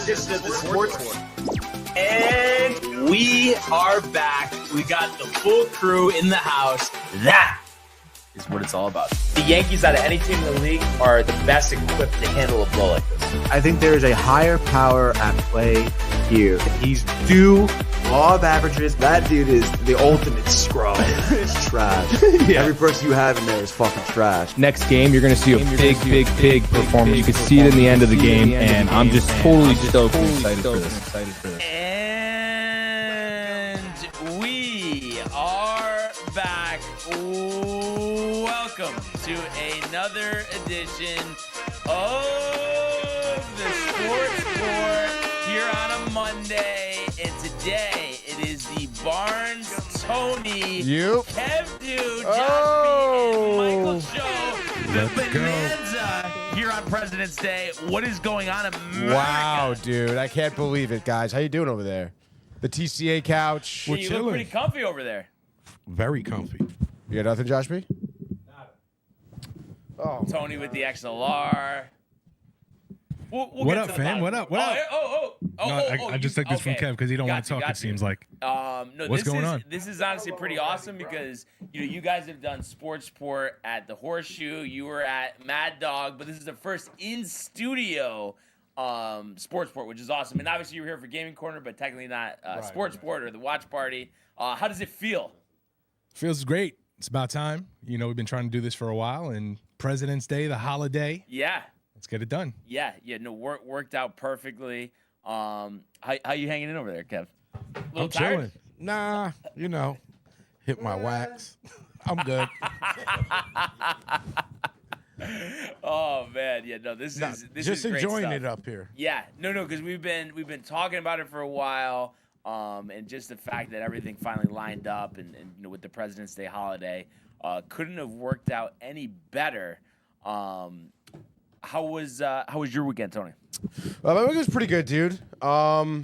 edition of the Sports Court. And we are back. We got the full crew in the house. That is what it's all about. The Yankees, out of any team in the league, are the best equipped to handle a blow like this. I think there is a higher power at play here. He's due law of averages. That dude is the ultimate scrub. It's trash. Yeah. Every person you have in there is fucking trash. Next game, you're going to see a big performance. You can see it in the end of the game, and I'm just totally stoked and excited for this. And we are back. Welcome to another edition of the Sports Court here on a Monday. And today it is the Barnes, Tony, Kev Dude, Josh and Michael show. The Bonanza here on President's Day. What is going on in America? Wow, dude. I can't believe it, guys. How you doing over there? The TCA couch. You look pretty comfy over there. Very comfy. You got nothing, Josh B? Oh, Tony with the XLR. We'll what up, fam? What up? I just took this from Kev because he don't want to talk, it seems like. What's going on? This is honestly pretty awesome because you guys have done sports sport at the Horseshoe. You were at Mad Dog, but this is the first in-studio sports sport, which is awesome. And obviously you were here for Gaming Corner, but technically not sports sport or the watch party. How does it feel? Feels great. It's about time. We've been trying to do this for a while, and President's Day, the holiday. Yeah. Let's get it done. Yeah. No, worked out perfectly. How you hanging in over there, Kev? I'm tired? chilling. Nah, hit my wax. I'm good. Oh man, yeah, no, this just is great enjoying stuff. it up here. Yeah, no, because we've been talking about it for a while, and just the fact that everything finally lined up, and with the President's Day holiday, couldn't have worked out any better. How was your weekend, Tony? my weekend was pretty good, dude. I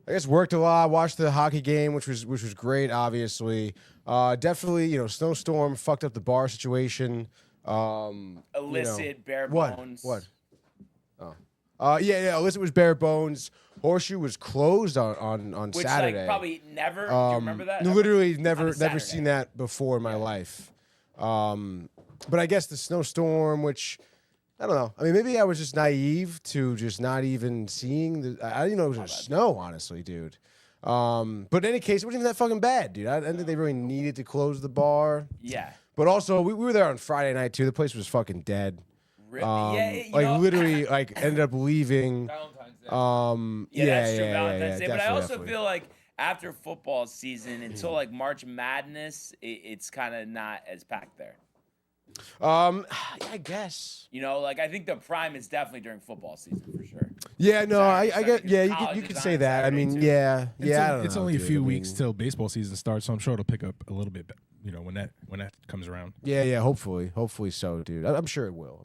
guess worked a lot. Watched the hockey game, which was great. Obviously, definitely, snowstorm fucked up the bar situation. Illicit, bare bones. What? Oh. Yeah. Illicit was bare bones. Horseshoe was closed on Which, Saturday. Like, probably never. Do you remember that? Literally never seen that before in my life. But I guess the snowstorm, which I don't know. I mean, maybe I was just naive to just not even seeing I didn't know it was gonna snow, honestly, dude. But in any case, it wasn't even that fucking bad, dude. I didn't think they really needed to close the bar. Yeah. But also, we were there on Friday night too. The place was fucking dead. Literally, ended up leaving. Valentine's Day. That's true, Valentine's Day. But I also definitely. feel like after football season, until like March Madness, it's kind of not as packed there. I guess. I think the prime is definitely during football season for sure. Yeah, no, I get. Yeah, college you is could on say that. I Saturday, mean, too. yeah. I don't It's know, only a dude. few I weeks mean, till baseball season starts, so I'm sure it'll pick up a little bit. When that comes around. Yeah. Hopefully so, dude. I'm sure it will.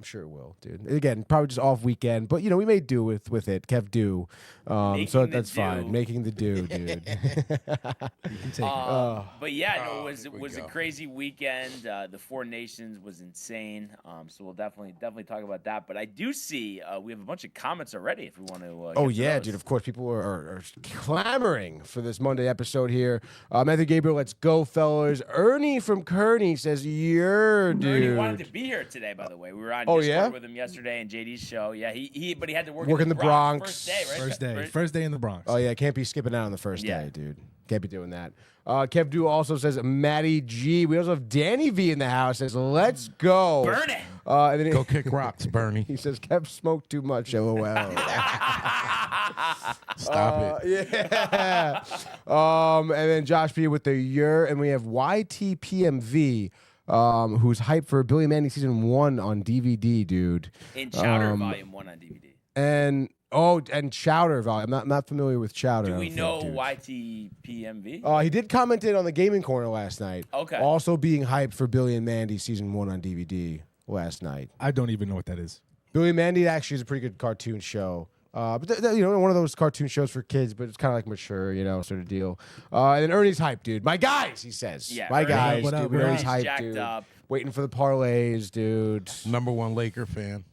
Dude. Again, probably just off weekend, but we may do with it. Kev do. So that's fine. Making the do, dude. You can take it. But yeah, it was a crazy weekend. The Four Nations was insane. So we'll definitely talk about that. But I do see we have a bunch of comments already. If we want to. Oh yeah, dude. Of course, people are clamoring for this Monday episode here. Matthew Gabriel, let's go, fellas. Ernie from Kearney says, dude. Ernie wanted to be here today, by the way. We were on Discord with him yesterday in JD's show. Yeah, but he had to work in the Bronx. First day, right? First day in the Bronx. Oh yeah, can't be skipping out on the first day, dude. Can't be doing that. Kev Du also says Matty G. We also have Danny V in the house. Says let's go. Burn it. And then Go kick rocks, Bernie. he says Kev smoked too much. LOL. Stop it. Yeah. And then Josh B with the year, and we have YTPMV. Who's hyped for Billy Mandy season 1 on DVD, dude. In Chowder Volume 1 on DVD. And Chowder volume. I'm not familiar with Chowder. Do we know dude. YTPMV? He did comment it on the Gaming Corner last night. Okay. Also being hyped for Billy and Mandy season 1 on DVD last night. I don't even know what that is. Billy and Mandy actually is a pretty good cartoon show. But one of those cartoon shows for kids, but it's kind of like mature, sort of deal. And then Ernie's hyped, dude. My guys, he says. Yeah, my Ernie, guys, what dude. up, Ernie's Ernie's hyped, jacked dude. up. Waiting for the parlays, dude. #1 Laker fan.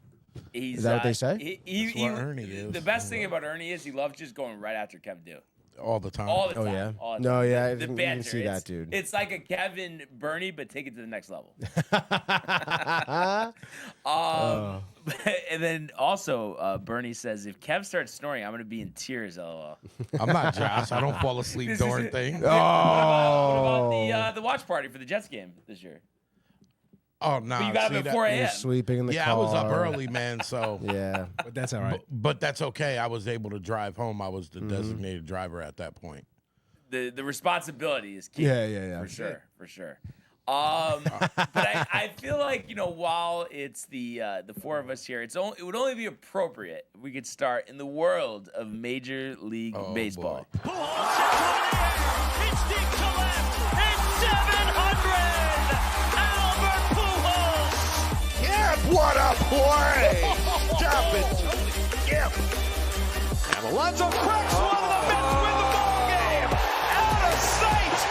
Is that what they say? That's what Ernie is. The best thing about Ernie is he loves just going right after Kev do. All the time. All the time. Oh, yeah? All the No, time. yeah, I The didn't banter. see that, dude. It's like a Kevin Bernie, but take it to the next level. And then also, Bernie says, if Kev starts snoring, I'm going to be in tears, LOL. I'm not Josh. I don't fall asleep during things. What about the watch party for the Jets game this year? Oh, no. But you got up at 4 a.m. You're sleeping in the car. Yeah, I was up early, man, so. Yeah. But that's all right. But that's okay. I was able to drive home. I was the designated driver at that point. The responsibility is key. Yeah. For sure. But I feel like, while it's the four of us here, it would only be appropriate if we could start in the world of Major League Baseball. Boy. It's deep to left. It's 700. Albert Pujols. Yeah, what a play! Stop it. Yep. And Alonso cracks one of the Mets win the ball game. Out of sight.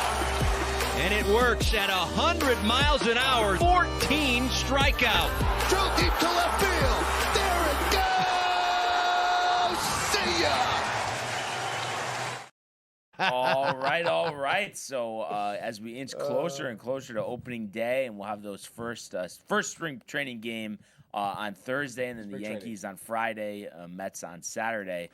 And it works at 100 miles an hour. 14 strikeout. Throw deep to left field. There it goes. See ya. All right. So as we inch closer and closer to opening day, and we'll have those first spring training game on Thursday, and then the Yankees on Friday, Mets on Saturday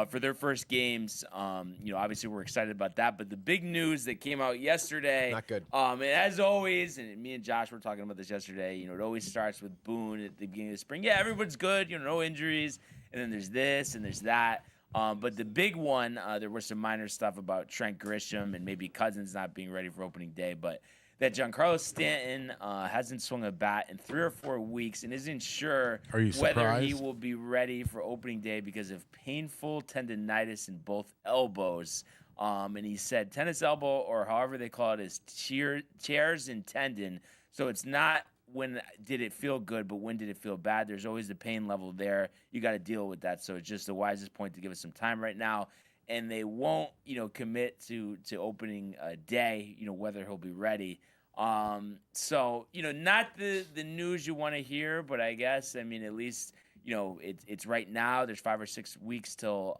for their first games. Obviously we're excited about that. But the big news that came out yesterday, Not good. And as always, and me and Josh were talking about this yesterday. It always starts with Boone at the beginning of the spring. Yeah, everyone's good. No injuries, and then there's this and there's that. But the big one, there was some minor stuff about Trent Grisham and maybe Cousins not being ready for opening day, but that Giancarlo Stanton hasn't swung a bat in 3 or 4 weeks and isn't sure whether he will be ready for opening day because of painful tendonitis in both elbows. And he said tennis elbow, or however they call it, is tears and tendon. So it's not when did it feel good, but when did it feel bad? There's always the pain level there. You got to deal with that. So it's just the wisest point to give us some time right now. And they won't, commit to opening day, whether he'll be ready. So, not the news you want to hear, but I guess, at least, it's right now. There's 5 or 6 weeks till,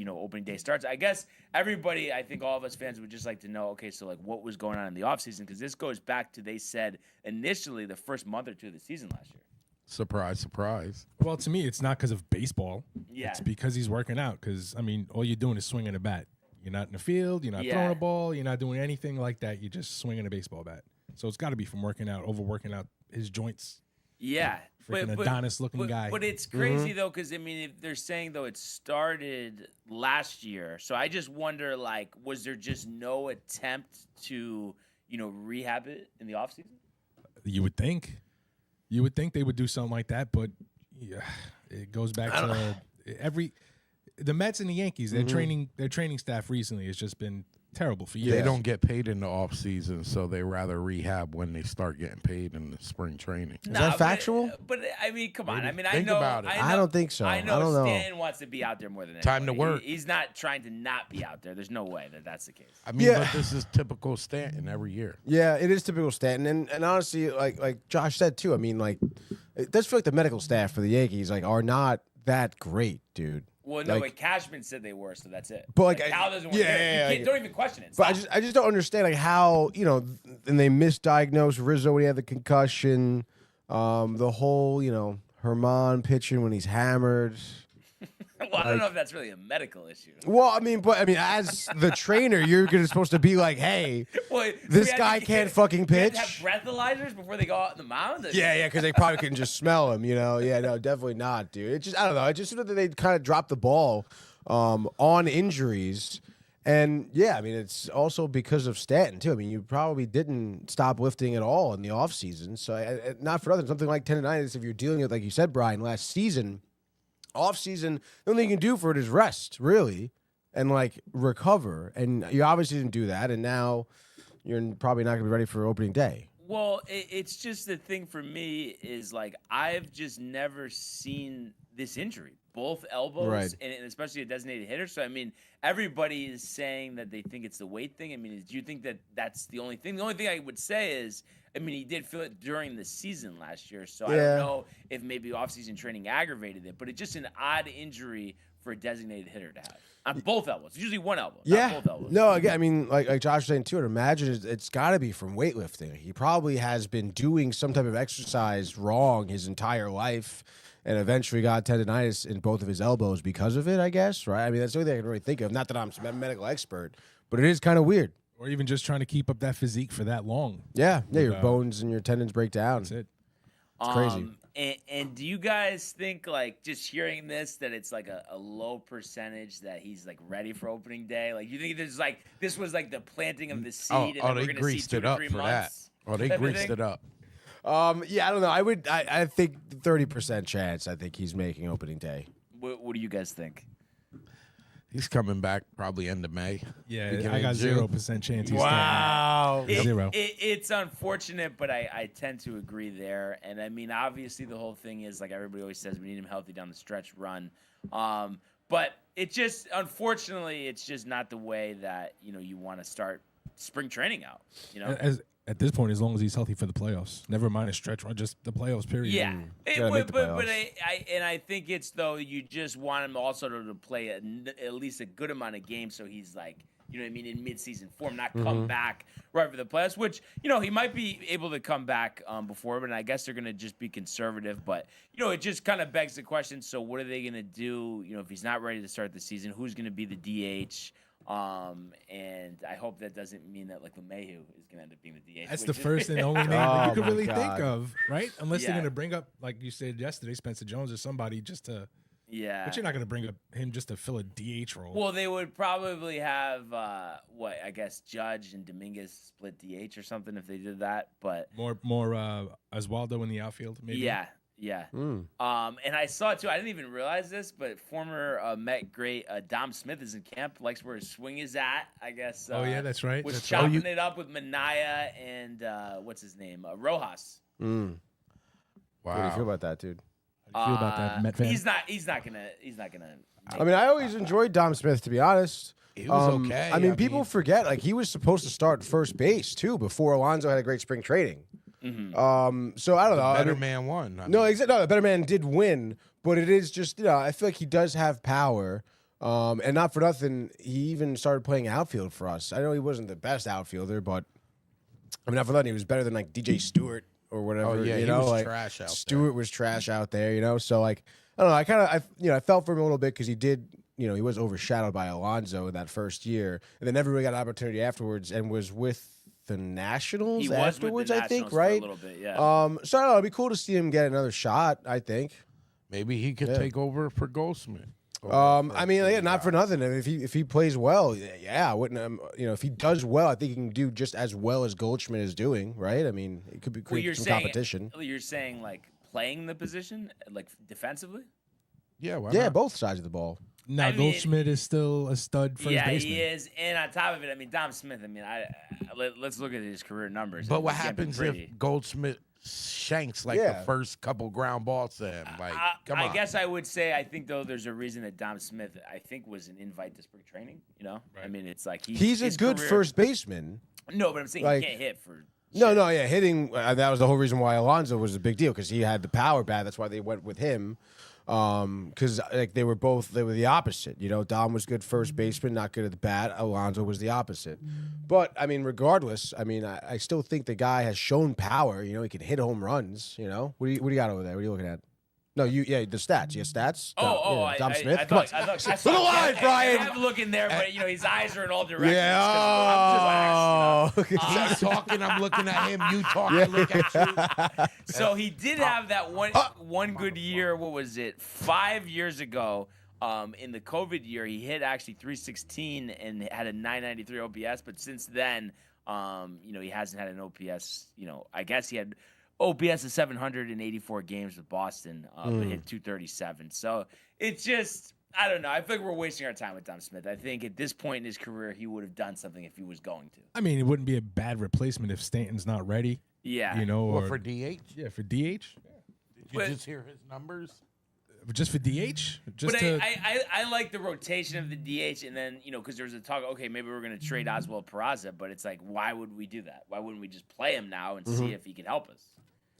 opening day starts. I guess I think all of us fans would just like to know, okay, so what was going on in the offseason? Because this goes back to, they said initially the first month or two of the season last year. Surprise, surprise. Well, to me, it's not because of baseball. Yeah. It's because he's working out. Because, all you're doing is swinging a bat. You're not in the field. You're not throwing a ball. You're not doing anything like that. You're just swinging a baseball bat. So it's got to be from working out, overworking out his joints. Yeah. Freaking Adonis-looking guy. But it's crazy, though, because, if they're saying, though, it started last year. So I just wonder, was there just no attempt to, rehab it in the offseason? You would think. You would think they would do something like that, but it goes back to the Mets and the Yankees. Their training staff recently has just been terrible for years. They don't get paid in the off season, so they rather rehab when they start getting paid in the spring training. Is that factual? But come on. Think about it. I don't think so. I I don't know. Stanton wants to be out there more than Time to anybody. work. He's not trying to not be out there. There's no way that's the case. But this is typical Stanton every year. Yeah, it is typical Stanton, and honestly, like Josh said too. It does feel like the medical staff for the Yankees are not that great, dude. Well, no, but Cashman said they were, so that's it. But Cal doesn't work. Don't even question it. But I just don't understand how and they misdiagnosed Rizzo when he had the concussion. The whole Herman pitching when he's hammered. Well, I don't know if that's really a medical issue. Well, as the trainer, you're supposed to be like, hey, this guy can't fucking pitch. Have breathalyzers before they go out on the mound? Yeah, because they probably couldn't just smell him, Yeah, no, definitely not, dude. It just, I don't know. It just seemed that they kind of dropped the ball on injuries. And, it's also because of Stanton, too. You probably didn't stop lifting at all in the offseason. So, not for nothing, something like tendonitis, if you're dealing with, like you said, Brian, last season, off-season, the only thing you can do for it is rest, really, and, recover. And you obviously didn't do that, and now you're probably not going to be ready for opening day. Well, it's just the thing for me is, I've just never seen this injury. Both elbows, right. and especially a designated hitter. So, everybody is saying that they think it's the weight thing. Do you think that that's the only thing? The only thing I would say is, I mean, he did feel it during the season last year, so I Yeah. don't know if maybe offseason training aggravated it, but it's just an odd injury for a designated hitter to have on both elbows. It's usually one elbow, not both elbows. No, again, I mean, like Josh was saying too, I'd imagine it's got to be from weightlifting. He probably has been doing some type of exercise wrong his entire life and eventually got tendonitis in both of his elbows because of it, I guess, right? I mean, that's the only thing I can really think of. Not that I'm a medical expert, but it is kind of weird. Or even just trying to keep up that physique for that long. Yeah, your bones and your tendons break down. That's it. It's crazy. And do you guys think, like, just hearing this, that it's like a low percentage that he's like ready for opening day? Like, you think this was like the planting of the seed, and then we're they gonna see greased 2 it to up 3 for months? that. Oh, they type of greased thing? it up. Yeah, I don't know. I think 30% chance. I think he's making opening day. What do you guys think? He's coming back probably end of May. Yeah, Beginning I got of June. 0% chance he's Wow. Zero. It's unfortunate, but I tend to agree there. And I mean, obviously, the whole thing is, like everybody always says, we need him healthy down the stretch run. But it just, unfortunately, it's just not the way that you want to start spring training out. At this point, as long as he's healthy for the playoffs, never mind a stretch run, just the playoffs. Period. Yeah, Gotta make the but playoffs. I think it's though you just want him also to play at least a good amount of games, so he's like, you know what I mean, in mid-season form, not come back right for the playoffs. Which he might be able to come back before, but I guess they're gonna just be conservative. But it just kind of begs the question: so what are they gonna do? If he's not ready to start the season, who's gonna be the DH? And I hope that doesn't mean that like LeMahieu is gonna end up being the DH. That's the first and only name that you could really think God. of, right? Unless they're Yeah. going to bring up, like you said yesterday, Spencer Jones or somebody just to. Yeah. But you're not going to bring up him just to fill a DH role. Well, they would probably have I guess Judge and Dominguez split DH or something if they did that. But more Oswaldo in the outfield, maybe. yeah. And I saw it too. I didn't even realize this, but former Met great Dom Smith is in camp. Likes where his swing is at. I guess. Oh yeah, that's right. Was That's chopping it up with Minaya and what's his name, Rojas. What do you feel Wow. about that, dude? How do you feel about that, Met fan? He's not gonna. I mean, I always enjoyed Dom Smith, to be honest. He was okay. I mean, people forget, like, he was supposed to start first base, too, before Alonso had a great spring training. So, I don't know. Better I mean, man won. no, the better man did win, but it is just, I feel like he does have power. And not for nothing, he even started playing outfield for us. I know he wasn't the best outfielder, but, I mean, not for nothing, he was better than, like, DJ Stewart or whatever. Oh, yeah, you he know, was like, trash out there. Stewart was trash out there, so, like, I don't know. I felt for him a little bit because he did, he was overshadowed by Alonso in that first year, and then never really got an opportunity afterwards, and was with the Nationals He was afterwards, with the I think, Nationals for a right? little bit, yeah. So I don't know. It'd be cool to see him get another shot. I think. Maybe he could take over for Goldsmith. I mean, yeah, not for nothing. If he plays well, yeah, I wouldn't. If he does well, I think he can do just as well as Goldschmidt is doing, right? I mean, it could be create some competition. You're saying like playing the position, like defensively? Yeah, why Yeah, not? both sides of the ball. Now, I mean- Goldschmidt is still a stud first Yeah, baseman. he is. And on top of it, I mean, Dom Smith. I mean, let's look at his career numbers. But what He can't be happens pretty. if Goldsmith shanks like Yeah. the first couple ground balls to him? Like, come on. I guess I would say I think though there's a reason that Dom Smith I think was an invite to spring training. I mean, it's like He's a his good career- first baseman. No, but I'm saying like- he can't hit for. No, yeah, hitting. That was the whole reason why Alonso was a big deal because he had the power bat. That's why they went with him. Because like they were the opposite. Dom was good first baseman, not good at the bat. Alonso was the opposite. But I mean, regardless, I still think the guy has shown power. He can hit home runs. What do you got over there? What are you looking at? No, the stats. You have stats? Dom Smith. I Come on. thought, Look alive, Brian. I have a look in there, but his eyes are in all directions. Yeah. 'cause I'm just Oh. He's talking, I'm looking at him. You talking, look at you. So he did have that one good year. What was it? 5 years ago, in the COVID year, he hit actually 316 and had a 993 OPS. But since then, he hasn't had an OPS. I guess he had OPS of 784 games with Boston, but hit 237. So it's just, I don't know. I feel like we're wasting our time with Dom Smith. I think at this point in his career, he would have done something if he was going to. I mean, it wouldn't be a bad replacement if Stanton's not ready. Yeah. Or Well, for DH? yeah, for DH. Did you just hear his numbers? Just for DH? But I like the rotation of the DH, and then, because there was a talk, okay, maybe we're going to trade Oswald Peraza, but it's like, why would we do that? Why wouldn't we just play him now and see if he could help us?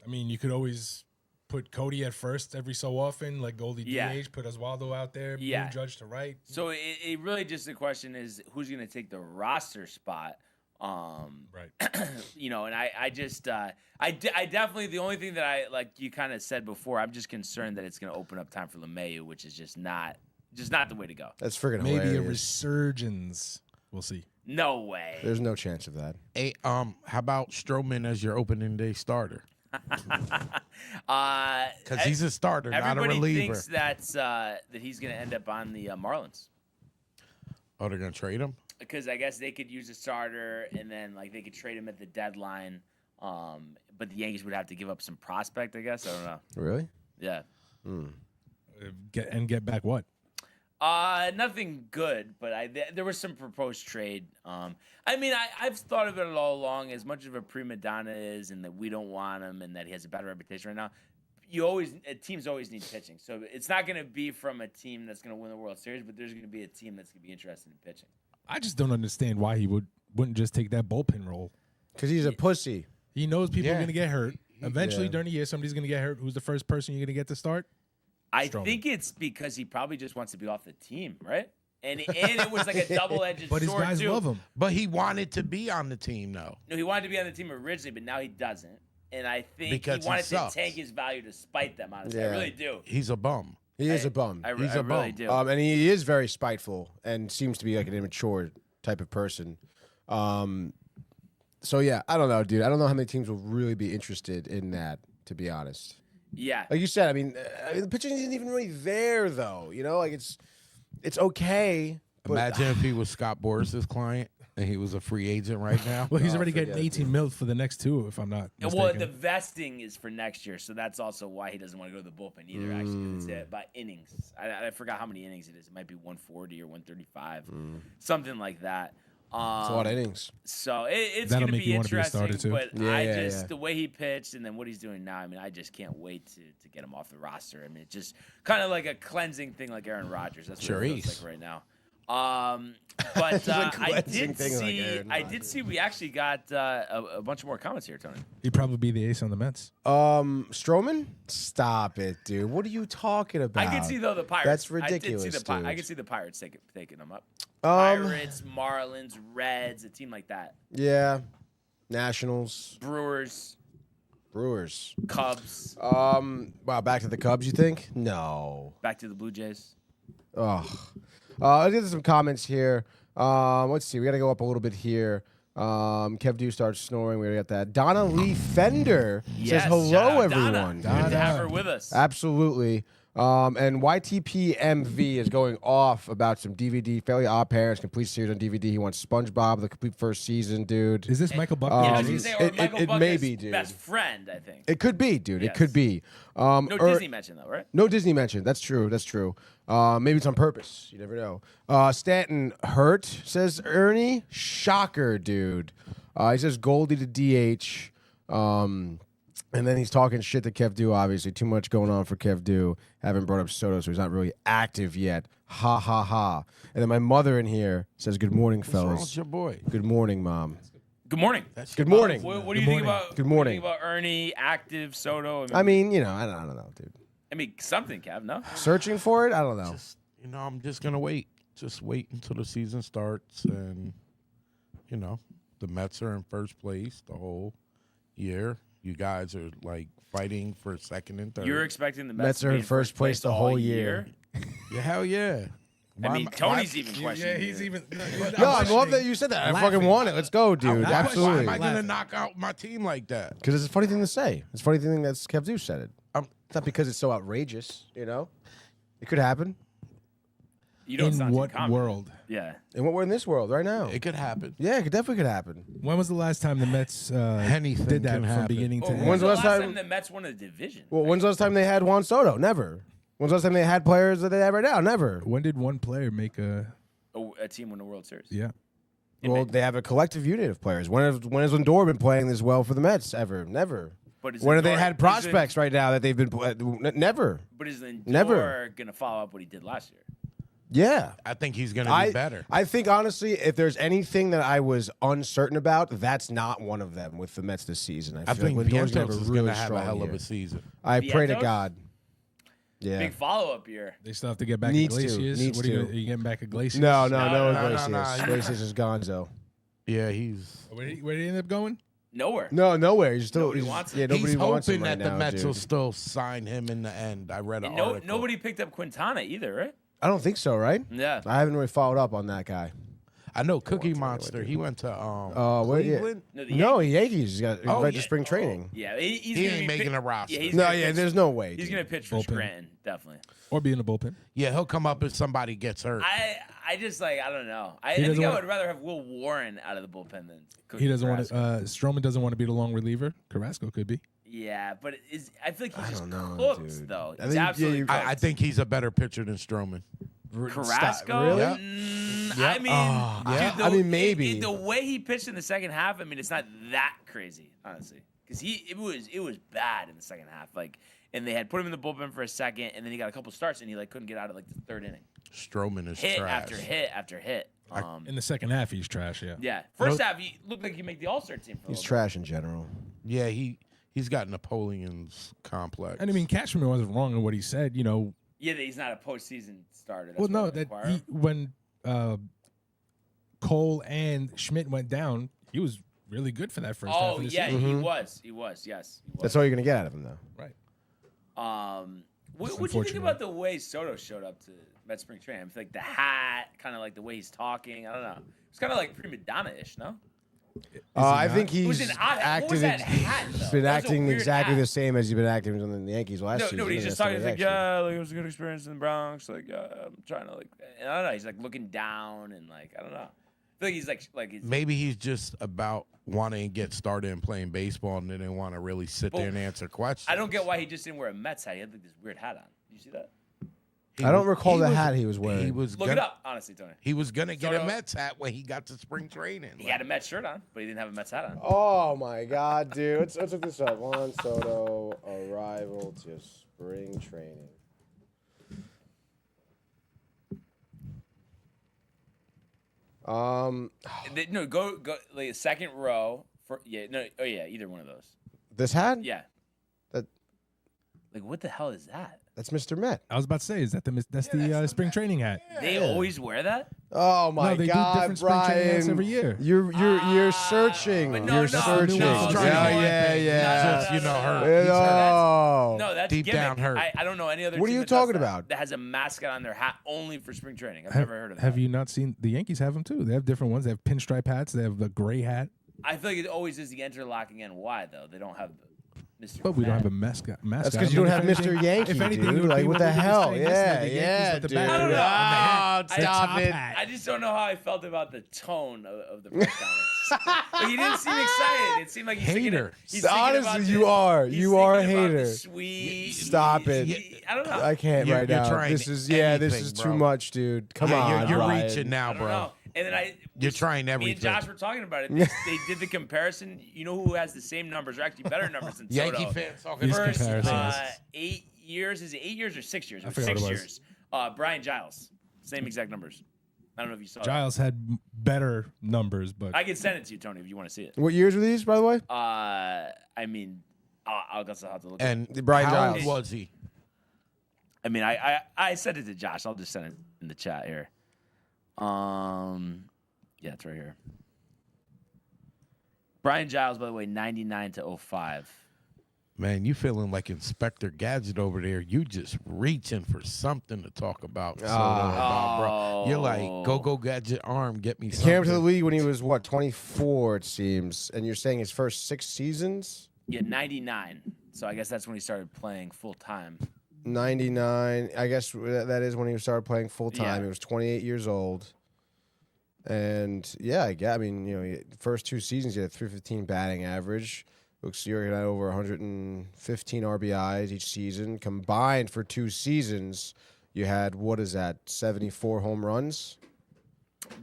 I mean, you could always put Cody at first every so often, like Goldie DH, put Oswaldo out there, move Judge to right. So it really just the question is who's going to take the roster spot. Right. And I definitely, the only thing that I, like you kind of said before, I'm just concerned that it's going to open up time for LeMahieu, which is just not the way to go. That's freaking Maybe hilarious. a resurgence. We'll see. No way. There's no chance of that. Hey, how about Stroman as your opening day starter? Because he's a starter, not a everybody reliever. thinks that he's going to end up on the Marlins. Oh, they're going to trade him? Because I guess they could use a starter, and then they could trade him at the deadline. But the Yankees would have to give up some prospect, I guess. I don't know. Really? Yeah. Get back what? Nothing good, but there was some proposed trade. I've thought of it all along. As much of a prima donna is, and that we don't want him, and that he has a bad reputation right now. Teams always need pitching, so it's not going to be from a team that's going to win the World Series, but there's going to be a team that's going to be interested in pitching. I just don't understand why he wouldn't just take that bullpen role. Because he's a pussy. He knows people are going to get hurt. Eventually, during the year, somebody's going to get hurt. Who's the first person you're going to get to start? I think it's because he probably just wants to be off the team, right? And it was like a double-edged sword, but his guys too. love him. But he wanted to be on the team, though. No, he wanted to be on the team originally, but now he doesn't. And I think because he wanted to sucks. tank his value to spite them, honestly. I really do. He's a bum. He is a bum. I He's a really bum. do. And he is very spiteful and seems to be like an immature type of person. So, yeah, I don't know, dude. I don't know how many teams will really be interested in that, to be honest. Yeah. Like you said, I mean the pitching isn't even really there, though. It's okay. Imagine if he was Scott Boris's client and he was a free agent right now. Well, he's already getting 18 mil for the next two, if I'm not mistaken. Well, the vesting is for next year, so that's also why he doesn't want to go to the bullpen either, actually, because it's by innings. I forgot how many innings it is. It might be 140 or 135, something like that. It's a lot of innings. So it's That'll going to make be you wanna be a interesting, starter, too. but the way he pitched and then what he's doing now, I just can't wait to get him off the roster. It's just kind of like a cleansing thing like Aaron Rodgers. That's what it feels like right now. But I did see we actually got a bunch more comments here, Tony. He'd probably be the ace on the Mets. Stroman? Stop it, dude. What are you talking about? I can see, though, the Pirates. That's ridiculous, dude. I can see the Pirates taking them up. Pirates, Marlins, Reds, a team like that. Yeah. Nationals. Brewers. Cubs. Wow, back to the Cubs, you think? No. Back to the Blue Jays. Ugh. Let's get to some comments here. Let's see. We got to go up a little bit here. Kev Do starts snoring. We got that. Donna Lee Fender says hello, everyone. Donna. Good to have her with us. Absolutely. And YTPMV is going off about some DVD. Fairly Odd Parents, complete series on DVD. He wants SpongeBob, the complete first season, dude. Is this Michael Buck? I was gonna say, or Michael it Buck may is be, dude. best friend, I think. It could be, dude. Yes. It could be. No Disney mention, though, right? No Disney mention. That's true. Maybe it's on purpose. You never know. Stanton hurt, says Ernie. Shocker, dude. He says Goldie to DH. And then he's talking shit to Kev Do, obviously. Too much going on for Kev Do. Haven't brought up Soto, so he's not really active yet. Ha, ha, ha. And then my mother in here says, good morning, What's wrong fellas. with your boy? Good morning, Mom. Good morning. Good morning. What do you think about? Good morning. What do you think about Ernie, active, Soto? I mean, I don't know, dude. Something, Kev. No. Searching for it? I don't know. I'm just going to wait. Just wait until the season starts. And, the Mets are in first place the whole year. You guys are, fighting for second and third. You're expecting the Mets to are be in first place the whole year. Yeah, hell yeah. Tony's even questioning. Yeah, he's even. No, I love that you said that. I fucking want it. Let's go, dude. Why Absolutely. am I going to knock out my team like that? Because it's a funny thing to say. It's a funny thing that Kev Do said it. It's not because it's so outrageous, It could happen. You don't in sound what too confident. world? Yeah. And what we're in this world right now. It could happen. Yeah, it definitely could happen. When was the last time the Mets Anything did that can from happen. beginning to Well, end? When's the last time the Mets won a division? Well, when's the last time they had Juan Soto? Never. When's the last time they had players that they have right now? Never. When did one player make a? A team win a World Series. Yeah. Well, they have a collective unit of players. When has Lindor been playing this well for the Mets? Ever? Never. But is When have they Lindor- had prospects right now that they've been never? But is Lindor Never. going to follow up what he did last year? Yeah. I think he's going to be better. I think, honestly, if there's anything that I was uncertain about, that's not one of them with the Mets this season. I feel think like Lindor's gonna Vientos is really going to have a strong hell of year. a season. I pray to Vientos? God. Yeah. Big follow-up year. They still have to get back Needs to, Iglesias. needs What are to. you getting back Iglesias? No, No, Iglesias. Iglesias is gonzo. Yeah, he's. Where did he end up going? Nowhere. No, nowhere. He's still. Nobody wants him. Yeah, nobody He's wants him hoping right that the now, Mets dude. will still sign him in the end. I read an And article. nobody picked up Quintana either, right? I don't think so, right? Yeah. I haven't really followed up on that guy. I know Cookie Monster. He went to Where, yeah. Cleveland. No, the Yankees. He's got invited to yeah. spring training. Yeah, he's He gonna ain't be making pi- a roster. Yeah, he's No, gonna yeah, pitch- there's no way. He's dude. gonna pitch for Bullpen. Scranton, definitely. Or be in the bullpen? Yeah, he'll come up if somebody gets hurt. I just I don't know. I doesn't think I wanna- would rather have Will Warren out of the bullpen than Cookie He doesn't want to. Carrasco. Stroman doesn't want to be the long reliever. Carrasco could be. Yeah, but I feel like he's just don't know, cooked dude. though. I He's think- yeah, absolutely you- cooked. I think he's a better pitcher than Stroman. Carrasco. Really? Yeah. I mean, yeah. dude, I mean, maybe. the way he pitched in the second half. I mean, it's not that crazy, honestly, because it was bad in the second half. Like, and they had put him in the bullpen for a second, and then he got a couple starts, and he couldn't get out of the third inning. Stroman is Hit trash. after hit after hit. In the second half, he's trash. Yeah. Yeah, first half he looked like he made the All-Star team. For a He's little trash in general. Yeah, he's got Napoleon's complex. And I mean, Cashman wasn't wrong in what he said. bit. Yeah, that he's not a postseason starter. That's Well, no, what they that require. when Cole and Schmidt went down, he was really good for that first half Oh of the yeah, season. he was. Yes, he was. That's all you're gonna get out of him, though. Right. What do you think unfortunate. about the way Soto showed up to Met spring training? I feel like the hat, kind of like the way he's talking. I don't know. It's kind of like prima donna-ish, no? I think It was he's an odd. What acted. was that hat, though? He's been That was a acting weird exactly hat. the same as he's been acting in the Yankees last season. No, but he's and just that's talking. the He's like, reaction. yeah, it was a good experience in the Bronx. Like, I'm trying to and I don't know. He's looking down and I don't know. I feel like he's he's. Maybe he's just about wanting to get started and playing baseball and didn't want to really sit there and answer questions. I don't get why he just didn't wear a Mets hat. He had this weird hat on. Did you see that? I don't recall the hat he was wearing. He was Look it up, honestly, Tony. He was gonna get Soto- a Mets hat when he got to spring training. He had a Mets shirt on, but he didn't have a Mets hat on. Oh my God, dude! Let's look this up. Juan Soto arrival to spring training. No, go second row for either one of those. This hat? Yeah. That- what the hell is that? That's Mr. Met. I was about to say, is that the spring training hat? They always wear that? Oh my No, they do God, different spring training hats Brian! every year. You're searching. But no, You're no, searching. no, He's no, trying to no, yeah. Just, hurt. No. No, that's Deep gimmick. down hurt. I don't know any other What are team you that does talking that, about? that has a mascot on their hat only for spring training. I've never heard of that. Have you not seen the Yankees have them too? They have different ones. They have pinstripe hats. They have the gray hat. I feel like it always is the interlocking NY, though. They don't have Mr. But we don't Fat. have a mascot. That's because you don't have Mr. Yankee, If anything, dude. it would Like, be what the we were just hell? saying yesterday, Yeah, the Yankees yeah, with the dude. back I don't know. Oh, stop it. I just don't know how I felt about the tone of the press conference. He didn't seem excited. It seemed like he's Hater. thinking Honestly, about you the- are. he's You are a thinking about the hater. Sweet. Stop it. I don't know. I can't You're right now. trying This is this anything, is bro. too much, dude. Come Yeah, on, you're Brian. reaching now, I don't bro. know. And then You're trying Me and everything. Josh were talking about it. They did the comparison. You know who has the same numbers, or actually better numbers than Soto? Yankee fans talking These about First comparisons. 8 years. Is it 8 years or 6 years? It was forgot what 6 it was. years. Brian Giles, same exact numbers. I don't know if you saw Giles had better numbers, but that. I can send it to you, Tony, if you want to see it. What years were these, by the way? I mean, I'll guess I'll have to look. And Brian how Giles. old was he? I mean, I sent it to Josh. I'll just send it in the chat here. Yeah, it's right here. Brian Giles, by the way, 99 to 05. Man, you feeling like Inspector Gadget over there. You just reaching for something to talk about. Bro. You're like, go Gadget arm, get me He something. came to the league when he was, 24, it seems. And you're saying his first 6 seasons? Yeah, 99. So I guess that's when he started playing full time. 99. I guess that is when he started playing full time. Yeah. He was 28 years old. And, yeah, I mean, the first 2 seasons, he had a 315 batting average. Looks you're at over 115 RBIs each season. Combined for 2 seasons, you had, 74 home runs?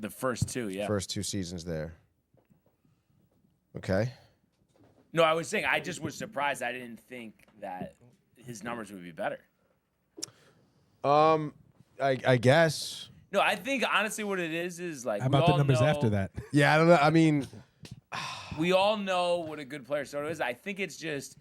The first 2, yeah. First 2 seasons there. Okay. No, I was saying I just was surprised. I didn't think that his numbers would be better. I guess. No, I think honestly what it is like How we about the all numbers know, after that? Yeah, I don't know. I mean, we all know what a good player Soto is. I think it's just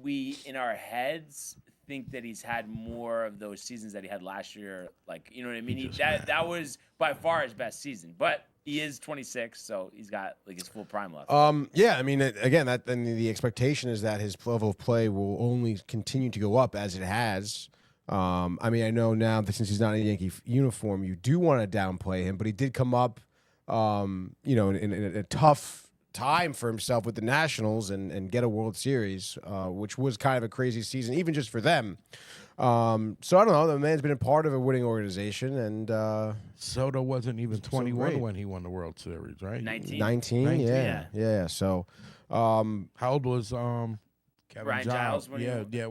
we in our heads think that he's had more of those seasons that he had last year. Like, you know what I mean? That was by far his best season. But he is 26, so he's got like his full prime left. yeah, I mean, again, then the expectation is that his level of play will only continue to go up as it has. I mean, I know now that since he's not in a Yankee uniform, you do want to downplay him, but he did come up, you know, in a tough time for himself with the Nationals and get a World Series, which was kind of a crazy season, even just for them. So I don't know. The man's been a part of a winning organization, and Soto wasn't even 21 great. when he won the World Series, right? 19. Yeah. So, How old was Kevin Brian Giles when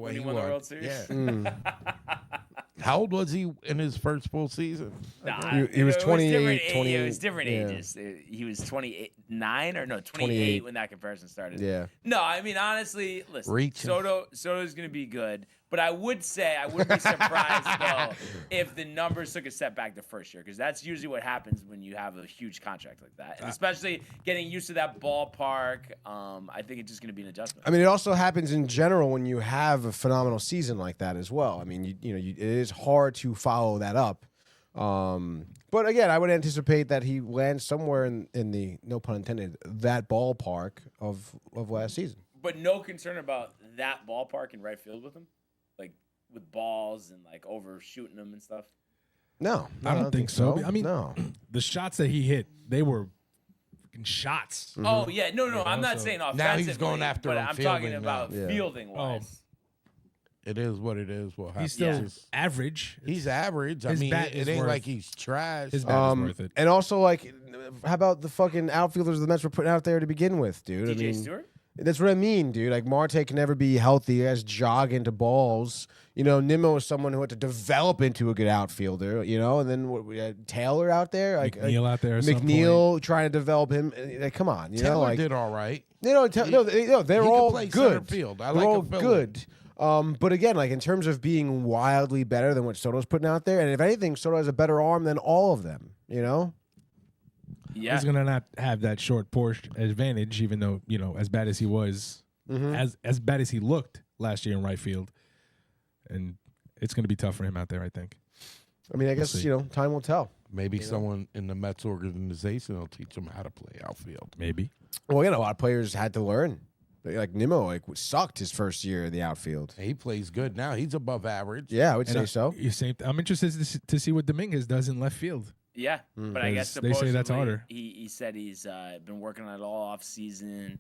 when he won the World Series. Yeah. How old was he in his first full season? He was 28, 20. It was different yeah. ages. He was 28 when that comparison started. Yeah. No, I mean honestly, listen. Reaching. Soto's going to be good, but I would say I wouldn't be surprised though if the numbers took a step back the first year, because that's usually what happens when you have a huge contract like that, and especially getting used to that ballpark. I think it's just going to be an adjustment. I mean, it also happens in general when you have a phenomenal season like that as well. I mean, it is hard to follow that up. But again, I would anticipate that he lands somewhere in the, no pun intended, that ballpark of last season. But no concern about that ballpark in right field with him, like with balls and like overshooting them and stuff. No, I don't think so. I mean, no. the shots that he hit, they were fucking shots. Mm-hmm. Oh yeah, no, I'm not saying offensively. Now he's going after but him I'm fielding talking about now. fielding wise. It is what it is. What happens? He's still is- average. He's average. I His mean, bat it is ain't worth- like he's trash. His bat is worth it. And also, like, how about the fucking outfielders the Mets were putting out there to begin with, dude? I DJ mean, Stewart. that's what I mean, dude. Like, Marte can never be healthy. He has jog into balls. You know, Nimmo is someone who had to develop into a good outfielder, you know? And then we had Taylor out there. McNeil out there at some McNeil trying to develop him. Like, come on. You know, Taylor like, did all right. they're he all could play center good. field. I They're like all him filling. good. But again, like in terms of being wildly better than what Soto's putting out there, and if anything, Soto has a better arm than all of them. You know? Yeah. He's gonna not have that short porch advantage, even though, you know, as bad as he was, as bad as he looked last year in right field, and it's gonna be tough for him out there, I think. I mean, I guess see. time will tell. Maybe someone in the Mets organization will teach him how to play outfield. Maybe. Well, a lot of players had to learn. Like Nimmo, sucked his first year in the outfield. He plays good now. He's above average. Yeah, I would say so. I'm interested to see what Dominguez does in left field. Yeah, but I guess They say that's supposedly harder. He said he's been working on it all off season.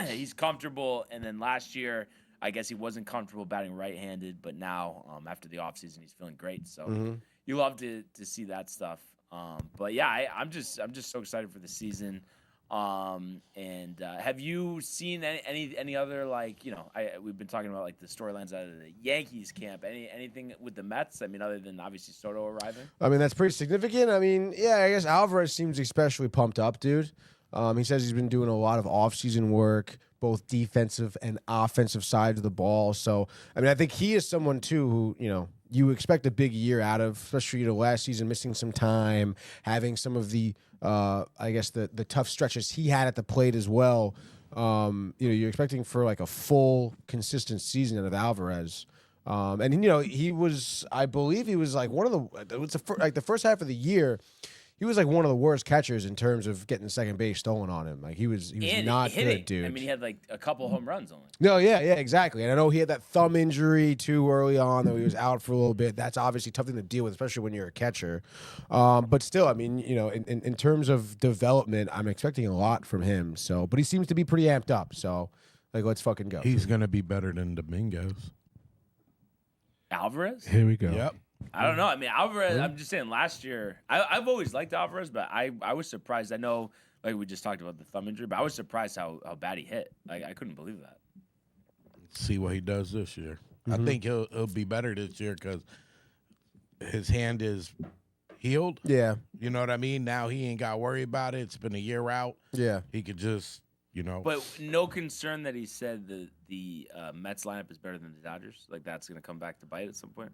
He's comfortable, and then last year I guess he wasn't comfortable batting right-handed, but now after the off season he's feeling great. So you love to see that stuff. But yeah, I'm just so excited for the season. And have you seen any other, like, you know, we've been talking about like the storylines out of the Yankees camp, anything with the Mets? I mean, other than obviously Soto arriving. I mean, that's pretty significant. I mean, yeah, I guess Alvarez seems especially pumped up, dude. He says he's been doing a lot of off-season work, both defensive and offensive sides of the ball. So, I mean, I think he is someone too who, you know, you expect a big year out of, especially, you know, last season missing some time, having some of the I guess the tough stretches he had at the plate as well. You know, you're expecting for like a full, consistent season out of Alvarez. And you know, I believe he was like the first half of the year, he was like one of the worst catchers in terms of getting second base stolen on him. Like he was And not hitting. good, dude. I mean, he had like a couple home runs only. No, yeah, exactly. And I know he had that thumb injury too early on, that he was out for a little bit. That's obviously a tough thing to deal with, especially when you're a catcher. But still, I mean, you know, in terms of development, I'm expecting a lot from him. So, but he seems to be pretty amped up. So, like, let's fucking go. He's gonna be better than Dominguez. Alvarez? Here we go. Yep. I don't know. I mean, Alvarez, I'm just saying last year, I've always liked Alvarez, but I was surprised. I know, like we just talked about the thumb injury, but I was surprised how bad he hit. Like, I couldn't believe that. See what he does this year. I think he'll be better this year because his hand is healed. Yeah, You know what I mean? Now he ain't got to worry about it. It's been a year out. yeah. He could just You know, But no concern that he said the Mets lineup is better than the Dodgers. Like that's going to come back to bite at some point.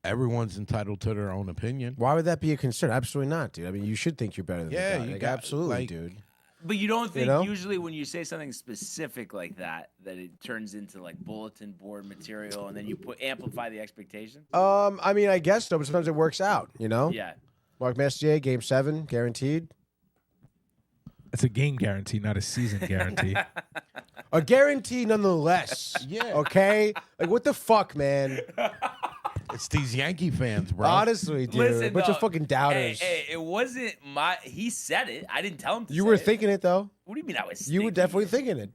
everyone's entitled to their own opinion. Why would that be a concern? Absolutely not, dude. I mean, you should think you're better than Yeah, the guy. you Like, got- absolutely, like- dude. But you don't think know? usually when you say something specific like that it turns into like bulletin board material and then you amplify the expectation? I mean, I guess so, but sometimes it works out, you know? Yeah. Mark Messier, Game 7, guaranteed. It's a game guarantee, not a season guarantee. A guarantee nonetheless. Yeah. Okay? Like, what the fuck, man? It's these Yankee fans, bro. Honestly, dude. Listen, bunch of though, fucking doubters. Hey, it wasn't he said it. I didn't tell him to You say were it. thinking it, though. What do you mean I was You were thinking definitely it? thinking it.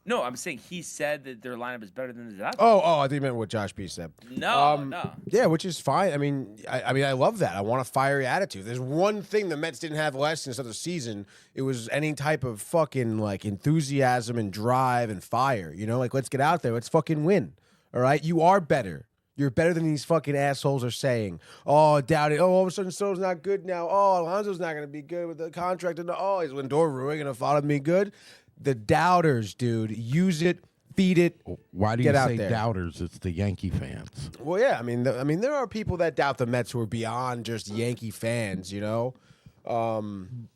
No, I'm saying he said that their lineup is better than the Dodgers. Oh, I think you meant what Josh B said. No. Yeah, which is fine. I mean, I love that. I want a fiery attitude. There's one thing the Mets didn't have last in the season. It was any type of fucking like enthusiasm and drive and fire. You know, like let's get out there. Let's fucking win. All right, you are better. You're better than these fucking assholes are saying. Oh, doubt it. Oh, all of a sudden Soto's not good now. Oh, Alonso's not going to be good with the contract. And oh, is Lindor really going to follow me good? The doubters, dude. Use it. Feed it. Why do Get you out say there. doubters? It's the Yankee fans. Well, yeah. I mean, there are people that doubt the Mets who are beyond just Yankee fans, you know?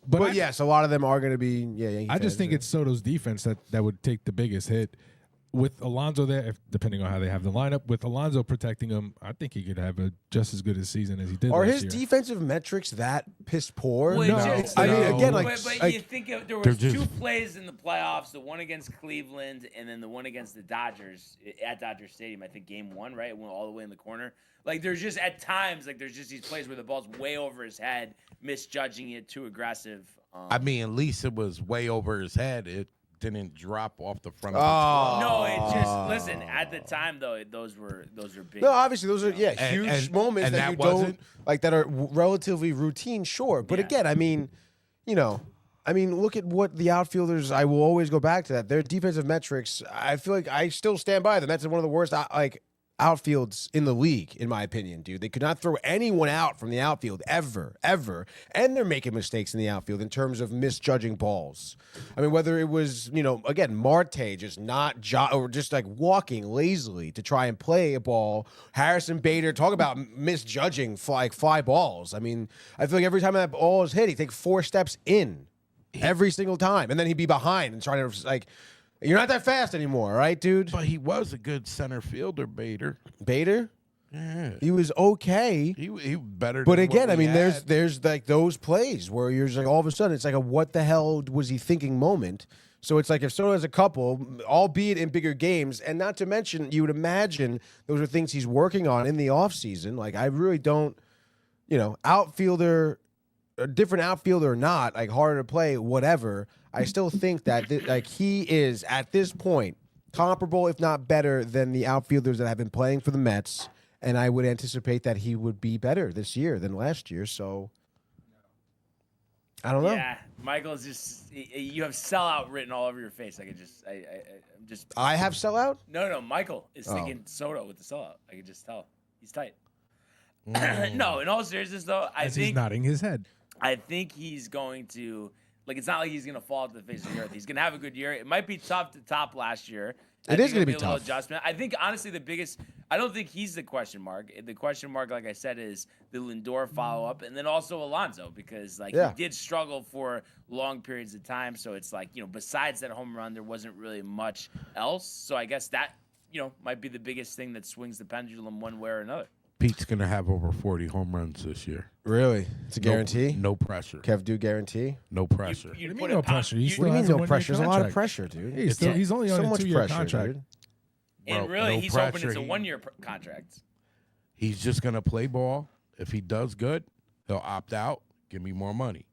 But yes, a lot of them are going to be Yankee I fans. just think yeah. it's Soto's defense that would take the biggest hit. With Alonso there, depending on how they have the lineup, with Alonso protecting him, I think he could have just as good a season as he did Are last his year. defensive metrics that piss poor? Well, No, it's- I mean, no. again, like, but you think there they're was just- two plays in the playoffs, the one against Cleveland and then the one against the Dodgers at Dodger Stadium. I think game 1, right? It went all the way in the corner. Like there's just at times like there's just these plays where the ball's way over his head, misjudging it, too aggressive. I mean, at least it was way over his head. It didn't drop off the front of Oh. No, it just listen. At the time, though, those were big. No, obviously those are huge and- moments and that that you don't wasn't- like that are relatively routine, sure. But Yeah. again, I mean, you know, look at what the outfielders. I will always go back to that. Their defensive metrics. I feel like I still stand by them. That's one of the worst outfields in the league, in my opinion, dude. They could not throw anyone out from the outfield ever, and they're making mistakes in the outfield in terms of misjudging balls. I mean, whether it was, again, Marte just not or just like walking lazily to try and play a ball. Harrison Bader, talk about misjudging fly balls. I mean, I feel like every time that ball is hit, he take 4 steps in every single time, and then he'd be behind and trying to like. You're not that fast anymore, right, dude? But he was a good center fielder, Bader. Bader? Yeah. He was okay. He was better But than again, what I we mean, had. there's like those plays where you're just like all of a sudden it's like a what the hell was he thinking moment. So it's like if Soto has a couple, albeit in bigger games, and not to mention you would imagine those are things he's working on in the offseason. Like I really don't, outfielder, a different outfielder or not, like harder to play, whatever. I still think that he is at this point comparable, if not better, than the outfielders that have been playing for the Mets. And I would anticipate that he would be better this year than last year. So I don't know. Yeah, Michael's just you have sellout written all over your face. I'm just. I have sellout? No. Michael is Oh. thinking Soto with the sellout. I can just tell he's tight. No, in all seriousness though, As he's nodding his head. I think he's going to it's not like he's going to fall off the face of the earth. He's going to have a good year. It might be tough to top last year. It is going to be a little tough. adjustment. I think honestly I don't think he's the question mark. The question mark, like I said, is the Lindor follow up, and then also Alonso because he did struggle for long periods of time. So it's like besides that home run, there wasn't really much else. So I guess that might be the biggest thing that swings the pendulum one way or another. Pete's going to have over 40 home runs this year. Really? It's a guarantee? No pressure. Kev do guarantee? No pressure. What do you mean no pressure? He What still do you mean has a no one-year pressure? There's a lot of contract. pressure, dude. He's only on so a much 2-year pressure, contract. dude. And Bro, really, no he's hoping pressure. it's a 1-year contract. He's just going to play ball. If he does good, he'll opt out, give me more money.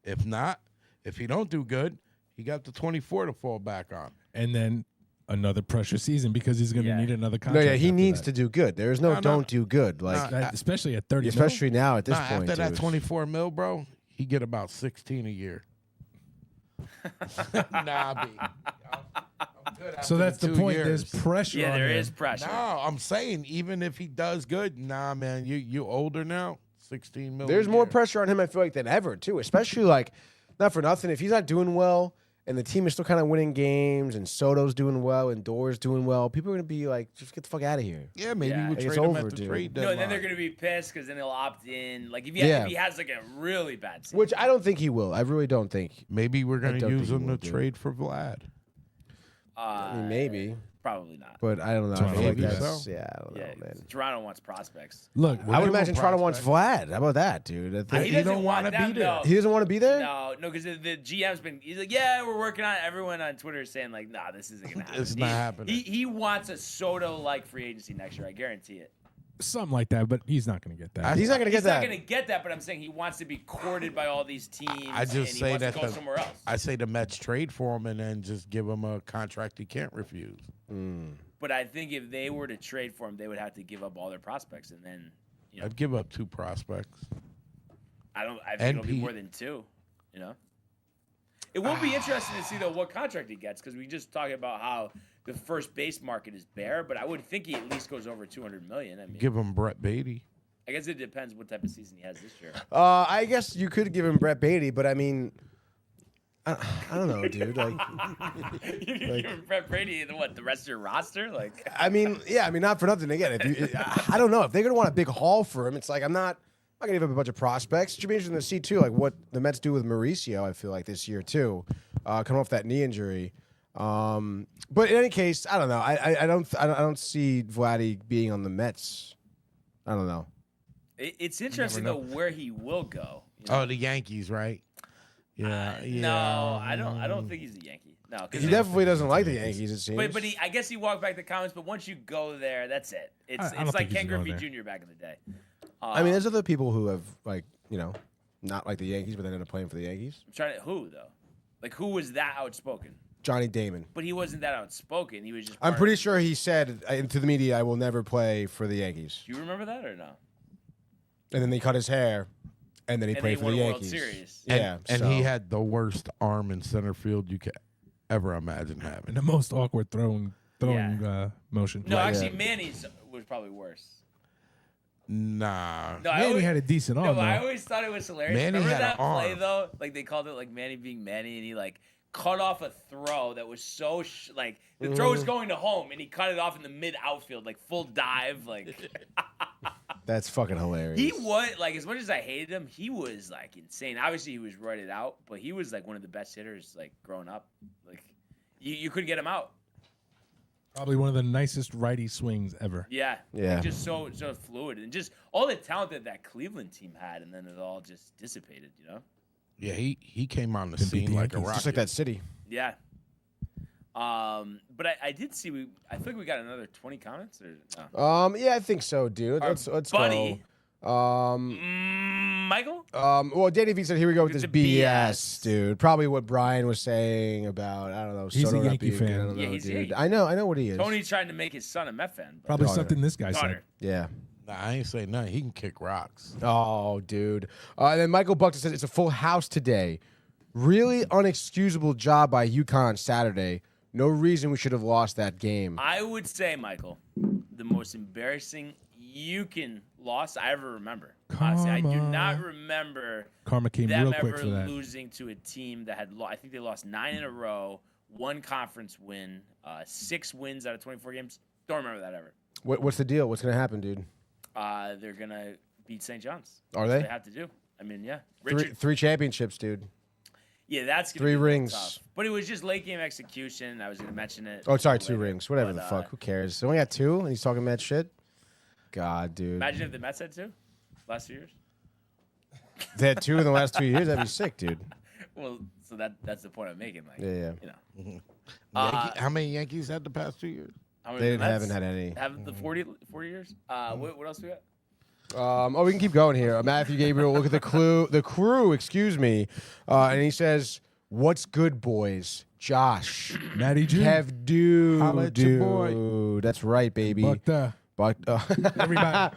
If not, if he don't do good, he got the 24 to fall back on. And then another pressure season because he's going to need another No, contract. yeah, he after needs that. to do good. There is no don't do good. Like, Especially at 30 especially now at this Nah, point. after that dude. 24 mil, bro, he get about 16 a year. Nah, B. I'm good So after that's the 2 point. years. There's pressure Yeah, on there him. is pressure. No, I'm saying even if he does good, nah, man, you older now, 16 million. There's more pressure on him, I feel like, than ever, too. Especially, like, not for nothing. If he's not doing well and the team is still kind of winning games, and Soto's doing well, and Door's doing well, people are going to be like, just get the fuck out of here. Yeah, maybe Yeah. we It's trade him over, at the dude. trade No, deadline. and then they're gonna be pissed because then he'll opt in. Like if Yeah. he has like a really bad season. Which I don't think he will. I really don't think. Maybe we're going to don't use think he him will, to dude. trade for Vlad. I mean, maybe, Probably not. but I don't know. I Toronto feel like maybe that's, so. yeah, I don't know, Yeah, man. Toronto wants prospects. Look, I would give him imagine Toronto wants prospect. Vlad. How about that, dude? I think He He doesn't don't want wanna them, be there. no. he doesn't want to be there. No, because the GM's been. He's like, yeah, we're working on it. Everyone on Twitter is saying like, nah, this isn't gonna happen. It's not happening. He wants a Soto-like free agency next year. I guarantee it. something like that, but he's not going to get that. He's not going to get He's that. not gonna get that, but I'm saying he wants to be courted by all these teams. I just and say he wants that to go the- somewhere else. I say the Mets trade for him and then just give him a contract he can't refuse. But I think if they were to trade for him, they would have to give up all their prospects, and then I'd give up 2 prospects. I think And it'll be Pete. more than 2. You know, it will be interesting to see though what contract he gets because we just talking about how the first base market is bare, but I would think he at least goes over 200 million. I mean, Give him Brett Beatty. I guess it depends what type of season he has this year. I guess you could give him Brett Beatty, but I mean, I don't know, dude. Like, You give him Brett Brady and what the rest of your roster? Like, I mean, yeah, I mean, not for nothing. Again, if you, I don't know if they're gonna want a big haul for him. It's like I'm not gonna give up a bunch of prospects. It should be interesting to see too, like what the Mets do with Mauricio. I feel like this year too, coming off that knee injury. But in any case, I don't know. I don't see Vladdy being on the Mets. I don't know. it's interesting though where he will go. You know? Oh, the Yankees, right? Yeah. No, I don't think he's a Yankee. No, because He definitely doesn't like the Yankees. It seems. But I guess he walked back the comments. But once you go there, that's it. It's I don't it's like think he's Ken going Griffey there. Jr. back in the day. I mean, there's other people who have not like the Yankees, but then end up playing for the Yankees. I'm trying to who though, like who was that outspoken? Johnny Damon. But he wasn't that outspoken. He was just. I'm part pretty of- sure he said to the media, "I will never play for the Yankees." Do you remember that or no? And then they cut his hair, and then he And played they for won the a World Yankees. Series. Yeah, And so- he had the worst arm in center field you could ever imagine having. And the most awkward throwing motion. No, Right, actually, yeah. Manny's was probably worse. Nah. No, I Manny always, had a decent no, arm, but I though. always thought it was hilarious. Manny Remember had that an play arm. though? Like they called it like Manny being Manny, and he like cut off a throw that was so like the throw was going to home, and he cut it off in the mid outfield, like full dive, like. That's fucking hilarious. He was like, as much as I hated him, he was like insane. Obviously, he was roided out, but he was like one of the best hitters like growing up. Like, you couldn't get him out. Probably one of the nicest righty swings ever. Yeah, Yeah. Like, just so fluid and just all the talent that Cleveland team had, and then it all just dissipated. You know? Yeah, he came on the Didn't beat scene the like a Yankees. rocket. just like that city. Yeah. But I did see I think we got another 20 comments or no? Yeah, I think so, dude. Our Let's buddy. go. Michael. Well, Danny V said, "Here we go with It's this a BS, BS. dude." Probably what Brian was saying about I don't know. He's Soto a not Yankee being good. fan. I don't Yeah, know, he's a dude. Yankee. I know what he is. Tony's trying to make his son a Met fan. But Probably Daughter. something this guy Daughter. said. Yeah. Nah, I ain't say nothing. He can kick rocks. Oh, dude. And then Michael Buckton says it's a full house today. Really unexcusable job by UConn Saturday. No reason we should have lost that game. I would say, Michael, the most embarrassing loss I ever remember. Honestly, I do Karma. not remember Karma came them real quick ever for that. losing to a team that had I think they lost 9 in a row, 1 conference win, 6 wins out of 24 games. Don't remember that ever. What's the deal? What's gonna happen, dude? They're gonna beat St. John's. Are That's they? what have to do. I mean, yeah. Richard. Three championships, dude. Yeah, that's gonna 3 be a little rings. tough. But it was just late game execution. I was gonna mention it. Oh, sorry, 2 later. rings. Whatever But, the fuck. Who cares? They only got 2, and he's talking mad shit. God, dude. Imagine if the Mets had 2 last 2 years. They had 2 in the last 2 years. That'd be sick, dude. Well, so that's the point I'm making. Like, Yeah. you know, How many Yankees had the past 2 years? how many They the Mets haven't had any. Have the 40 years? What else we got? We can keep going here. Matthew Gabriel, look at the crew, excuse me. And he says, "What's good, boys? Josh, Matty G. Kev, dude, Holla at your boy. dude. That's right, baby. But everybody.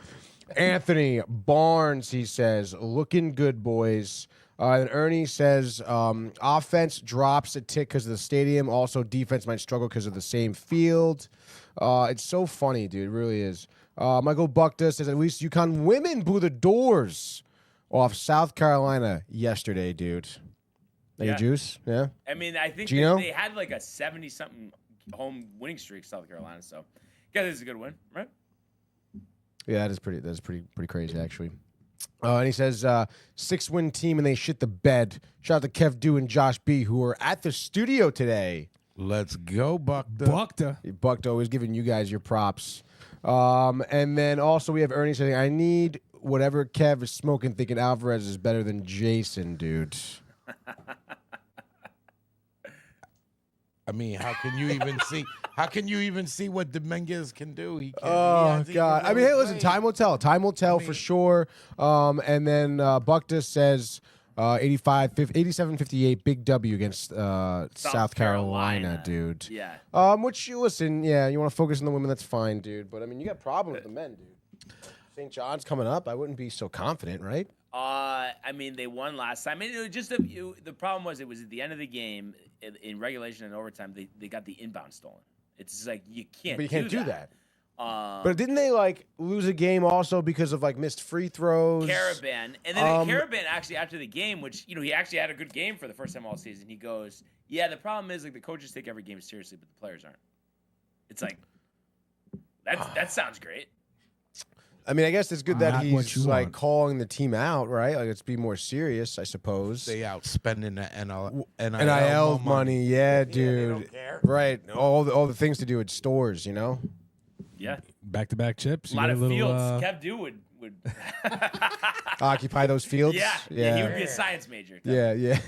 Anthony Barnes, he says, looking good, boys. And Ernie says, offense drops a tick because of the stadium. Also, defense might struggle because of the same field. It's so funny, dude. It really is. Michael Buckta says, at least UConn women blew the doors off South Carolina yesterday, dude. Like a juice? Yeah. I mean, I think Gino? they had like a 70-something home winning streak, South Carolina. So, yeah, this is a good win, right? Yeah, that's pretty crazy actually. And he says 6-win team and they shit the bed. Shout out to Kev Dew and Josh B who are at the studio today. Let's go, Buckta. Buckta always giving you guys your props. And then also we have Ernie saying, I need whatever Kev is smoking, thinking Alvarez is better than Jason, dude. I mean, how can you even see? How can you even see what Dominguez can do? He can't. Oh God! I mean, hey, listen, time will tell. Time will tell for sure. And then Buckta says 87-58, big W against South Carolina, dude. Yeah. Which you listen, yeah, you want to focus on the women, that's fine, dude. But I mean, you got problems with the men, dude. St. John's coming up. I wouldn't be so confident, right? I mean, they won last time. It was just the problem was it was at the end of the game in regulation and overtime. They got the inbound stolen. It's just like you can't. But you can't do that. But didn't they like lose a game also because of like missed free throws? Caravan, and then Caravan actually after the game, which he actually had a good game for the first time all season. He goes, "Yeah, the problem is like the coaches take every game seriously, but the players aren't." It's like that sounds great. I mean, I guess it's good that Not what he's you like want. calling the team out, right? Like, let's be more serious, I suppose. Stay out spending the NIL money, yeah, dude. don't care. Right, all the things to do at stores, you know. Yeah, Back-to-back chips. a You lot get of little, fields. Kev Dew would Occupy those fields. yeah, he would be a science major. Yeah. Dude,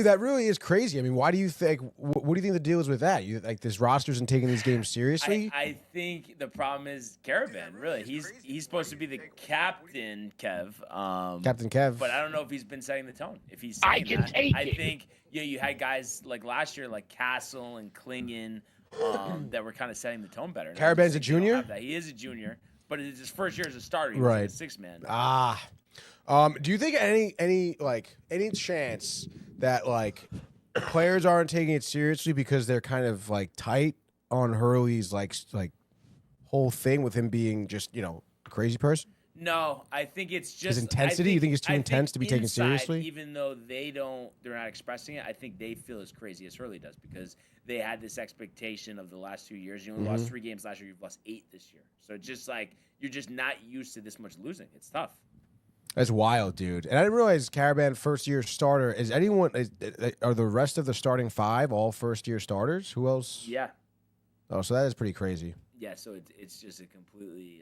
that really is crazy. I mean, why do you think? What do you think the deal is with that? You like this roster's and taking these games seriously? I think the problem is Caravan. Really, he's supposed to be the captain, Kev. Captain Kev. But I don't know if he's been setting the tone. If he's saying I think you had guys like last year, like Castle and Klingon, that were kind of setting the tone better. And I Caravan's just a think they don't junior? have that. He is a junior, but it's his first year as a starter. He was like a Right. 6-man. Do you think any chance that like players aren't taking it seriously because they're kind of like tight on Hurley's like whole thing with him being just a crazy person? No, I think it's just His intensity? You think it's too intense to be taken inside, seriously? Even though they're not expressing it, I think they feel as crazy as Hurley does because they had this expectation of the last 2 years. You only lost 3 games last year. You've lost 8 this year. So it's just like you're just not used to this much losing. It's tough. That's wild, dude. And I didn't realize Caravan first-year starter. Are the rest of the starting 5 all first-year starters? Who else? Yeah. Oh, so that is pretty crazy. Yeah, so it's just a completely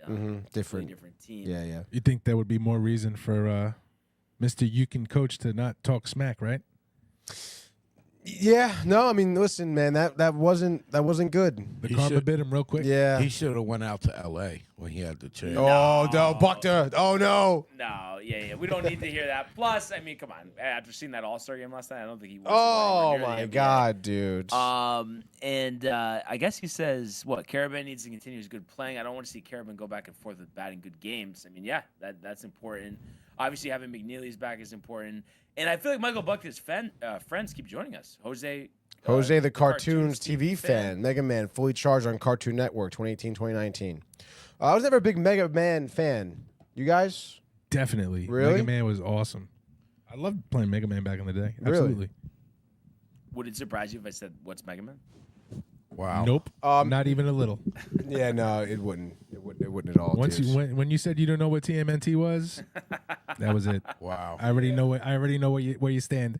Different team. Yeah. You think there would be more reason for Mr. Yukin coach to not talk smack, right? Yeah, no, I mean, listen, man, that wasn't good. The He karma should- bit him real quick. Yeah. He should have went out to L.A. when he had the chance. Oh no, Buckta. Oh no. No, yeah. We don't need to hear that. Plus, I mean, come on. After seeing that All-Star game last night, I don't think he wants Oh to go anywhere my near the NBA. God, dude. And I guess he says, what, Caravan needs to continue his good playing. I don't want to see Caravan go back and forth with batting good games. I mean, yeah, that's important. Obviously, having McNeely's back is important. And I feel like Michael Buckta's friends keep joining us. Jose, the Cartoons TV fan. Mega Man, fully charged on Cartoon Network, 2018-2019. I was never a big Mega Man fan. You guys? Definitely. Really? Mega Man was awesome. I loved playing Mega Man back in the day. Really? Absolutely. Would it surprise you if I said, what's Mega Man? Wow. Nope. Not even a little. Yeah, no, it wouldn't. It wouldn't at all. Once dude. when you said you don't know what TMNT was, that was it. Wow. I already know where you stand.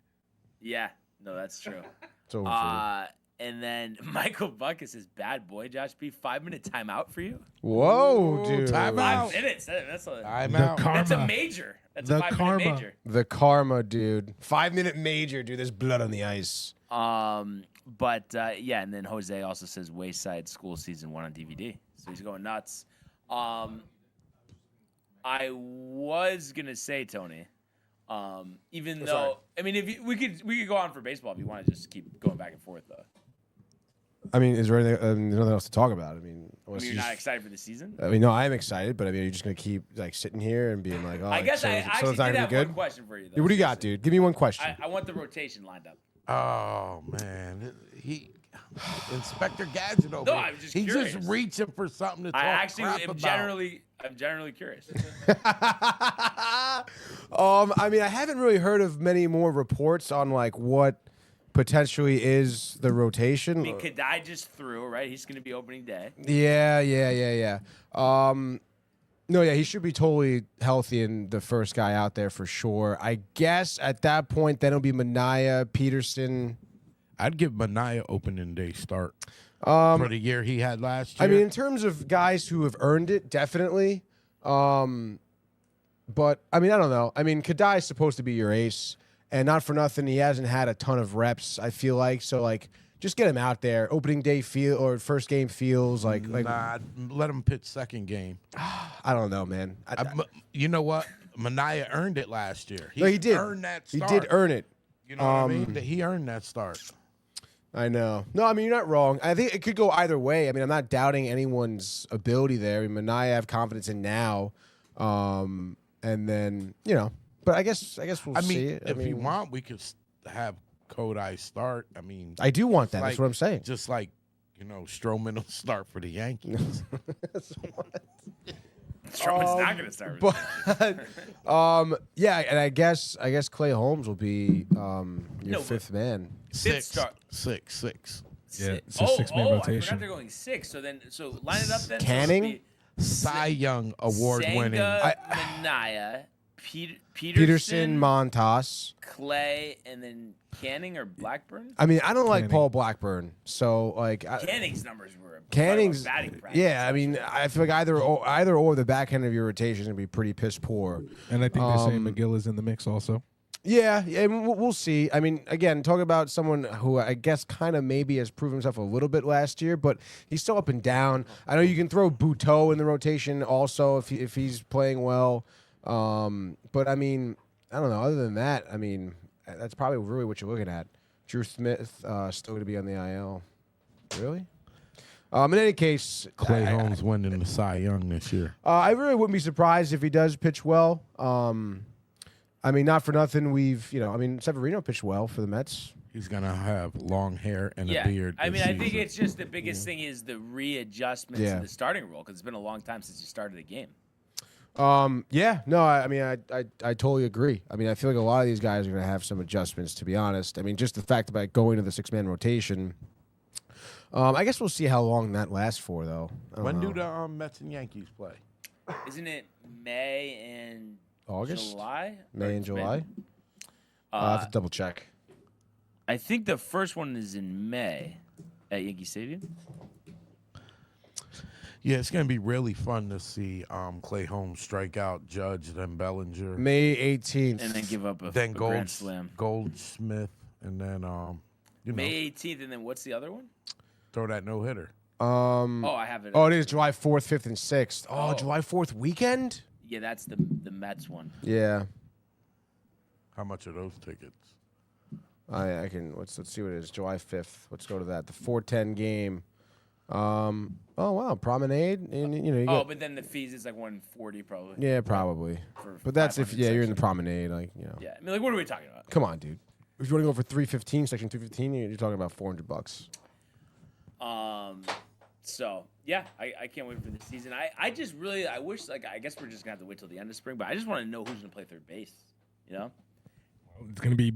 Yeah, no, that's true. It's over for And then Michael Buckus says, bad boy, Josh B. 5-minute timeout for you? you. Whoa, dude. time out. 5 minutes. That's a, I'm The out. that's a karma. major. That's The a 5-minute karma. major. The karma, dude. 5-minute major, dude. There's blood on the ice. But yeah, and then Jose also says Wayside School Season 1 on DVD. So he's going nuts. I was gonna say, Tony, even though sorry. I mean, if we could go on for baseball if you want to just keep going back and forth though. I mean, is there anything, there's nothing else to talk about? I mean, I mean, you're not excited for the season. I mean, no, I am excited, but I mean, you're just gonna keep like sitting here and being like, oh, I guess so, I so actually it's not did gonna have be good. one question for you though. Yeah, what do you got, seriously. dude? Give me one question. I want the rotation lined up. Oh man, Inspector Gadget over No, here. I'm just He's curious. just reaching for something to talk I actually crap am about. I'm generally curious. I mean, I haven't really heard of many more reports on like what potentially is the rotation. I mean, Kadai just threw, right? He's going to be opening day. Yeah. No, yeah, he should be totally healthy and the first guy out there for sure. I guess at that point, then it'll be Mania, Peterson. I'd give Mania opening day start for the year he had last year. I mean, in terms of guys who have earned it, definitely. But I mean, I don't know. I mean, Kadai is supposed to be your ace, and not for nothing, he hasn't had a ton of reps. I feel like so. Like, just get him out there. Opening day feel or first game feels like nah, let him pitch second game. I don't know, man. You know what? Mania earned it last year. He did earn that He start. did earn it. You know what I mean? That he earned that start. I know. No, I mean, you're not wrong. I think it could go either way. I mean, I'm not doubting anyone's ability there. I mean, Mania I have confidence in now. And then, but I guess we'll see it. If you want, we could have Kodai start. I mean, I do want that. like, That's what I'm saying. Just like, Stroman will start for the Yankees. Stroman's not going to start. But, yeah, and I guess Clay Holmes will be your fifth man. Six. Yeah, it's a 6-man I rotation. forgot they're going 6. So line it up then. Canning? Cy Young award winning. Mania, Peterson, Montas. Clay, and then Canning or Blackburn. I mean, I don't like Canning. Paul Blackburn, so like Canning's numbers were Canning's. batting practice. Yeah, I mean, I feel like either or the back end of your rotation is gonna be pretty piss poor. And I think they're saying McGill is in the mix also. Yeah, and we'll see. I mean, again, talking about someone who I guess kind of maybe has proven himself a little bit last year, but he's still up and down. I know you can throw Buteau in the rotation also if he's playing well. But I mean, I don't know. Other than that, I mean, that's probably really what you're looking at. Drew Smith still going to be on the IL. Really? In any case, Clay Holmes winning the Cy Young this year. I really wouldn't be surprised if he does pitch well. I mean, not for nothing. Severino pitched well for the Mets. He's going to have long hair and a beard. I mean, this I think season. it's just the biggest thing is the readjustment to the starting role because it's been a long time since you started the game. Yeah, no, I mean, I totally agree. I mean, I feel like a lot of these guys are going to have some adjustments, to be honest. I mean, just the fact about going to the 6-man rotation. I guess we'll see how long that lasts for, though. When do the Mets and Yankees play? Isn't it May and August? July? May and July? I have to double check. I think the first one is in May at Yankee Stadium. Yeah, it's going to be really fun to see Clay Holmes strike out Judge, then Bellinger. May 18th. And then give up a then grand slam. Goldsmith, and then, May 18th, and then what's the other one? throw that no-hitter. I have it. Oh, it is July 4th, 5th, and 6th. Oh, July 4th weekend? Yeah, that's the Mets one. Yeah. How much are those tickets? I can, let's see what it is. July 5th. Let's go to that. The 4:10 game. Oh, wow. Promenade. And, you got, but then the fees is like $140 probably. yeah, probably. For But that's if, 500 you're in the section. promenade. Yeah, I mean, what are we talking about? Come on, dude. If you want to go for 315, section 315, you're talking about $400. So yeah, I can't wait for the season. I just really I wish I guess we're just gonna have to wait till the end of spring, but I just want to know who's gonna play third base. It's going to be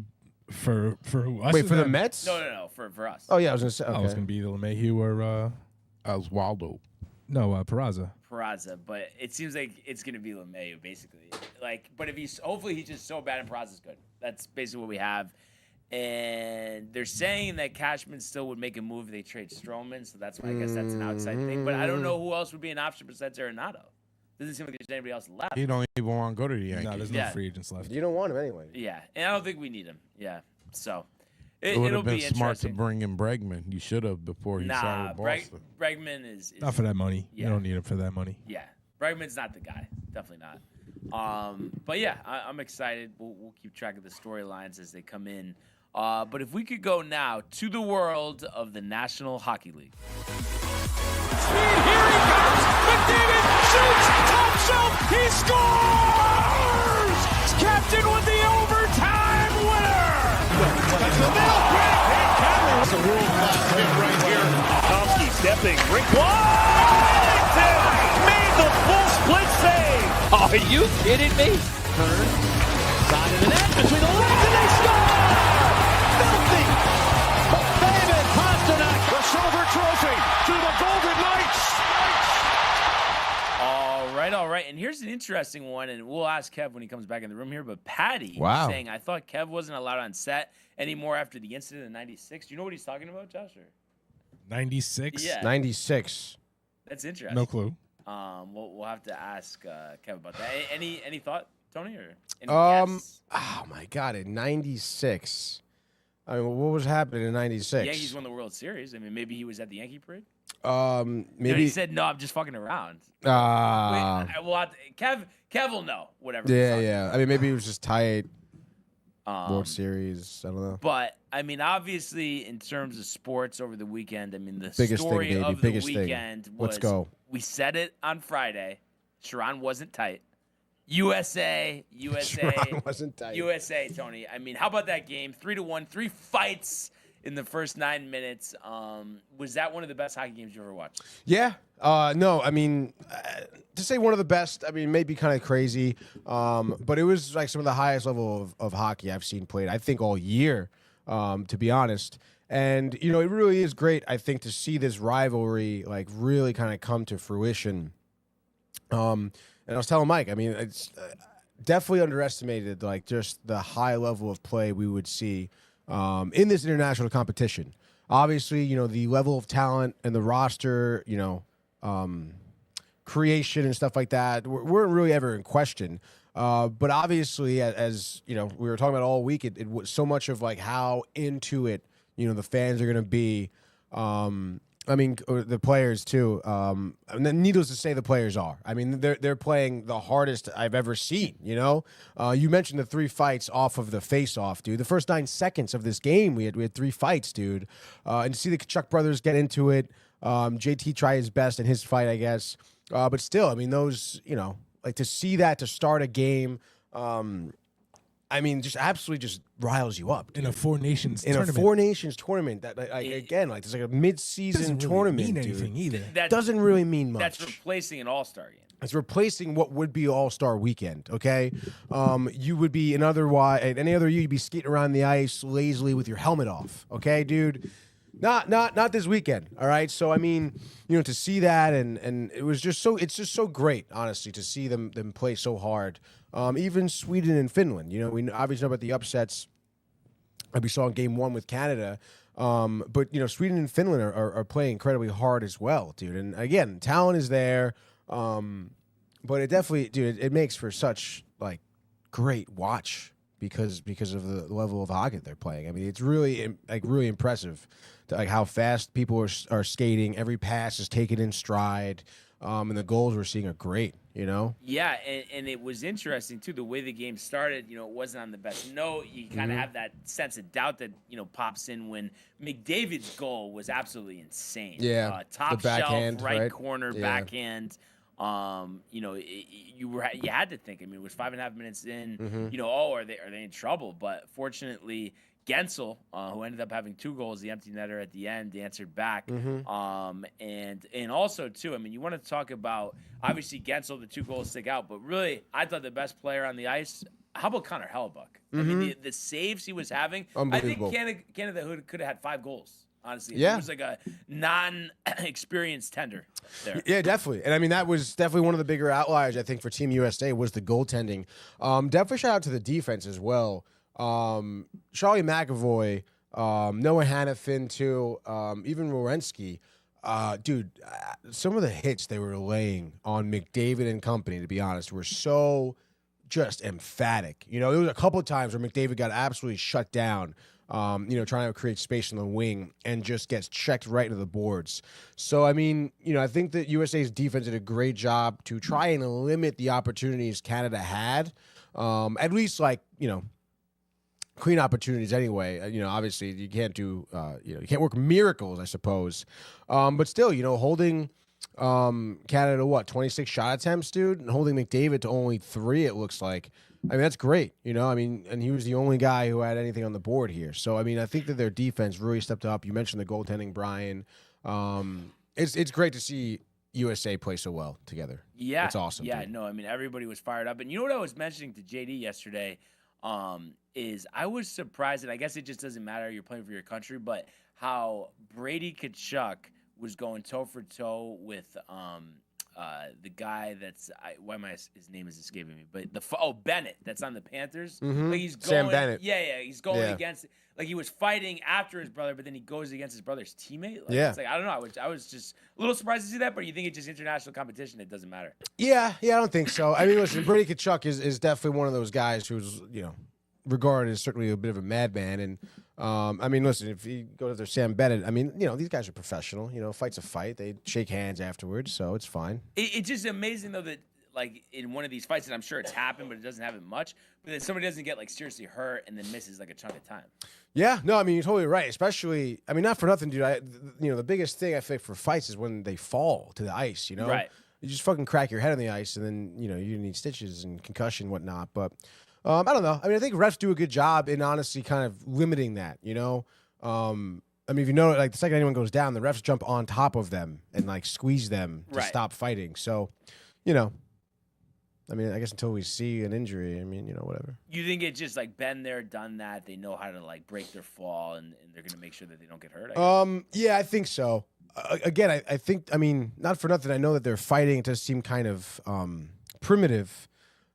for who? Us Wait, or for the them? Mets? No, for us. Oh, yeah, I was going to say. Oh, it's Okay. going to be either LeMahieu or Oswaldo. Peraza. Peraza, but it seems like it's gonna be LeMahieu basically. But if hopefully he's just so bad and Peraza's good. That's basically what we have. And they're saying that Cashman still would make a move if they trade Stroman, so that's why I guess that's an outside thing. But I don't know who else would be an option besides Arenado. Doesn't seem like there's anybody else left. He don't even want to go to the Yankees. No, there's no free agents left. You don't want him anyway. Yeah, and I don't think we need him. Yeah, so It would it'll have been be smart to interesting. bring in Bregman. You should have before he signed with Boston. Bregman is Not for that money. Yeah. You don't need him for that money. Yeah, Bregman's not the guy. Definitely not. But yeah, I'm excited. We'll keep track of the storylines as they come in. But if we could go now to the world of the National Hockey League. Here he comes. McDavid shoots top shelf. He scores! Captain with the overtime winner. That's the middle. Great hit. It's a world-class hit right here. Drink Wellington made the full split save. Are you kidding me? Turn, side of the net, between the legs, and they score! Filthy! David Pasternak, the silver trophy to the Golden Knights. All right. And here's an interesting one, and we'll ask Kev when he comes back in the room here. But Patty saying, I thought Kev wasn't allowed on set anymore after the incident in '96. Do you know what he's talking about, Josh? Or? 96? Yeah. 96. That's interesting. No clue. We'll have to ask Kev about that. Any thought, Tony? Or any guess? Oh, my God. In 96. I mean, what was happening in '96? Yankees won the World Series. I mean, maybe he was at the Yankee parade. Maybe he said, "No, I'm just fucking around." Wait, we'll have to, Kev will know whatever. Yeah. I mean, maybe he was just tight. World Series. I don't know. But I mean, obviously, in terms of sports over the weekend, I mean, the biggest story thing, baby. of Biggest the weekend thing. was Let's go. We said it on Friday. Sharon wasn't tight. USA. Sharon wasn't tight. USA, Tony. I mean, how about that game? 3-1, 3 fights in the first 9 minutes. Was that one of the best hockey games you ever watched? Yeah. No, I mean, to say one of the best, I mean, maybe kind of crazy. But it was like some of the highest level of hockey I've seen played, I think, all year, to be honest. And, you know, it really is great, I think, to see this rivalry, like, really kind of come to fruition. And I was telling Mike, I mean, it's definitely underestimated, like, just the high level of play we would see in this international competition. Obviously, you know, the level of talent and the roster, you know, creation and stuff like that weren't really ever in question. But obviously, as you know, we were talking about all week, it was so much of like how into it, you know, the fans are going to be. I mean, the players too. Needless to say, the players are. I mean, they're playing the hardest I've ever seen. You know, you mentioned the 3 fights off of the face-off, dude. The first 9 seconds of this game, we had 3 fights, dude. And to see the Kachuk brothers get into it, JT try his best in his fight, I guess. But still, I mean, those, you know, like to see that to start a game. I mean, just absolutely just riles you up, dude. In a Four Nations tournament. tournament. A Four Nations tournament. That again, like it's like a mid-season tournament, mean anything dude. either. That Doesn't really mean much. That's replacing an All-Star game. It's replacing what would be All-Star Weekend. Okay, you would be any other year you'd be skating around the ice lazily with your helmet off. Okay, dude. Not this weekend. All right. So I mean, you know, to see that and it was just so, it's just so great, honestly, to see them play so hard. Even Sweden and Finland. You know, we obviously know about the upsets that we saw in Game 1 with Canada. But you know, Sweden and Finland are playing incredibly hard as well, dude. And again, talent is there. But it definitely, dude, it makes for such like great watch because of the level of hockey they're playing. I mean, it's really really impressive, like how fast people are skating. Every pass is taken in stride, and the goals we're seeing are great. You know? Yeah, and it was interesting too the way the game started. You know, it wasn't on the best note. You kind of have that sense of doubt that pops in when McDavid's goal was absolutely insane. Yeah, top the backhand, shelf, right right? corner, Yeah. backhand. You know, you had to think. I mean, it was 5.5 minutes in. Mm-hmm. You know, are they in trouble? But fortunately, Gensel, who ended up having 2 goals, the empty netter at the end, answered back. Mm-hmm. And also too, I mean, you want to talk about obviously Gensel, the 2 goals stick out, but really, I thought the best player on the ice. How about Connor Hellebuck? I mean, the saves he was having. I think Canada could have had 5 goals. Honestly, Yeah. It was like a non-experienced tender there. Yeah, definitely. And I mean, that was definitely one of the bigger outliers, I think, for Team USA was the goaltending. Definitely shout out to the defense as well. Charlie McAvoy, Noah Hannafin too, even Werenski. Dude, some of the hits they were laying on McDavid and company, to be honest, were so just emphatic. You know, there was a couple of times where McDavid got absolutely shut down. Trying to create space on the wing and just gets checked right into the boards. So, I mean, I think that USA's defense did a great job to try and limit the opportunities Canada had. At least, clean opportunities anyway. Obviously, you can't do, you can't work miracles, I suppose. But still, holding Canada to 26 shot attempts, dude, and holding McDavid to only 3, it looks like. I mean, that's great, and he was the only guy who had anything on the board here. So, I mean, I think that their defense really stepped up. You mentioned the goaltending, Brian. it's great to see USA play so well together. Yeah, it's awesome. Yeah, dude. no, I mean everybody was fired up, and you know what I was mentioning to JD yesterday is I was surprised, and I guess it just doesn't matter. You're playing for your country, but how Brady Kachuk was going toe for toe with the guy that's his name is escaping me, but Bennett that's on the Panthers. Mhm. Like he's going, Sam Bennett. Yeah, he's going Yeah. against. Like he was fighting after his brother, but then he goes against his brother's teammate. Like, Yeah. it's like I don't know. I was just a little surprised to see that, but you think it's just international competition? It doesn't matter. Yeah, I don't think so. I mean, listen, Brady Kachuk is definitely one of those guys who's regarded as certainly a bit of a madman. And I mean, listen, if you go to Sam Bennett, I mean, these guys are professional. Fight's a fight. They shake hands afterwards, so it's fine. It's just amazing though that like in one of these fights, and I'm sure it's happened, but it doesn't happen much. But then somebody doesn't get like seriously hurt and then misses like a chunk of time. Yeah, no, I mean, you're totally right. Especially, I mean, not for nothing, dude. The biggest thing I think for fights is when they fall to the ice. Right. You just fucking crack your head on the ice, and then you need stitches and concussion and whatnot. But I don't know. I mean, I think refs do a good job in honestly kind of limiting that. I mean, if you know, like the second anyone goes down, the refs jump on top of them and like squeeze them to Right. stop fighting. So, I mean, I guess until we see an injury, I mean, whatever. You think it's just like been there, done that? They know how to like break their fall, and they're gonna make sure that they don't get hurt. I guess. Yeah, I think so. Again, I think, I mean, not for nothing, I know that they're fighting. It does seem kind of primitive.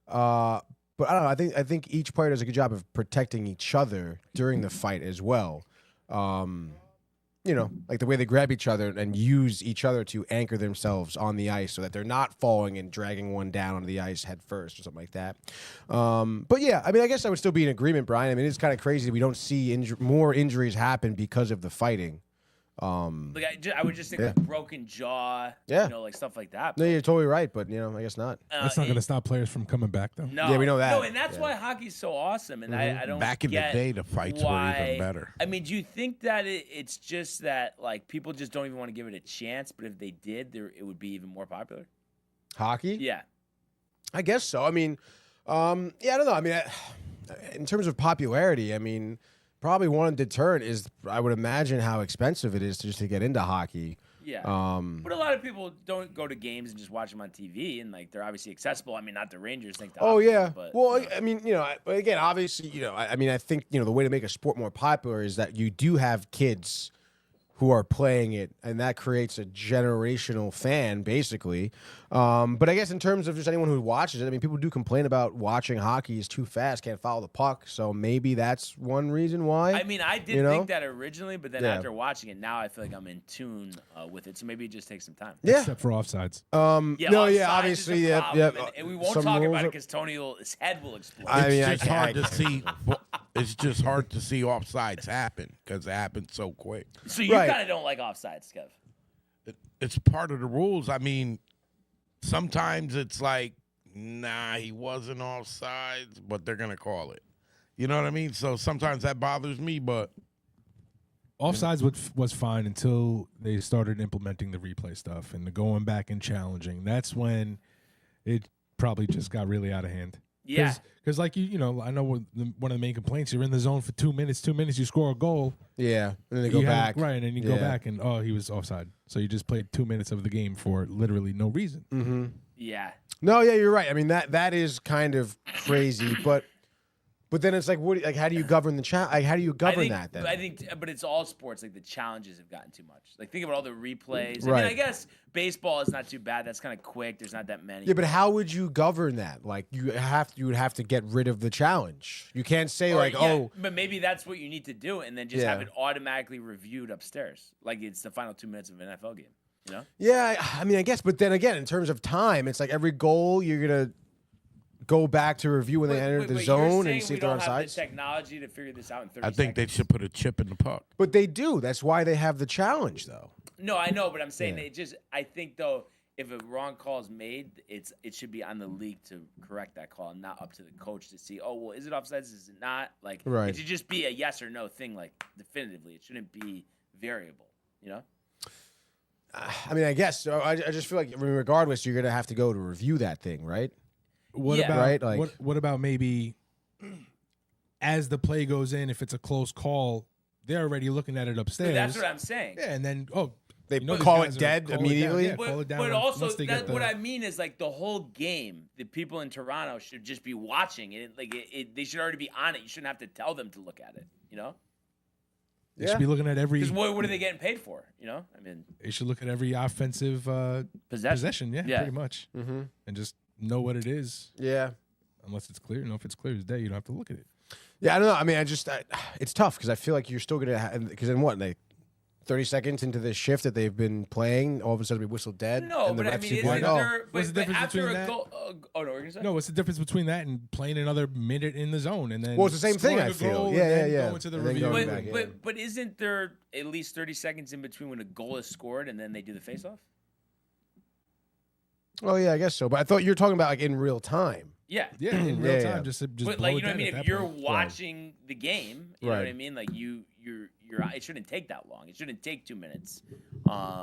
But I don't know. I think each player does a good job of protecting each other during the fight as well. Like the way they grab each other and use each other to anchor themselves on the ice so that they're not falling and dragging one down onto the ice head first or something like that. But yeah, I mean, I guess I would still be in agreement, Brian. I mean, it's kind of crazy that we don't see more injuries happen because of the fighting. Like I would just think Yeah. like broken jaw, Yeah. like stuff like that. No, you're totally right, but I guess not. That's not going to stop players from coming back, though. No, Yeah, we know that. No, and that's Yeah. why hockey's so awesome. And I don't Back in the get day, the fights why, were even better. I mean, do you think that it's just that like people just don't even want to give it a chance? But if they did, it would be even more popular. Hockey? Yeah. I guess so. I mean, I don't know. I mean, in terms of popularity, I mean, probably one deterrent is I would imagine how expensive it is to get into hockey. Yeah. But a lot of people don't go to games and just watch them on TV, and like they're obviously accessible. I mean, not the Rangers think. Oh yeah. But, Well, I mean, but again, obviously, I mean, I think the way to make a sport more popular is that you do have kids who are playing it, and that creates a generational fan, basically. But I guess in terms of just anyone who watches it, I mean, people do complain about watching hockey is too fast, can't follow the puck. So maybe that's one reason why. I mean, I did think that originally, but then Yeah. after watching it, now I feel like I'm in tune with it. So maybe it just takes some time. Yeah. Except for offsides. Yeah, no, offsides yeah, is a obviously, yeah, problem, yeah. and we won't Some talk rules about it are- because his head will explode. I mean, It's just I hard to can't. see. It's just hard to see offsides happen because it happens so quick. So you Right. kind of don't like offsides, Kev. It's part of the rules. I mean, sometimes it's like, nah, he wasn't offsides, but they're gonna call it. You know what I mean? So sometimes that bothers me, but Offsides was fine until they started implementing the replay stuff and the going back and challenging. That's when it probably just got really out of hand. Yeah. Because like I know one of the main complaints, you're in the zone for 2 minutes. 2 minutes, you score a goal. Yeah, and then they go You have- back. right, and then you Yeah. go back and he was offside. So you just played 2 minutes of the game for literally no reason. Mm-hmm. Yeah. No, yeah, you're right. I mean, that is kind of crazy, but then it's like, how do you govern the how do you govern that then? I think, but it's all sports. Like the challenges have gotten too much. Like think about all the replays. I Right. mean, I guess baseball is not too bad. That's kind of quick. There's not that many. Yeah, but how would you govern that? Like you would have to get rid of the challenge. You can't say But maybe that's what you need to do, and then just have Yeah. it automatically reviewed upstairs, like it's the final 2 minutes of an NFL game. You know? Yeah, I mean, I guess, but then again, in terms of time, it's like every goal you're gonna go back to review when they enter the you're zone saying and see we if they're on don't have sides. the technology to figure this out in 30 I think they seconds. should put a chip in the puck. But they do. That's why they have the challenge, though. No, I know, but I'm saying Yeah. I think though, if a wrong call is made, it should be on the league to correct that call, and not up to the coach to see. Oh, well, is it offsides? Is it not? Like, Right. it should just be a yes or no thing, like definitively. It shouldn't be variable. You know? I mean, I guess. So I just feel like, regardless, you're gonna have to go to review that thing, right? What Yeah. about Right, like- what about maybe as the play goes in, if it's a close call, they're already looking at it upstairs. That's what I'm saying. Yeah, and then They You know these call guys it are- dead call it down, immediately. yeah. Call it down But also, once they get what the- I mean is like the whole game, the people in Toronto should just be watching it. Like they should already be on it. You shouldn't have to tell them to look at it. You know, They should be looking at every. because what are they getting paid for? You know, I mean, They should look at every offensive possession. Yeah, Yeah. pretty much, and just know what it is. Yeah. Unless it's clear. No, if it's clear as day, you don't have to look at it. Yeah, I don't know. I mean, it's tough because I feel like you're still going to because in what, like 30 seconds into this shift that they've been playing, all of a sudden we whistle dead. no, and the but I refs mean, keep isn't going, there? What's the But difference after between a that? goal, oh no, what were you gonna say? No, what's the difference between that and playing another minute in the zone and then? Well, it's the same thing, scoring I a feel. goal Yeah, and then yeah. Going to the And then review. going But, back in. but isn't there at least 30 seconds in between when a goal is scored and then they do the face-off? Oh, yeah, I guess so. But I thought you were talking about like in real time. Yeah. Yeah, in real Yeah, time, yeah. just But blow like, it you know what I dead mean? at If that you're point. watching the game, you know what I Right. mean? Like you're it shouldn't take that long. It shouldn't take 2 minutes.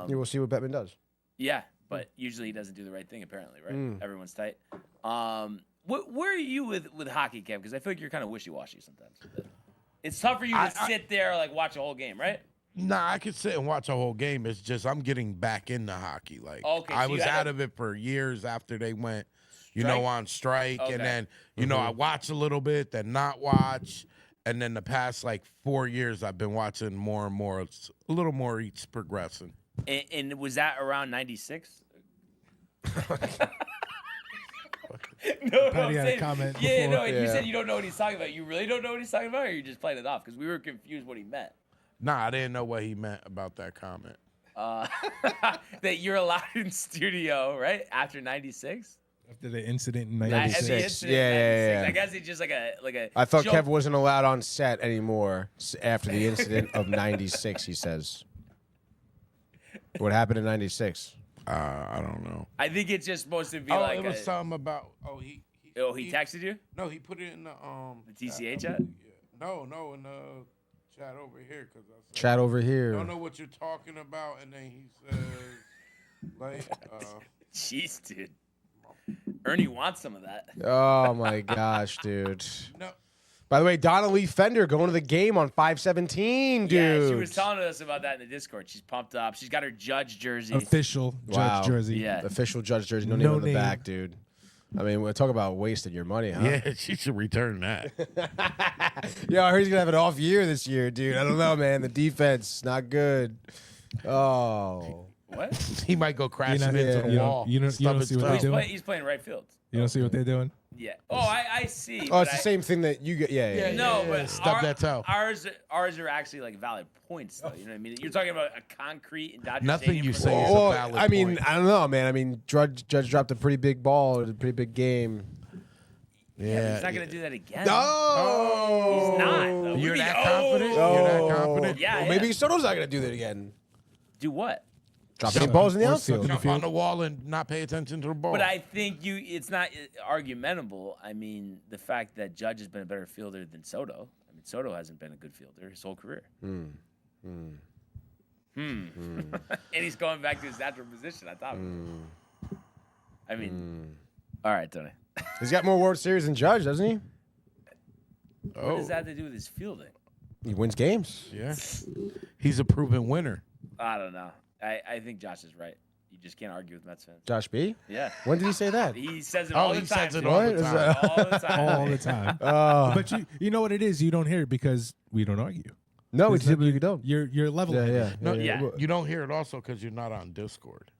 You will see what Bettman does. Yeah, but usually he doesn't do the right thing. Apparently, right? Mm. Everyone's tight. Where are you with hockey, Kev? Because I feel like you're kind of wishy-washy sometimes. It's tough for you to sit there like watch a whole game, right? Nah, I could sit and watch a whole game. It's just I'm getting back into hockey. Like Okay, I so you was had out a- of it for years after they went, Strike? on strike, Okay. and then I watched a little bit, then not watch, and then the past like 4 years I've been watching more and more. It's a little more each progressing. And was that around '96? No, Patty I'm had a saying, comment yeah, before. no, and you Yeah. said you don't know what he's talking about. You really don't know what he's talking about, or you just playing it off? Because we were confused what he meant. Nah, I didn't know what he meant about that comment. That you're allowed in studio, right? After '96? After the incident in At the 96. incident, Yeah, yeah, 96. yeah. I guess it's just like a I thought joke. Kev wasn't allowed on set anymore after the incident of 96, he says. What happened in 96? I don't know. I think it's just supposed to be Oh, like it was something about. he texted you? No, he put it in the The TCA chat? No, in the chat over here because I said, Chat over I here. don't know what you're talking about, and then he says like Jeez, dude. Ernie wants some of that. Oh my gosh, dude. no. By the way, Donna Lee Fender going to the game on 5/17, dude. Yeah, she was telling us about that in the Discord. She's pumped up. She's got her Judge jersey. Official Wow. Judge jersey. Yeah. Official judge jersey, no name No on the name. back, dude. I mean, we'll talk about wasting your money, huh? Yeah, she should return that. Yo, I heard he's gonna have an off year this year, dude. I don't know, man. The defense not good. Oh, What? He might go crashing not- into yeah, the you wall. don't- you don't Stub his see what toe. they He's, do? he's playing right field. You don't see what they're doing? Yeah. Oh, I see. oh, but it's the same thing that you get. Yeah. No, but Stub that toe. ours are actually like valid points, though. You know what I mean? You're talking about a concrete and Dodger Nothing Stadium you for say the- is a Well, valid I mean, point. I don't know, man. I mean, Judge dropped a pretty big ball. It was a pretty big game. Yeah, He's not gonna do that again. No, He's not. though. You're What do you that mean? confident? Oh. You're that confident? Yeah, Well, yeah. maybe Soto's not gonna do that again. Do what? Drop any balls in the Or outfield. something. Jump on the wall and not pay attention to the ball. But I think it's not argumentable. I mean, the fact that Judge has been a better fielder than Soto. I mean, Soto hasn't been a good fielder his whole career. And he's going back to his natural position on top of it. I mean, all right, Tony. He's got more World Series than Judge, doesn't he? What does that have to do with his fielding? He wins games. Yeah, he's a proven winner. I don't know. I think Josh is right. You just can't argue with Mets fans. Josh B. Yeah. When did he say that? He says it Oh, all the he time. says it too. all the What is time. that? All the time. All the time. Oh. But you know what it is? You don't hear it because we don't argue. No, It's it's typically don't. You're level. Yeah. Yeah. You don't hear it also because you're not on Discord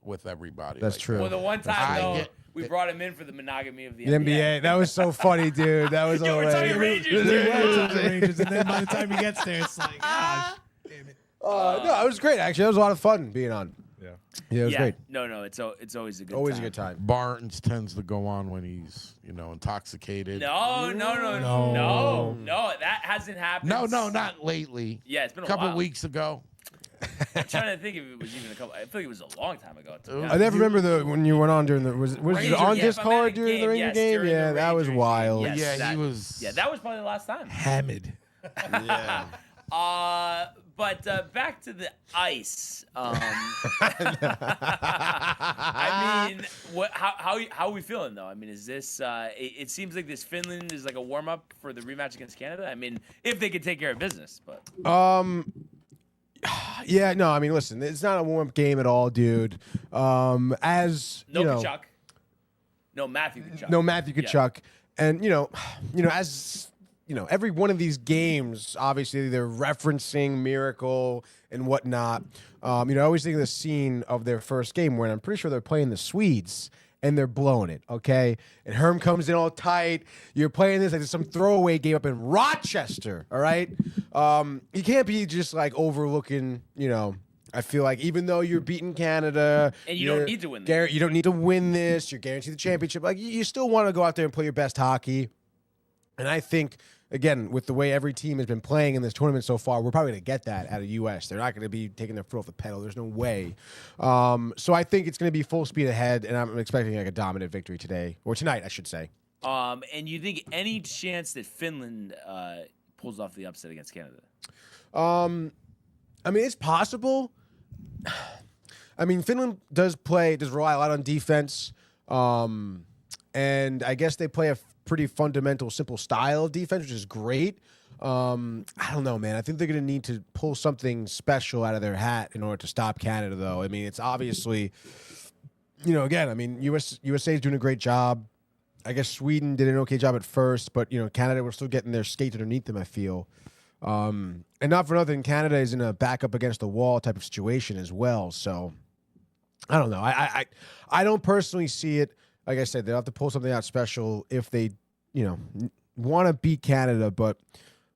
with everybody. That's like true. Well, the one time, I though, get- we brought him in for the monogamy of the The NBA. That was so funny, dude. That was Yo, we're hilarious. talking Rangers. The Rangers, and then by the time he gets there, it's like, gosh, damn it. No, it was great. Actually, it was a lot of fun being on. Yeah. Yeah, it was Yeah. great. No, it's always a good Always time. a good time. Barnes tends to go on when he's intoxicated. No. That hasn't happened. No, not lately. Yeah, it's been a couple while. weeks ago. I'm trying to think if it was even a couple. I feel like it was a long time ago. To be I honest. never remember when you went on during the was Ranger, it on yeah, Discord if I'm at a during the Ranger yes, game? during Yeah, the that was Rangers wild. game, yes. Yeah, he was. Yeah, that was probably the last time. Hamid. Yeah. But back to the ice. I mean, how are we feeling though? I mean, is this? It seems like this Finland is like a warm up for the rematch against Canada. I mean, if they could take care of business, but Yeah, no, I mean, listen, it's not a warm-up game at all, dude. As No you know, Kachuk. No Matthew Kachuk. no Matthew Yeah. Kachuk, and as every one of these games, obviously they're referencing Miracle and whatnot. I always think of the scene of their first game where I'm pretty sure they're playing the Swedes. And they're blowing it, okay? And Herm comes in all tight. You're playing this like some throwaway game up in Rochester, all right? You can't be just like overlooking, I feel like even though you're beating Canada. And you don't need to win this. Garrett, you don't need to win this. You're guaranteed the championship. Like, you still want to go out there and play your best hockey. And I think, again, with the way every team has been playing in this tournament so far, we're probably going to get that out of U.S. They're not going to be taking their foot off the pedal. There's no way. So I think it's going to be full speed ahead, and I'm expecting like a dominant victory today, or tonight, I should say. And you think any chance that Finland pulls off the upset against Canada? I mean, it's possible. I mean, Finland does rely a lot on defense, and I guess they play a pretty fundamental, simple style of defense, which is great. I don't know, man. I think they're going to need to pull something special out of their hat in order to stop Canada, though. I mean, it's obviously, again, I mean, USA is doing a great job. I guess Sweden did an okay job at first, but, Canada was still getting their skates underneath them, I feel. And not for nothing, Canada is in a back up against the wall type of situation as well. So, I don't know. I don't personally see it. Like I said, they'll have to pull something out special if they, want to beat Canada. But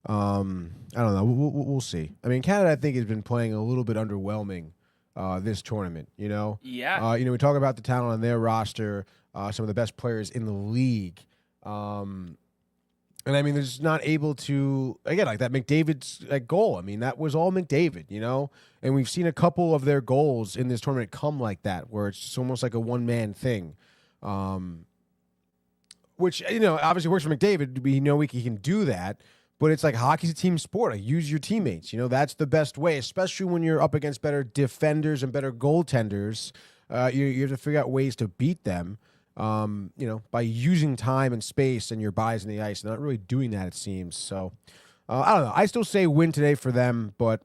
I don't know. We'll see. I mean, Canada, I think, has been playing a little bit underwhelming this tournament. Yeah. We talk about the talent on their roster, some of the best players in the league. And I mean, they're just not able to, again, like that McDavid's goal. I mean, that was all McDavid, and we've seen a couple of their goals in this tournament come like that, where it's just almost like a one-man thing. Which, obviously works for McDavid. We know he can do that, but it's like hockey's a team sport. Use your teammates. That's the best way, especially when you're up against better defenders and better goaltenders. You have to figure out ways to beat them, by using time and space and your buys in the ice. They're not really doing that, it seems. So, I don't know. I still say win today for them, but,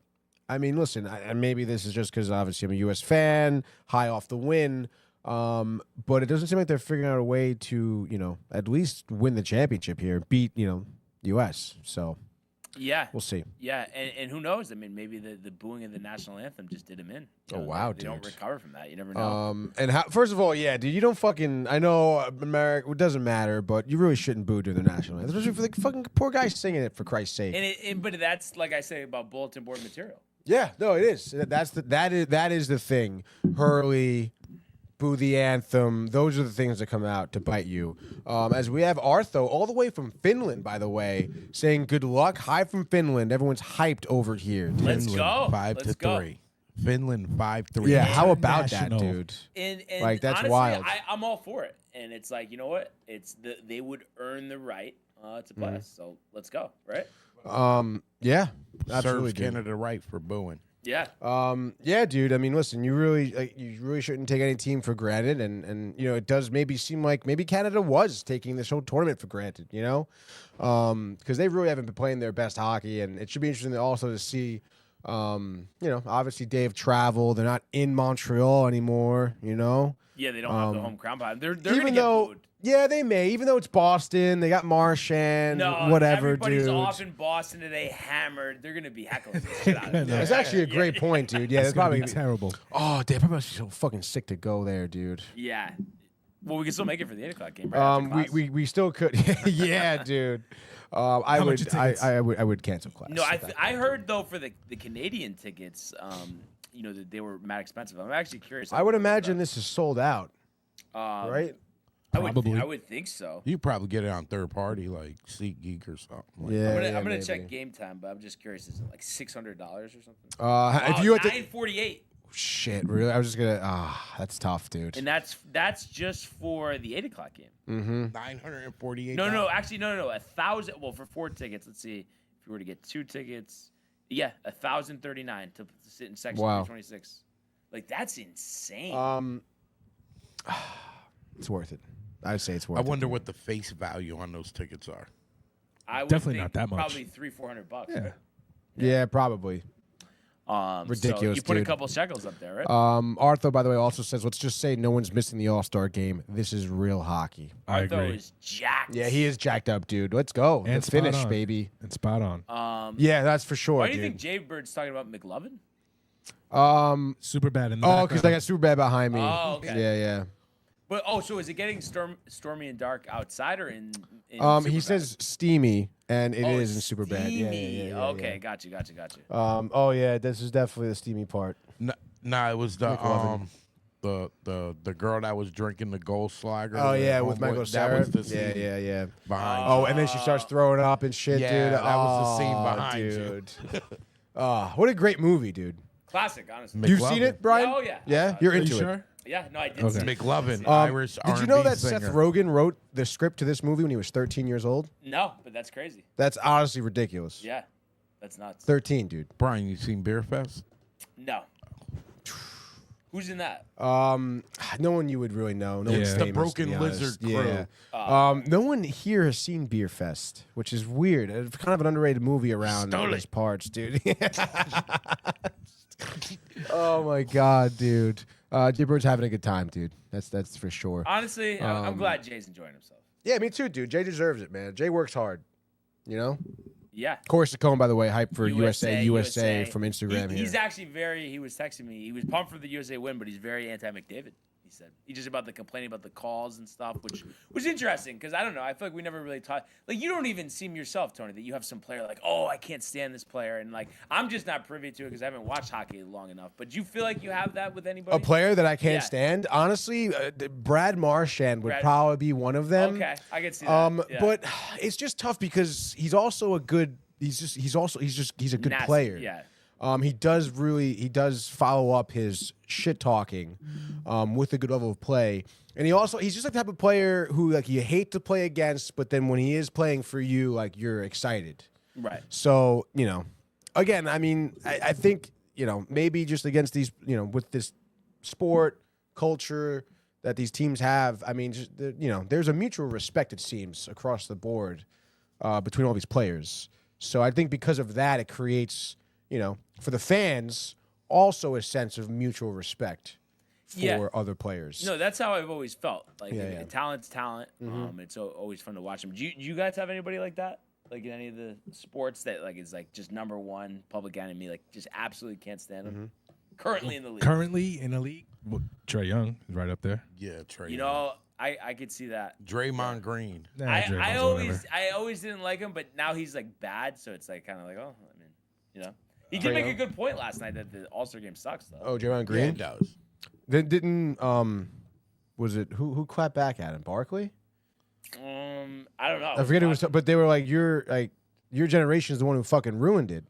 I mean, listen, maybe this is just because, obviously, I'm a U.S. fan, high off the win. But it doesn't seem like they're figuring out a way to, at least win the championship here, beat, U.S. So, yeah, we'll see. Yeah, and who knows? I mean, maybe the booing of the national anthem just did him in. Wow, they dude. don't recover from that. You never know. And first of all, yeah, dude, you don't fucking. I know America. It doesn't matter, but you really shouldn't boo during the national anthem, especially for the fucking poor guy singing it, for Christ's sake. But that's like I say about bulletin board material. Yeah, no, it is. That is the thing. Hurley. Boo the anthem. Those are the things that come out to bite you. As we have Artho, all the way from Finland, by the way, saying good luck. Hi from Finland. Everyone's hyped over here. Dude. Let's go. 5-3. Finland 5-3. Yeah, how about that, dude? And like, that's honestly, wild. I'm all for it. And it's like, you know what? They would earn the right to play us. So let's go, right? Yeah, absolutely. Serves Canada right for booing. Yeah. Yeah, dude. I mean, listen, you really shouldn't take any team for granted, and it does maybe seem like maybe Canada was taking this whole tournament for granted, because they really haven't been playing their best hockey, and it should be interesting also to see, obviously day of travel, they're not in Montreal anymore, Yeah, they don't have the home crowd behind. They're even gonna though. get booed. Yeah, they may. Even though it's Boston, they got Marchand, whatever, everybody's dude. off in Boston today, hammered. They're gonna be heckling the shit out of them. That's actually a great point, dude. Yeah, It's that's probably gonna be terrible. Oh, they probably must be so fucking sick to go there, dude. Yeah. Well, we can still make it for the 8 o'clock game. Right We still could. Yeah, dude. I would cancel class. No, I heard though for the Canadian tickets, that they were mad expensive. I'm actually curious. I would imagine this is sold out, right? Probably. I would think so. You probably get it on third party, like SeatGeek or something. Yeah, I'm gonna maybe. check game time, but I'm just curious. Is it like $600 or something? If you had to, $948. shit, really? I was just gonna. That's tough, dude. And that's just for the 8 o'clock game. Mm-hmm. $948. No. Actually, no. 1,000. Well, for 4 tickets, let's see. If you were to get 2 tickets, yeah, $1,039 to sit in section 326. Like that's insane. It's worth it. I would say it's worth I it. wonder what the face value on those tickets are. I would Definitely think not that much. Probably $300-400. Yeah. Yeah, probably. Ridiculous, So you put a dude. couple shekels up there, right? Arthur, by the way, also says, let's just say no one's missing the All-Star game. This is real hockey. I Arthur agree. is jacked. Yeah, he is jacked up, dude. Let's go. And Let's spot finish, on. baby. And spot on. Yeah, that's for sure, Why do you dude. think Jay Bird's talking about McLovin? Super bad in the Oh, because I background. got super bad behind me. Oh, okay. Yeah, But so is it getting stormy and dark outside or in He Superbad? says steamy, and it is Oh, in super bad. Yeah, steamy. yeah. Okay, got you. Oh yeah, this is definitely the steamy part. Nah, it was the McLovin. the girl that was drinking the gold slagger. Oh the yeah, with homeboy. Michael That Cera. was the scene Yeah. behind. Oh, and then she starts throwing up and shit, Yeah, dude. that was the scene Oh, behind you. dude. What a great movie, dude. Classic, honestly. You've seen it, Brian? Oh, yeah. Yeah, you're Are you into it. sure? Yeah, no, I did Okay. see it. McLovin, Um, Irish Did you know R&B that singer. Seth Rogen wrote the script to this movie when he was 13 years old? No, but that's crazy. That's honestly ridiculous. Yeah, that's nuts. 13, dude. Brian, you seen Beer Fest? No. Who's in that? No one you would really know. No Yeah. one's The famous, Broken to be honest. Lizard crew. Yeah. No one here has seen Beer Fest, which is weird. It's kind of an underrated movie around these parts, dude. Oh my god, dude. Jay Bird's having a good time, dude. That's for sure. Honestly, I'm glad Jay's enjoying himself. Yeah, me too, dude. Jay deserves it, man. Jay works hard. You know? Yeah. Corey Saccone, by the way, hype for USA USA from Instagram He's here. actually he was texting me. He was pumped for the USA win, but he's very anti-McDavid. He said he's just about the complaining about the calls and stuff, which was interesting because I don't know. I feel like we never really talked. Like you don't even seem yourself, Tony, that you have some player like, oh, I can't stand this player, and like I'm just not privy to it because I haven't watched hockey long enough. But do you feel like you have that with anybody? A player that I can't Yeah. stand, honestly, Brad Marchand would Brad- probably be one of them. Okay, I can see that. Yeah. But it's just tough because he's also a good. He's a good Nasty, player. Yeah. He does follow up his shit talking, with a good level of play, and he's just like the type of player who like you hate to play against, but then when he is playing for you, like you're excited. Right. So again, I mean, I think maybe just against these with this sport culture that these teams have, I mean, just there's a mutual respect it seems across the board between all these players. So I think because of that, it creates, for the fans, also a sense of mutual respect for other players. No, that's how I've always felt. Like Yeah. talent's talent. It's always fun to watch them. Do you guys have anybody like that? Like in any of the sports that like is like just number one public enemy, like just absolutely can't stand them. Currently in the league. Currently in the league, Trey Young is right up there. Yeah, Trey. You know, I could see that. Draymond Green. Nah, I Draymond's whatever. always didn't like him, but now he's like bad, so it's like kind of like, oh, I mean, he did Trae make a Young? good point last night that the All-Star game sucks though. Oh, Draymond Yeah, Green. it does. Then didn't was it who clapped back at him? Barkley? I don't know. I forget who was, but they were like your generation is the one who fucking ruined it.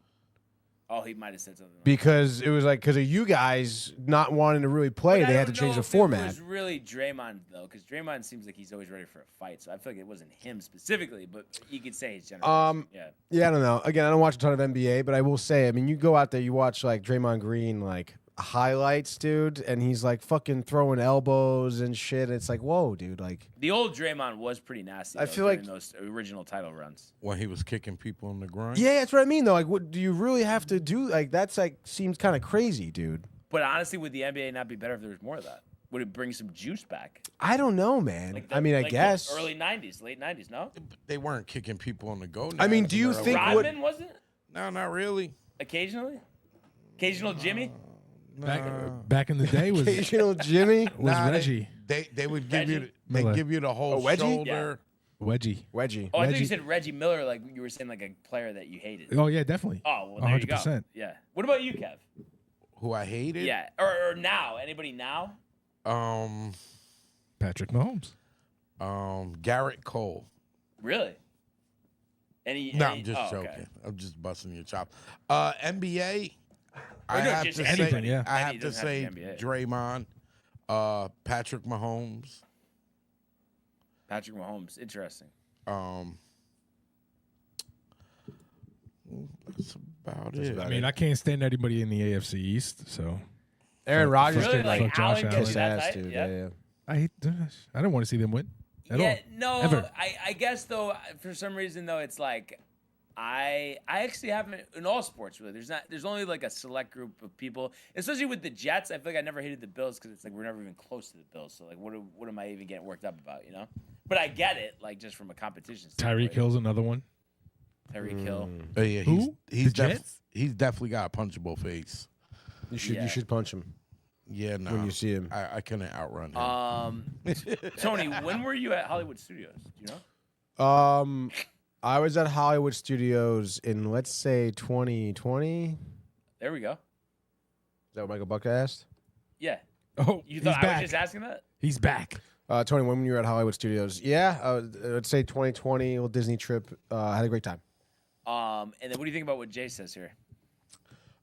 Oh, he might have said something. Because it was like because of you guys not wanting to really play, But I they had to don't change know the if It format. was really Draymond though, because Draymond seems like he's always ready for a fight. So I feel like it wasn't him specifically, but you could say his generation. Yeah. Yeah, I don't know. Again, I don't watch a ton of NBA, but I will say, I mean, you go out there, you watch like Draymond Green like highlights, dude, and he's like fucking throwing elbows and shit. It's like, whoa, dude, like The old Draymond was pretty nasty. I though, feel during like- those original title runs. When he was kicking people in the groin. yeah, that's what I mean though. Like, what do you really have to do? Like, that's like seems kind of crazy, dude. But honestly, would the NBA not be better if there was more of that? Would it bring some juice back? I don't know, man. Like I mean, I like the guess. early '90s, late '90s. No, They weren't kicking people in the goal. I mean, do you think what? Rodman wasn't. No, not really. Occasionally, occasional Jimmy. Back in the day was Occasional Jimmy was Nah, Reggie They would give Reggie? they Miller. give you the whole Oh, Wedgie? shoulder. Wedgie. Wedgie. Oh, I thought Reggie. you said Reggie Miller, like you were saying, like a player that you hated. Oh yeah, definitely. Oh, well, there you go. 100%. Yeah. What about you, Kev? Who I hated. Yeah, or now? Anybody now? Patrick Mahomes. Garrett Cole. Really? Any? No, any- I'm just oh, joking. okay. I'm just busting your chop. NBA. I no, have just to anything, say, yeah. I Any, have it to doesn't say have to be NBA. Draymond, Patrick Mahomes. Patrick Mahomes. Interesting. That's about it. I mean, I can't stand anybody in the AFC East, so Aaron Rodgers Really? could Like like Josh Allen Allen. goes kiss that ass, tight? dude. Yeah. Yeah. I hate. I don't want to see them win at Yeah, all. no. Ever. I guess though, for some reason though, it's like I actually haven't in all sports really. There's only like a select group of people, especially with the Jets. I feel like I never hated the Bills because it's like we're never even close to the Bills. So like, what am I even getting worked up about? You know? But I get it, like just from a competition standpoint. Tyreek Hill's another one. Tyreek Hill. Oh, yeah, Who? he's The Jets? he's definitely got a punchable face. You should punch him. Yeah, no. When you see him. I couldn't outrun him. Tony, when were you at Hollywood Studios? Do you know? I was at Hollywood Studios in, let's say, 2020. There we go. Is that what Michael Buck asked? Yeah. Oh, You thought he's I back. was just asking that? He's back. Tony, when you were at Hollywood Studios? Yeah, let's say 2020, little Disney trip. Had a great time. And then what do you think about what Jay says here?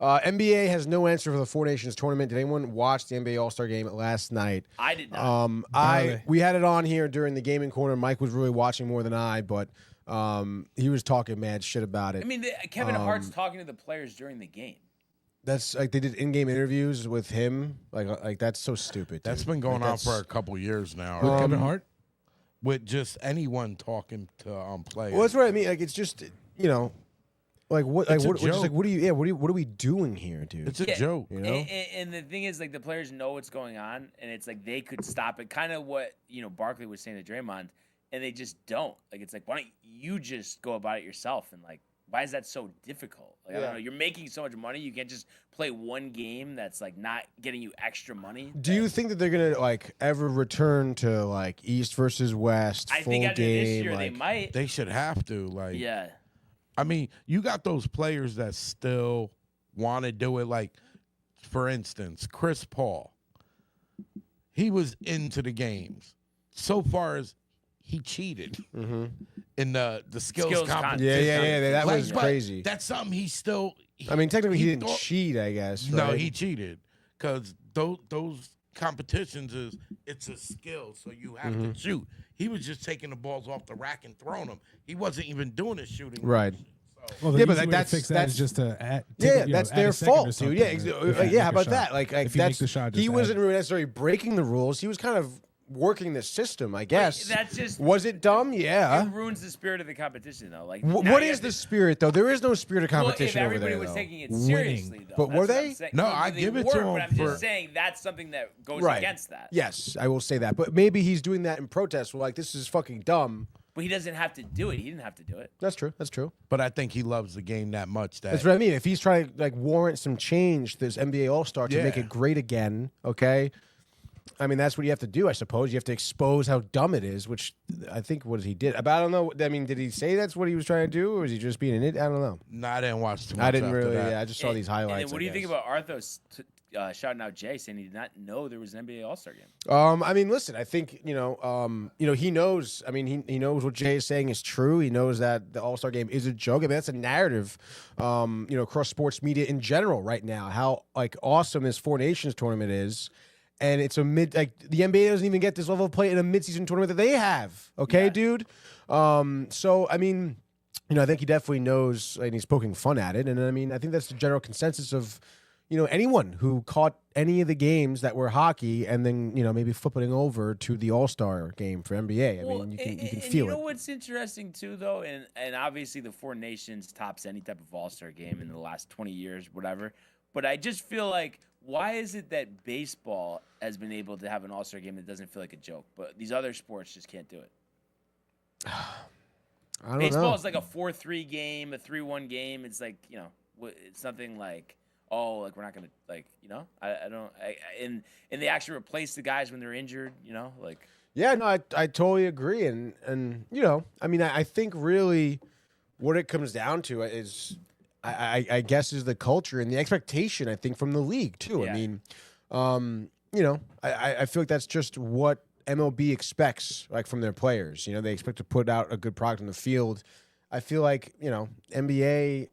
NBA has no answer for the Four Nations tournament. Did anyone watch the NBA All-Star game last night? I did not. We had it on here during the gaming corner. Mike was really watching more than I, but he was talking mad shit about it. I mean, Kevin Hart's talking to the players during the game. That's like they did in-game interviews with him. Like that's so stupid. That's dude. been going Like, on for a couple years now. With Kevin Hart? With just anyone talking to players. Well, that's what I mean. Like it's just like what? Like It's a what? Just joke. like what do you? Yeah. What are we doing here, dude? It's a joke. You know? And the thing is, like, the players know what's going on, and it's like they could stop it. Kind of what, Barkley was saying to Draymond, and they just don't. Like, it's like, why don't you just go about it yourself? And, like, why is that so difficult? Like, I don't know. You're making so much money. You can't just play one game that's, like, not getting you extra money. Do you think that they're gonna like ever return to like East versus West I full think after game? this year, like, they might. They should have to. Like, Yeah. I mean, you got those players that still want to do it. Like, for instance, Chris Paul. He was into the games. So far as he cheated in the skills competition. Yeah. That was but crazy. That's something he still. I mean, technically, he didn't thought- cheat. I guess. No, right? he cheated because those competitions it's a skill, so you have to shoot. He was just taking the balls off the rack and throwing them. He wasn't even doing the shooting. Right. Well, the Yeah, but easy way to that's- fix that that's- is just to add. That's add their a second or fault, dude. something, Yeah, if you yeah. How make a about shot. that? Like If you that's make the shot, he just wasn't add- really necessarily breaking the rules. He was kind of working the system, I guess. That's just. Was it dumb? Yeah. It ruins the spirit of the competition, though. Like, What now you is have the to- spirit, though? There is no spirit of competition well, if over everybody there. was though. taking it seriously, though. But were That's what they? I'm saying. No, I they give it to were, him But I'm for- just saying that's something that goes Right. against that. Yes, I will say that. But maybe he's doing that in protest. Well, like, this is fucking dumb. But he doesn't have to do it. He didn't have to do it. That's true. That's true. But I think he loves the game that much. That's what I mean. If he's trying to like warrant some change, this NBA All-Star to make Yeah. it great again, okay? I mean, that's what you have to do, I suppose. You have to expose how dumb it is, which I think what he did. But I don't know. I mean, did he say that's what he was trying to do, or was he just being an idiot? I don't know. No, I didn't watch too much. I didn't after really. that. Yeah, I just saw these highlights. And then what do you think I about Arthos shouting out Jay, saying he did not know there was an NBA All-Star game? guess. I mean, listen. I think he knows. I mean, he knows what Jay is saying is true. He knows that the All-Star game is a joke. I mean, that's a narrative. Across sports media in general right now, how like awesome this Four Nations tournament is. And it's the NBA doesn't even get this level of play in a midseason tournament that they have. Okay, dude. So I mean, I think he definitely knows, and he's poking fun at it. And I mean, I think that's the general consensus of, anyone who caught any of the games that were hockey, and then maybe flipping over to the All-Star game for NBA. I mean, you can feel You know it. what's interesting too, though, and obviously the Four Nations tops any type of All-Star game in the last 20 years, whatever. But I just feel like, why is it that baseball has been able to have an All-Star game that doesn't feel like a joke, but these other sports just can't do it? I don't Baseball know. is like a 4-3 game, a 3-1 game. It's like, it's nothing like, oh, like we're not gonna and they actually replace the guys when they're injured. Like. Yeah, no, I totally agree, and I mean, I think really what it comes down to is, I guess, is the culture and the expectation, I think, from the league too. Yeah. I mean, I feel like that's just what MLB expects, like, from their players. They expect to put out a good product on the field. I feel like NBA.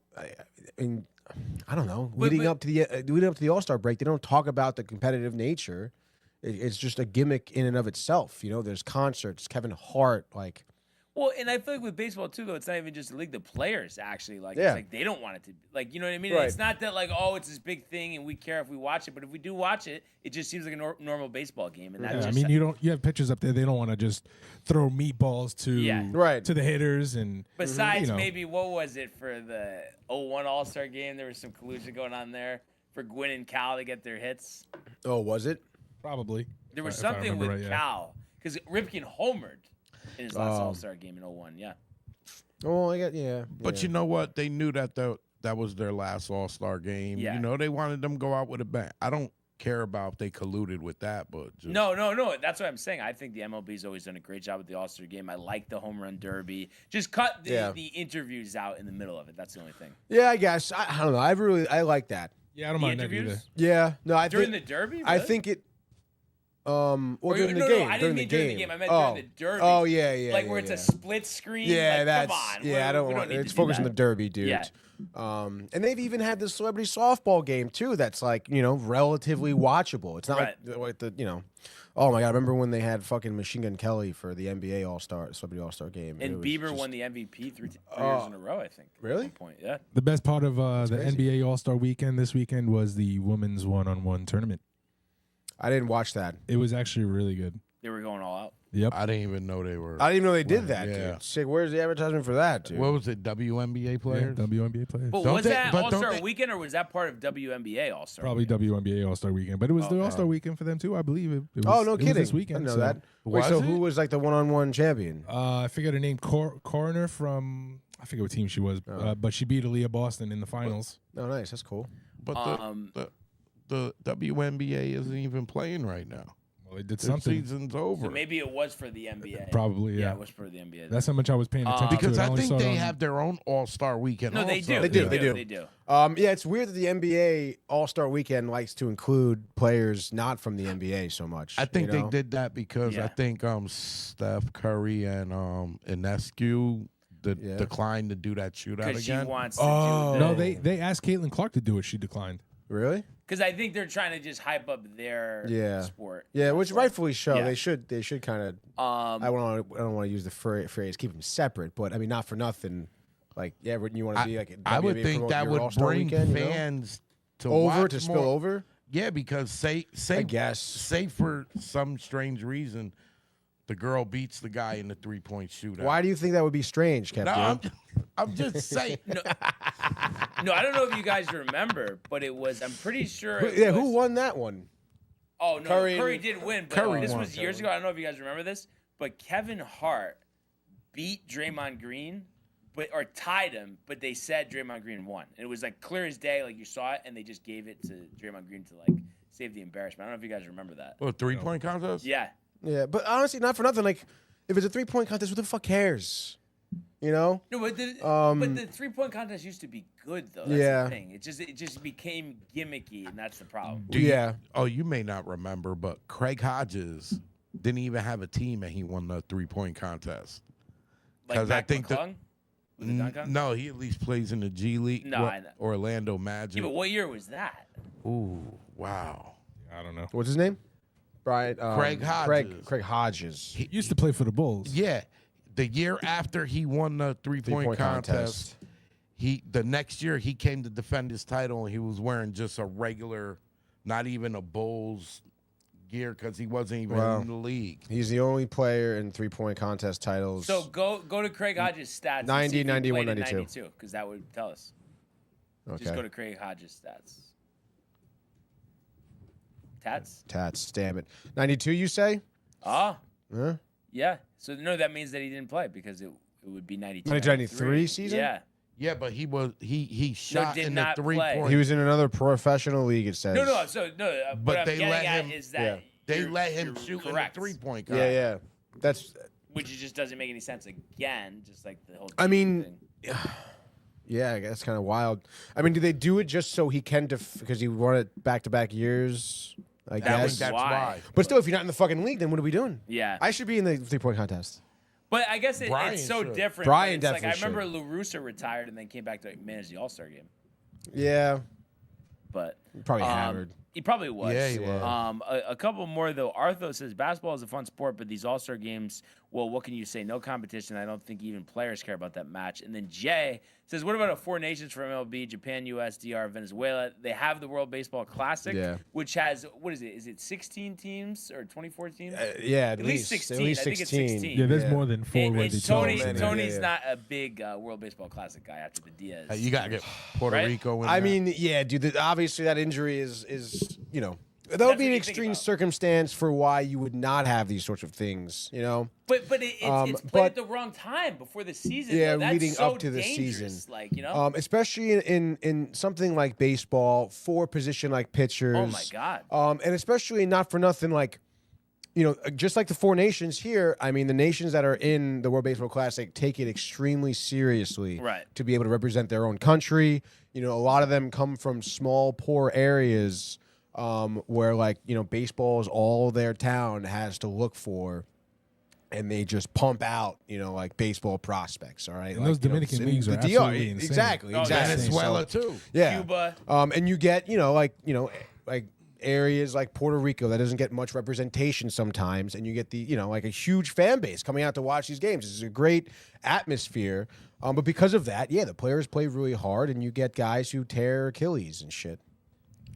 I don't know. Leading up to the All-Star break, they don't talk about the competitive nature. It's just a gimmick in and of itself. There's concerts, Kevin Hart, like. Well, and I feel like with baseball too, though, it's not even just the league. The players actually it's Yeah. like they don't want it to, like, you know what I mean? Right. It's not that like, oh, it's this big thing and we care if we watch it, but if we do watch it, it just seems like a normal baseball game. And that Yeah, just, I mean, you have pitchers up there. They don't want to just throw meatballs to the hitters and besides you know. maybe what was it for the 01 All-Star game? There was some collusion going on there for Gwynn and Cal to get their hits. Oh, was it? Probably. There was if I something remember with right, yeah. Cal because Ripken homered in his last All-Star game in 01. Yeah. Oh, I got yeah. But you know what? They knew that that was their last All-Star game. Yeah. You know, they wanted them to go out with a bang. I don't care about if they colluded with that, but just, No. That's what I'm saying. I think the MLB's always done a great job with the All-Star game. I like the home run derby. Just cut the interviews out in the middle of it. That's the only thing. Yeah, I guess. I don't know. I like that. Yeah, I don't The mind that either. interviews Yeah. No, I during think the derby. I Really? think it. Well, Or during no, the game. I during didn't mean the during game. the game. I meant oh. during the derby. Oh yeah. Like where yeah. it's a split screen. Yeah, like, that's come on. yeah. I don't we want. need It's to do focused on the that. derby, dude. Yeah. And they've even had the celebrity softball game too. That's like relatively watchable. It's not like the Oh my god! I remember when they had fucking Machine Gun Kelly for the NBA Celebrity All-Star game. And It was Bieber just- won the MVP three years in a row, I think. Really? At one point, yeah. The best part of the crazy. NBA All-Star Weekend this weekend was the women's one-on-one tournament. I didn't watch that. It was actually really good. They were going all out. Yep. I didn't even know they were. I didn't even know they did that, Yeah. dude. Sick. Where's the advertisement for that, dude? What was it? WNBA players? WNBA players. But Don't was they- that but don't All-Star they- Weekend or was that part of WNBA All-Star? Probably WNBA All-Star Weekend, but it was the All-Star Weekend for them too. I believe it. It was, Oh, no it was kidding! this weekend. I didn't so, know that. Wait, Was so it? who was like the one-on-one champion? I forget her name. Coroner from I forget what team she was, but she beat Aaliyah Boston in the finals. Oh, nice. That's cool. But the WNBA isn't even playing right now. Well, they did Their something. season's over. So maybe it was for the NBA. Probably, yeah. it was for the NBA. That's how much I was paying attention because to it. I only think saw it they on- have their own All-Star Weekend. No, they also. do. They do. They do. Yeah, it's weird that the NBA All-Star Weekend likes to include players not from the NBA so much. I think you they know? did that because Yeah. I think Steph Curry and Inescu declined to do that shootout Because she again. wants to Oh. do No, they asked Caitlin Clark to do it. She declined. Really? Because I think they're trying to just hype up their sport. Yeah, which rightfully so. Yeah. They should kind of. I don't want to use the phrase keep them separate, but I mean not for nothing. Like wouldn't you want to be like? I would WNBA think promote that your would All-Star bring weekend, fans to over watch to spill more. over. Yeah, because say I guess. say for some strange reason, the girl beats the guy in the 3-point shootout. Why do you think that would be strange, No, Captain? I'm just saying. No, I don't know if you guys remember, but it was. I'm pretty sure. It Yeah, was, who won that one? Oh no, Curry Curry, and- did win. But Curry this won. was years ago. I don't know if you guys remember this, but Kevin Hart beat Draymond Green, or tied him. But they said Draymond Green won. And it was like clear as day, like you saw it, and they just gave it to Draymond Green to like save the embarrassment. I don't know if you guys remember that. What, 3-point contest? Yeah. Yeah, but honestly, not for nothing. Like, if it's a 3-point contest, who the fuck cares? You know? No, but the 3-point contest used to be good though. That's Yeah. the thing. It just became gimmicky, and that's the problem. You may not remember, but Craig Hodges didn't even have a team, and he won the 3-point contest. Like 'Cause I Mac think McClung? Was it Dunk Dunk? No, he at least plays in the G League. No, I know. Orlando Magic. Yeah, but what year was that? Ooh, wow. I don't know. What's his name? Brian. Craig Hodges. Craig Hodges. He used to play for the Bulls. Yeah, the year after he won the 3-point contest, the next year he came to defend his title, and he was wearing just a regular, not even a Bulls gear because he wasn't even in the league. He's the only player in 3-point contest titles. So go to Craig Hodges' stats. 90, 91, 92. Because that would tell us. okay. Just go to Craig Hodges' stats. Tats? Tats, damn it. 92, you say? Ah, Huh? yeah. So no, that means that he didn't play because it would be 92. 93 season? Yeah. Yeah, but he shot did in the not play. 3-point. He was in another professional league, it says. No. So But what I'm they getting let at him- is that They you're- let him you're shoot correct, in the 3-point Yeah, contest. yeah. That's, which just doesn't make any sense. Again, just like the whole. I mean, thing. yeah, that's kind of wild. I mean, do they do it just so he can, because he won it back-to-back years? I I guess. think that's Why? why. But still, if you're not in the fucking league, then what are we doing? Yeah. I should be in the 3-point contest. But I guess Brian it's so should. different. Brian but it's like I definitely remember Lou Russo retired and then came back to manage the All-Star game. Yeah, But probably hammered. He probably was. Yeah, he was. A couple more, though. Artho says, basketball is a fun sport, but these all-star games, well, what can you say? No competition. I don't think even players care about that match. And then Jay says, what about a four nations for MLB, Japan, U.S., DR, Venezuela? They have the World Baseball Classic, which has, what is it? Is it 16 teams or 24 teams? At least 16. At least I think it's 16. 16. Yeah, there's more than four worthy titles. Tony's not a big World Baseball Classic guy after the Diaz. You got to get Puerto Right? Rico in I that. mean, yeah, dude. Obviously, that injury is that would be an what you think extreme about. circumstance for why you would not have these sorts of things. But it's played at the wrong time before the season. Yeah, though. That's leading so up to the dangerous, season. like Especially in something like baseball, for position like pitchers. Oh my God. And especially not for nothing, like just like the four nations here. I mean, the nations that are in the World Baseball Classic take it extremely seriously, Right. to be able to represent their own country. A lot of them come from small, poor areas. Where baseball is all their town has to look for, and they just pump out, like baseball prospects. All right, And those Dominican leagues are absolutely insane. Exactly. Venezuela too. Yeah, Cuba. and you get like areas like Puerto Rico that doesn't get much representation sometimes, and you get the like a huge fan base coming out to watch these games. It's a great atmosphere, but because of that, the players play really hard, and you get guys who tear Achilles and shit.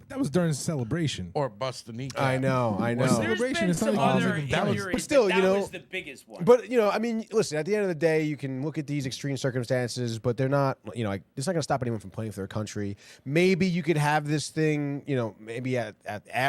That was during celebration. Or bust the kneecap. I know. There's Celebration been is some not other even valid. injuries, But still, that was the biggest one. But I mean, listen. At the end of the day, you can look at these extreme circumstances, but they're not. It's not going to stop anyone from playing for their country. Maybe you could have this thing. Maybe at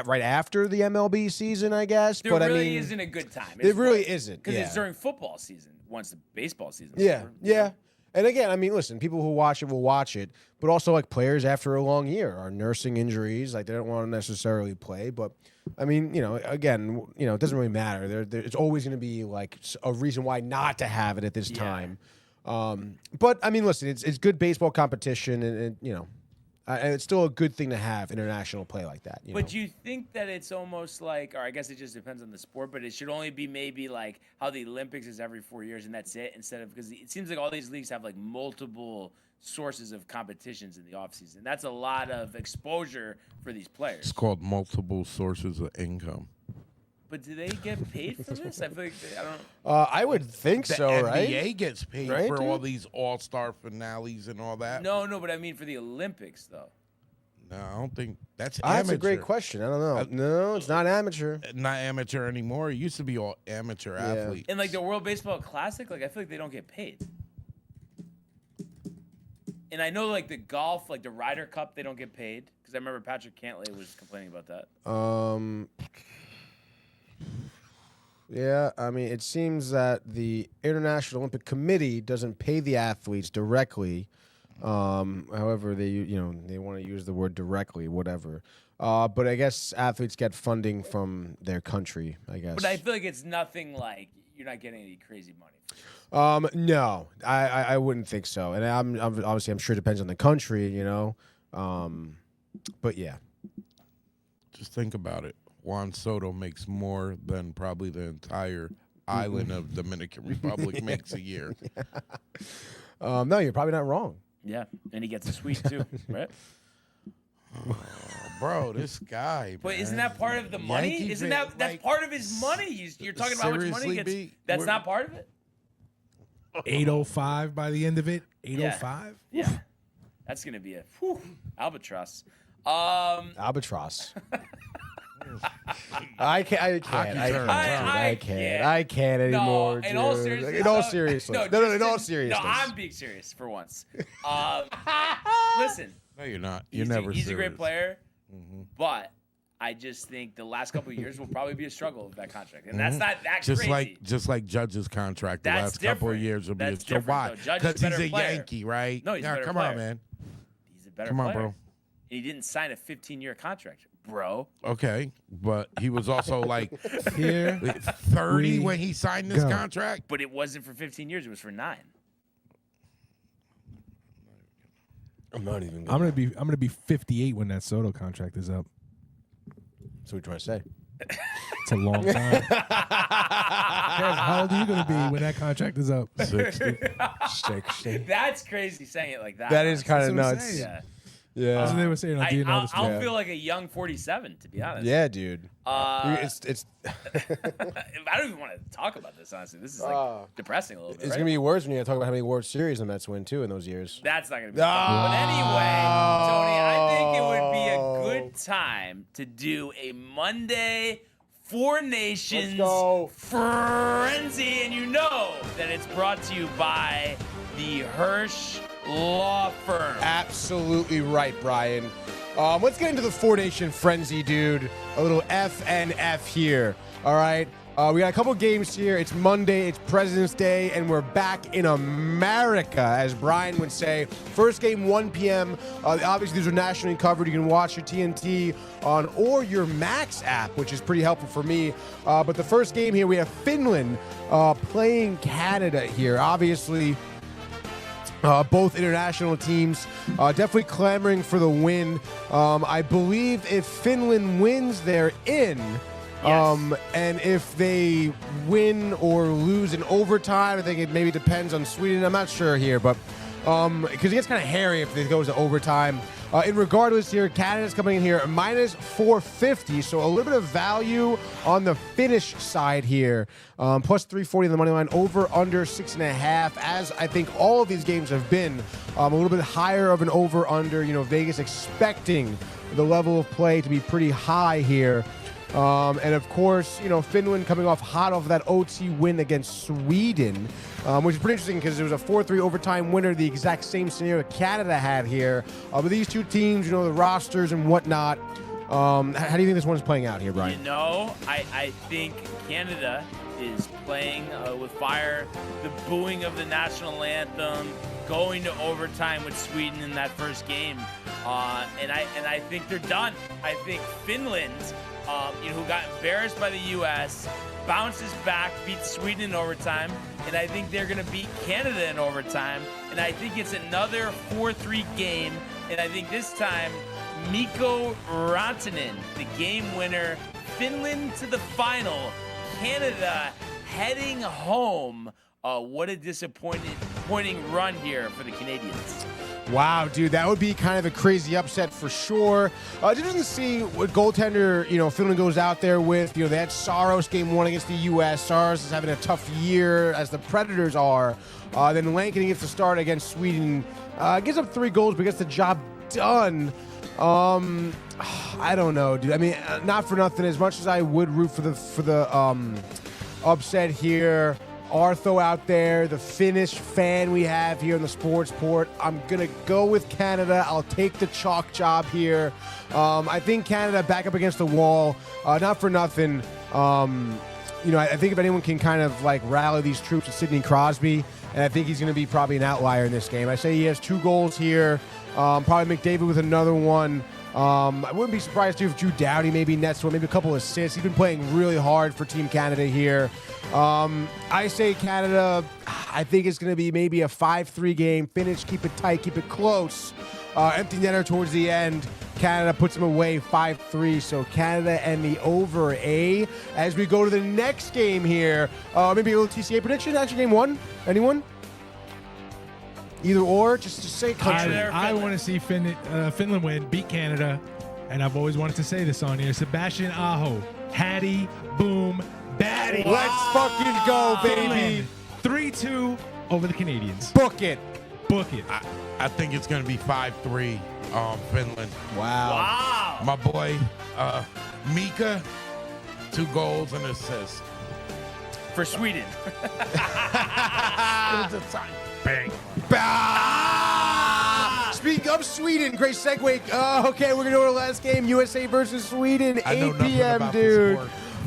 right after the MLB season, I guess. there but really I mean, isn't a good time. it really isn't. Because Yeah. it's during football season. Once the baseball season. Yeah. And again, I mean, listen, people who watch it will watch it, but also like players after a long year are nursing injuries, like they don't want to necessarily play. But I mean, again, it doesn't really matter. It's always going to be like a reason why not to have it at this time. But I mean, listen, it's good baseball competition, and and it's still a good thing to have international play like that. But do you think that it's almost like, or I guess it just depends on the sport, but it should only be maybe like how the Olympics is every 4 years and that's it, instead of, because it seems like all these leagues have like multiple sources of competitions in the offseason. That's a lot of exposure for these players. It's called multiple sources of income. But do they get paid for this? I feel like I don't. I would think The so, NBA right? gets paid Right, for all dude? these all-star finales and all that. No, but I mean for the Olympics though. No, I don't think that's That's amateur. a great question. I don't know. No, it's not amateur. Not amateur anymore. It used to be all amateur athletes. And like the World Baseball Classic, like I feel like they don't get paid. And I know like the golf, like the Ryder Cup, they don't get paid, because I remember Patrick Cantlay was complaining about that. Yeah, I mean, it seems that the International Olympic Committee doesn't pay the athletes directly. However, they want to use the word directly, whatever. But I guess athletes get funding from their country, I guess. But I feel like it's nothing like you're not getting any crazy money. No, I wouldn't think so. And I'm obviously, I'm sure it depends on the country, But yeah. Just think about it. Juan Soto makes more than probably the entire island of Dominican Republic makes a year. No, you're probably not wrong. Yeah, and he gets a suite too, right? Bro, this guy. But man. isn't that part of the money? Yankee Isn't fan, that's like, part of his money? You're talking about how much money he seriously, gets. B? That's We're- not part of it. 805 by the end of it. 805. Yeah, that's gonna be a albatross. Albatross. I can't anymore. No, in all dude. seriousness. In all seriousness. No, in all seriousness. No, I'm being serious for once. Listen. No, you're not. You're He's never a serious. great player, but I just think the last couple of years will probably be a struggle with that contract, and that's not that crazy. Just like Judge's contract, the That's last couple of different. years will be That's a struggle. Why? different, though. Judge is a Because he's better a player. Yankee, right? No, he's a Now, better come player. on, man. He's a better Come on, player. bro. He didn't sign a 15-year contract, bro. Okay, but he was also like Here 30 we when he signed this go. contract. But it wasn't for 15 years; it was for 9. I'm not even. I'm gonna be 58 when that Soto contract is up. That's what you're trying to say. It's a long time. Guys, how old are you gonna be when that contract is up? 60. That's crazy saying it like that. That is kind of That's what I'm nuts. saying. Yeah. Yeah. That's what they were saying on DNR this I'll morning. feel like a young 47, to be honest. Yeah, dude. It's. I don't even want to talk about this, honestly. This is like depressing a little bit. It's right? gonna be worse when you talk about how many World Series the Mets win too in those years. That's not going to be fun. But anyway, Tony, I think it would be a good time to do a Monday Four Nations Frenzy. And you know that it's brought to you by the Hirsch Law Firm. Absolutely right, Brian. Let's get into the Four Nation Frenzy, dude. A little FNF here. All right. We got a couple games here. It's Monday, it's President's Day, and we're back in America, as Brian would say. First game, 1 p.m. Obviously, these are nationally covered. You can watch your TNT on or your Max app, which is pretty helpful for me. But the first game here, we have Finland playing Canada here. Obviously, both international teams definitely clamoring for the win. I believe if Finland wins, they're in. Yes. And if they win or lose in overtime, I think it maybe depends on Sweden. I'm not sure here, but because it gets kind of hairy if it goes to overtime. Regardless here, Canada's coming in here minus 450, so a little bit of value on the Finnish side here. Plus 340 on the money line, over under 6.5, as I think all of these games have been. A little bit higher of an over under. Vegas expecting the level of play to be pretty high here. And of course, Finland coming off hot off that OT win against Sweden, which is pretty interesting because it was a 4-3 overtime winner, the exact same scenario that Canada had here. But these two teams, the rosters and whatnot. How do you think this one's playing out here, Brian? I think Canada is playing with fire, the booing of the national anthem, going to overtime with Sweden in that first game, and I think they're done. I think Finland, who got embarrassed by the U.S., bounces back, beats Sweden in overtime, and I think they're going to beat Canada in overtime, and I think it's another 4-3 game, and I think this time Mikko Rantanen, the game winner, Finland to the final, Canada heading home. What a disappointing run here for the Canadians. Wow, dude, that would be kind of a crazy upset for sure. It's interesting to see what goaltender, Finland goes out there with. They had Saros game 1 against the U.S. Saros is having a tough year, as the Predators are. Then Lankinen gets the start against Sweden. Gives up 3 goals, but gets the job done. I don't know, dude. I mean, not for nothing. As much as I would root for the upset here, Artho out there, the Finnish fan we have here in the sports port. I'm going to go with Canada. I'll take the chalk job here. I think Canada back up against the wall. Not for nothing. I think if anyone can kind of rally these troops, it's Sidney Crosby. And I think he's going to be probably an outlier in this game. I say he has 2 goals here. Probably McDavid with another one. I wouldn't be surprised too if Drew Doughty maybe nets one, maybe a couple assists. He's been playing really hard for Team Canada here. I say Canada, I think it's going to be maybe a 5-3 game. Finish, keep it tight, keep it close. Empty netter towards the end. Canada puts them away 5-3. So Canada and the over A. As we go to the next game here, maybe a little TCA prediction. Actually, game 1. Anyone? Either or, just to say country. I want to see Finland win, beat Canada, and I've always wanted to say this on here. Sebastian Aho, Hattie, boom, batty. Let's fucking go, baby. 3-2 over the Canadians. Book it. Book it. I think it's going to be 5-3 Finland. Wow. My boy, Mika, 2 goals and assist. For Sweden. Bang. Speaking of Sweden, great segue. Okay, we're going to go to the last game. USA versus Sweden, 8 p.m., dude.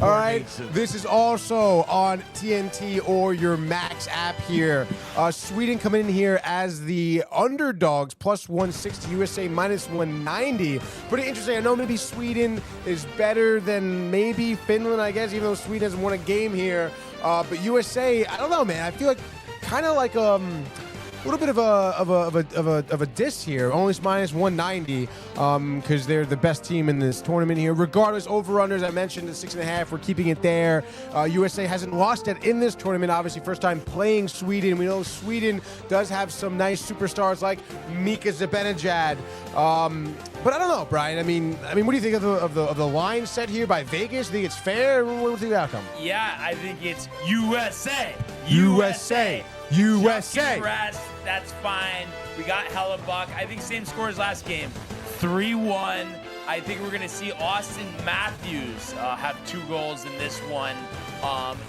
All right, this is also on TNT or your Max app here. Sweden coming in here as the underdogs, plus 160, USA minus 190. Pretty interesting. I know maybe Sweden is better than maybe Finland, I guess, even though Sweden hasn't won a game here. But USA, I don't know, man. I feel like kind of like little bit of a diss here. Only minus 190 because they're the best team in this tournament here. Regardless, over-under, as I mentioned, the 6.5. We're keeping it there. USA hasn't lost yet in this tournament. Obviously, first time playing Sweden. We know Sweden does have some nice superstars like Mika Zibanejad. But I don't know, Brian. I mean, what do you think of the line set here by Vegas? Do you think it's fair? What do you think the outcome? Yeah, I think it's USA. USA. Chuck rest, that's fine. We got Hellebuck. I think same score as last game, 3-1. I think we're going to see Austin Matthews have 2 goals in this one.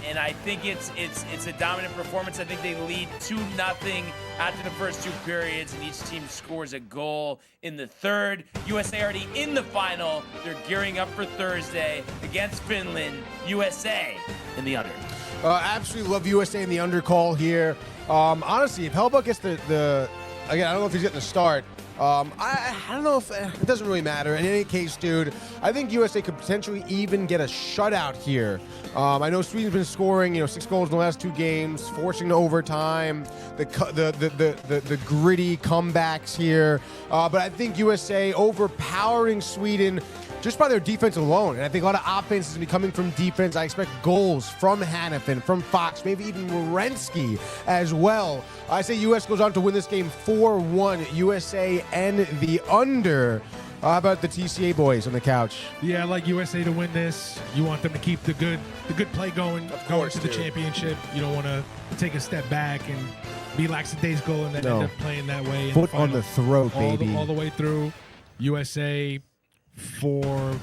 And I think it's a dominant performance. I think they lead 2-0 after the first 2 periods, and each team scores a goal in the third. USA already in the final. They're gearing up for Thursday against Finland. USA in the under. Absolutely love USA in the undercall here. Honestly, if Hellebuck gets the again, I don't know if he's getting the start. I don't know if it doesn't really matter. In any case, dude, I think USA could potentially even get a shutout here. I know Sweden's been scoring, 6 goals in the last 2 games, forcing to overtime, the gritty comebacks here. But I think USA overpowering Sweden just by their defense alone. And I think a lot of offense is going to be coming from defense. I expect goals from Hannafin, from Fox, maybe even Werenski as well. I say U.S. goes on to win this game 4-1. USA and the under. How about the TCA boys on the couch? Yeah, I like USA to win this. You want them to keep the good play going to the championship. You don't want to take a step back and be lackadaisical and then end up playing that way. Foot on the throat, baby. All the way through. USA 4-2.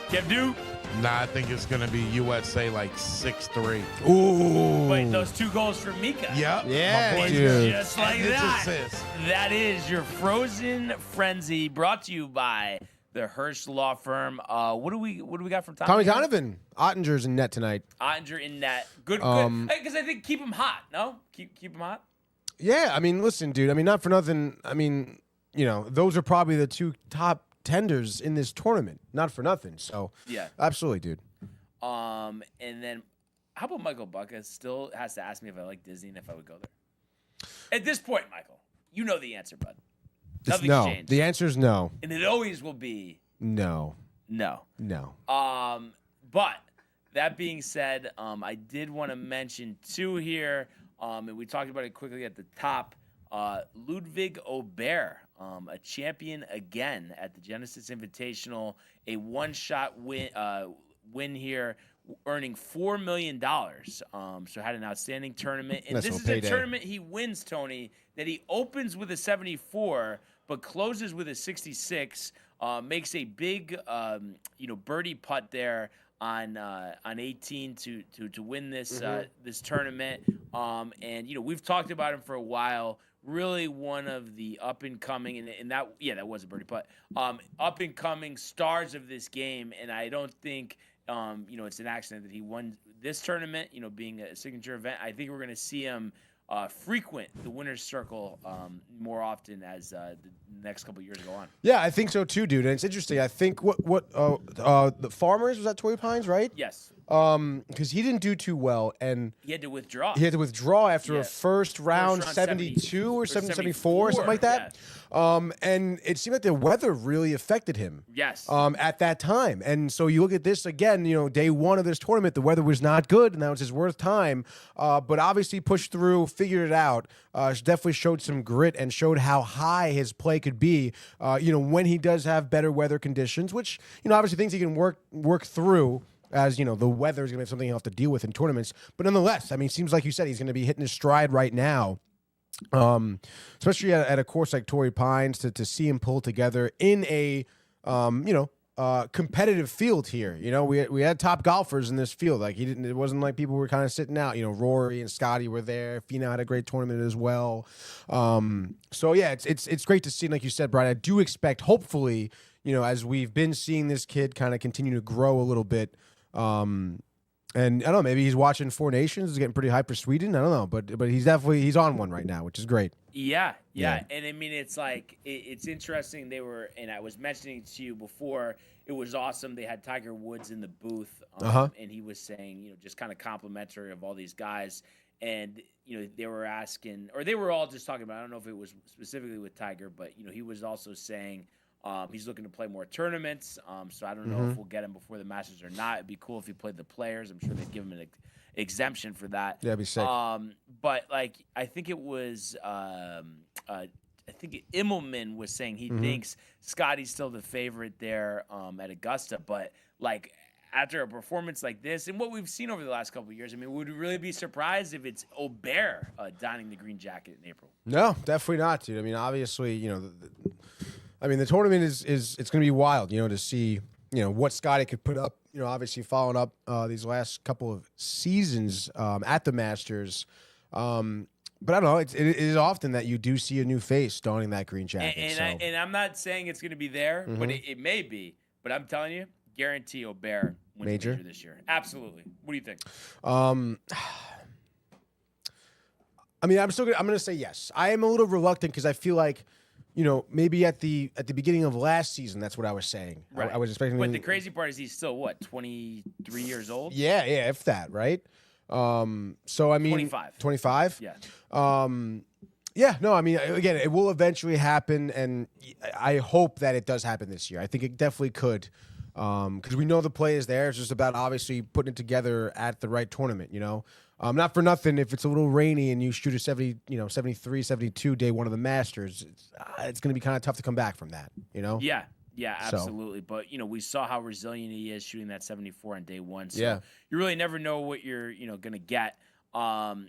Kev Duke. Nah, I think it's going to be USA like 6-3. Ooh. Wait, those 2 goals from Mika. Yep. Yeah, my boy dude. Just like and his that. assist. That is your Frozen Frenzy, brought to you by the Hirsch Law Firm. What do we got from Tommy Donovan. Ottinger's in net tonight. Ottinger in net. Good. Because I think keep him hot. No, keep him hot. Yeah, I mean, listen, dude. I mean, not for nothing. I mean, those are probably the 2 top tenders in this tournament. Not for nothing. So Yeah. absolutely, dude. And then how about Michael Bucka still has to ask me if I like Disney and if I would go there? At this point, Michael, you know the answer, bud. Nothing's No. changed. The answer is no. And it always will be No. no. No. But that being said, I did want to mention 2 here, and we talked about it quickly at the top. Ludvig Aberg, a champion again at the Genesis Invitational, a one-shot win here, earning $4 million. So had an outstanding tournament. And Nice this little is a payday. tournament he wins, Tony, that he opens with a 74, but closes with a 66. Makes a big, birdie putt there on 18 to win this this tournament. And we've talked about him for a while. Really one of the up and coming, and that was a birdie putt. Up and coming stars of this game, and I don't think it's an accident that he won this tournament. Being a signature event, I think we're going to see him frequent the winner's circle more often as the next couple of years go on. Yeah, I think so too, dude. And it's interesting. I think the Farmers was that Torrey Pines, right? Yes. Because he didn't do too well, and He had to withdraw. he had to withdraw after Yeah. a first round 72 or 74, something like that. And it seemed like the weather really affected him. Yes. At that time. And so you look at this again, day 1 of this tournament, the weather was not good, and that was his worst time. But obviously pushed through, figured it out. Definitely showed some grit and showed how high his play could be, when he does have better weather conditions, which, obviously things he can work through. As the weather is going to be something he'll have to deal with in tournaments. But nonetheless, I mean, seems like you said he's going to be hitting his stride right now. Especially at a course like Torrey Pines to see him pull together in a, competitive field here. We had top golfers in this field. Like it wasn't like people were kind of sitting out. Rory and Scotty were there. Finau had a great tournament as well. So yeah, it's great to see. Like you said, Brian, I do expect, hopefully, as we've been seeing this kid kind of continue to grow a little bit, And I don't know, maybe he's watching Four Nations, getting pretty hype for Sweden. I don't know, but he's on one right now, which is great. Yeah. And I mean, it's like it's interesting. And I was mentioning to you before. It was awesome. They had Tiger Woods in the booth, and he was saying, just kind of complimentary of all these guys. And they were asking, or they were all just talking about. I don't know if it was specifically with Tiger, but he was also saying. He's looking to play more tournaments, so I don't know if we'll get him before the Masters or not. It'd be cool if he played the Players. I'm sure they'd give him an exemption for that. Yeah, it'd be sick. But I think it was Immelman was saying he thinks Scotty's still the favorite there at Augusta, but after a performance like this and what we've seen over the last couple of years, I mean, would we really be surprised if it's Aberg donning the green jacket in April? No, definitely not, dude. I mean, obviously, the tournament is it's going to be wild, to see, what Scotty could put up, obviously following up these last couple of seasons at the Masters. But I don't know, it is often that you do see a new face donning that green jacket. And I'm not saying it's going to be there, but it may be. But I'm telling you, guarantee Aberg wins Major this year. Absolutely. What do you think? I'm going to say yes. I am a little reluctant because I feel like, maybe at the beginning of last season, that's what I was saying. Right. I was expecting. But the crazy part is he's still 23 years old? Yeah, if that, right? So I mean, 25. 25. Yeah. Yeah. No, I mean, again, it will eventually happen, and I hope that it does happen this year. I think it definitely could, because we know the play is there. It's just about obviously putting it together at the right tournament. Not for nothing, if it's a little rainy and you shoot a 73, 72 day one of the Masters, it's going to be kind of tough to come back from that, Yeah, absolutely. But, we saw how resilient he is shooting that 74 on day one. So yeah. You really never know what you're, going to get. Also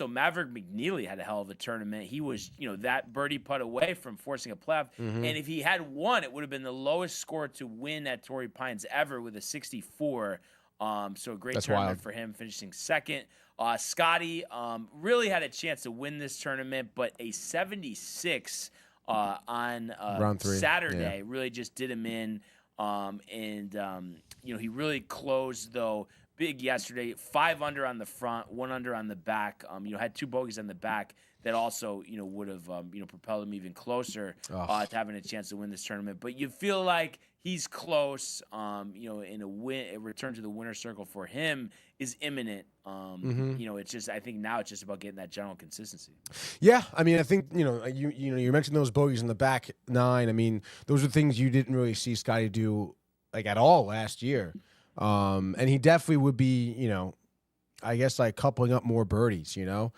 Maverick McNeely had a hell of a tournament. He was, that birdie putt away from forcing a playoff. And if he had won, it would have been the lowest score to win at Torrey Pines ever with a 64. So a great tournament for him, finishing second. Scotty really had a chance to win this tournament, but a 76 on round 3 Saturday really just did him in. He really closed though big yesterday. 5 under on the front, 1 under on the back. Had 2 bogeys on the back that also would have propelled him even closer to having a chance to win this tournament. But you feel like he's close. In a return to the winner's circle for him is imminent. It's just I think now it's just about getting that general consistency. Yeah, I mean, I think you mentioned those bogeys in the back 9. I mean, those are things you didn't really see Scotty do at all last year. And he definitely would be, I guess coupling up more birdies, even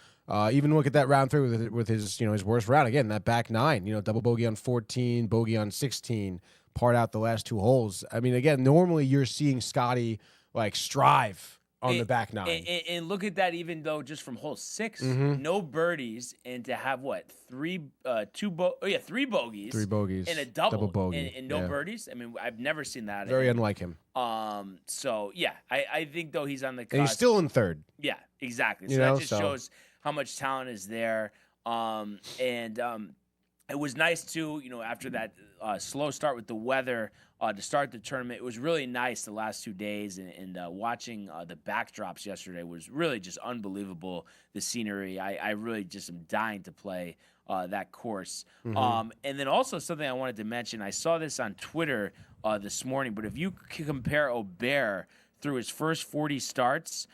look at that round 3 with his, his worst round again, that back 9, double bogey on 14, bogey on 16, part out the last 2 holes. I mean, again, normally you're seeing Scotty strive on the back 9. And look at that, even though just from hole 6, no birdies, and to have 3 bogeys, 3 bogeys, and a double bogey, and no birdies. I mean, I've never seen that. Very unlike him. So yeah, I think though he's on the cusp. And he's still in 3rd. Yeah, exactly. So that just shows how much talent is there. It was nice too, after that slow start with the weather to start the tournament. It was really nice the last 2 days, and watching the backdrops yesterday was really just unbelievable. The scenery, I really just am dying to play that course. And then also something I wanted to mention, I saw this on Twitter this morning, but if you compare Aberg through his first 40 starts,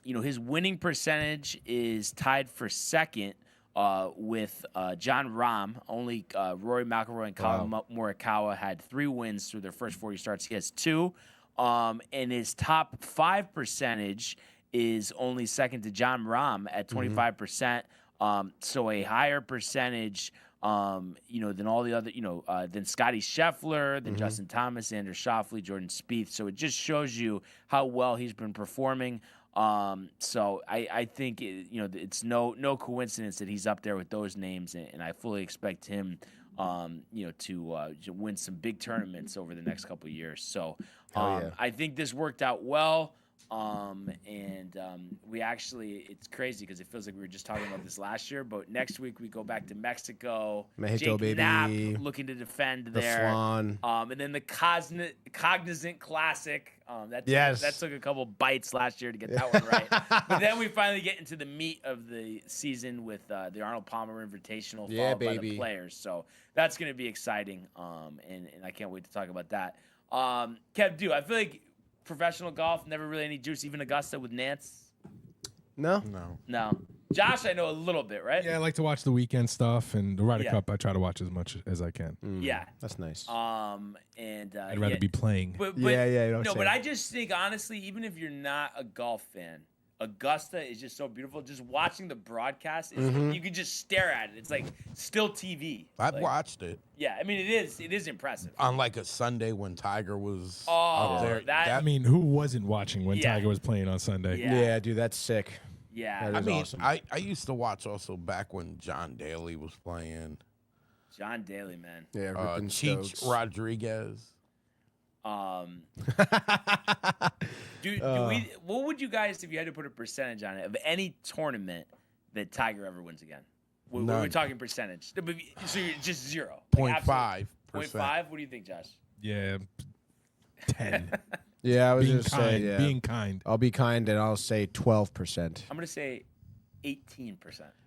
his winning percentage is tied for second with Jon Rahm. Only Rory McIlroy and Colin Morikawa had 3 wins through their first 40 starts. He has 2. And his top 5 percentage is only second to Jon Rahm at 25%. So a higher percentage, than all the other, than Scotty Scheffler, than Justin Thomas, Xander Schauffele, Jordan Spieth. So it just shows you how well he's been performing. So I think it's no coincidence that he's up there with those names, and I fully expect him, to win some big tournaments over the next couple of years. So I think this worked out well. We actually, it's crazy because it feels like we were just talking about this last year. But next week we go back to Mexico. Mexico, Jake baby. Knapp looking to defend The there. Flan. And then the Cognizant Classic. That took a couple bites last year to get that one right. But then we finally get into the meat of the season with the Arnold Palmer Invitational, followed by the players. So that's going to be exciting, and I can't wait to talk about that. Kev, I feel like professional golf, never really any juice, even Augusta with Nance? No. Josh, I know a little bit, right? Yeah, I like to watch the weekend stuff, and the Ryder Cup I try to watch as much as I can. Yeah. That's nice. I'd rather be playing. But I just think, honestly, even if you're not a golf fan, Augusta is just so beautiful. Just watching the broadcast, you can just stare at it. It's like still TV. I've watched it. Yeah, I mean, it is impressive. On like a Sunday when Tiger was up there. I mean, who wasn't watching when Tiger was playing on Sunday? Yeah, dude, that's sick. Yeah. That is awesome. I used to watch also back when John Daly was playing. John Daly, man. Yeah, ripping Cheech Stokes. Rodriguez. What would you guys, if you had to put a percentage on it, of any tournament that Tiger ever wins again? We're talking percentage. So you're just 0. 0.5%. 0.5? What do you think, Josh? Yeah, 10. Yeah, I was being just kind, saying, being kind. I'll be kind, and I'll say 12%. I'm going to say 18%.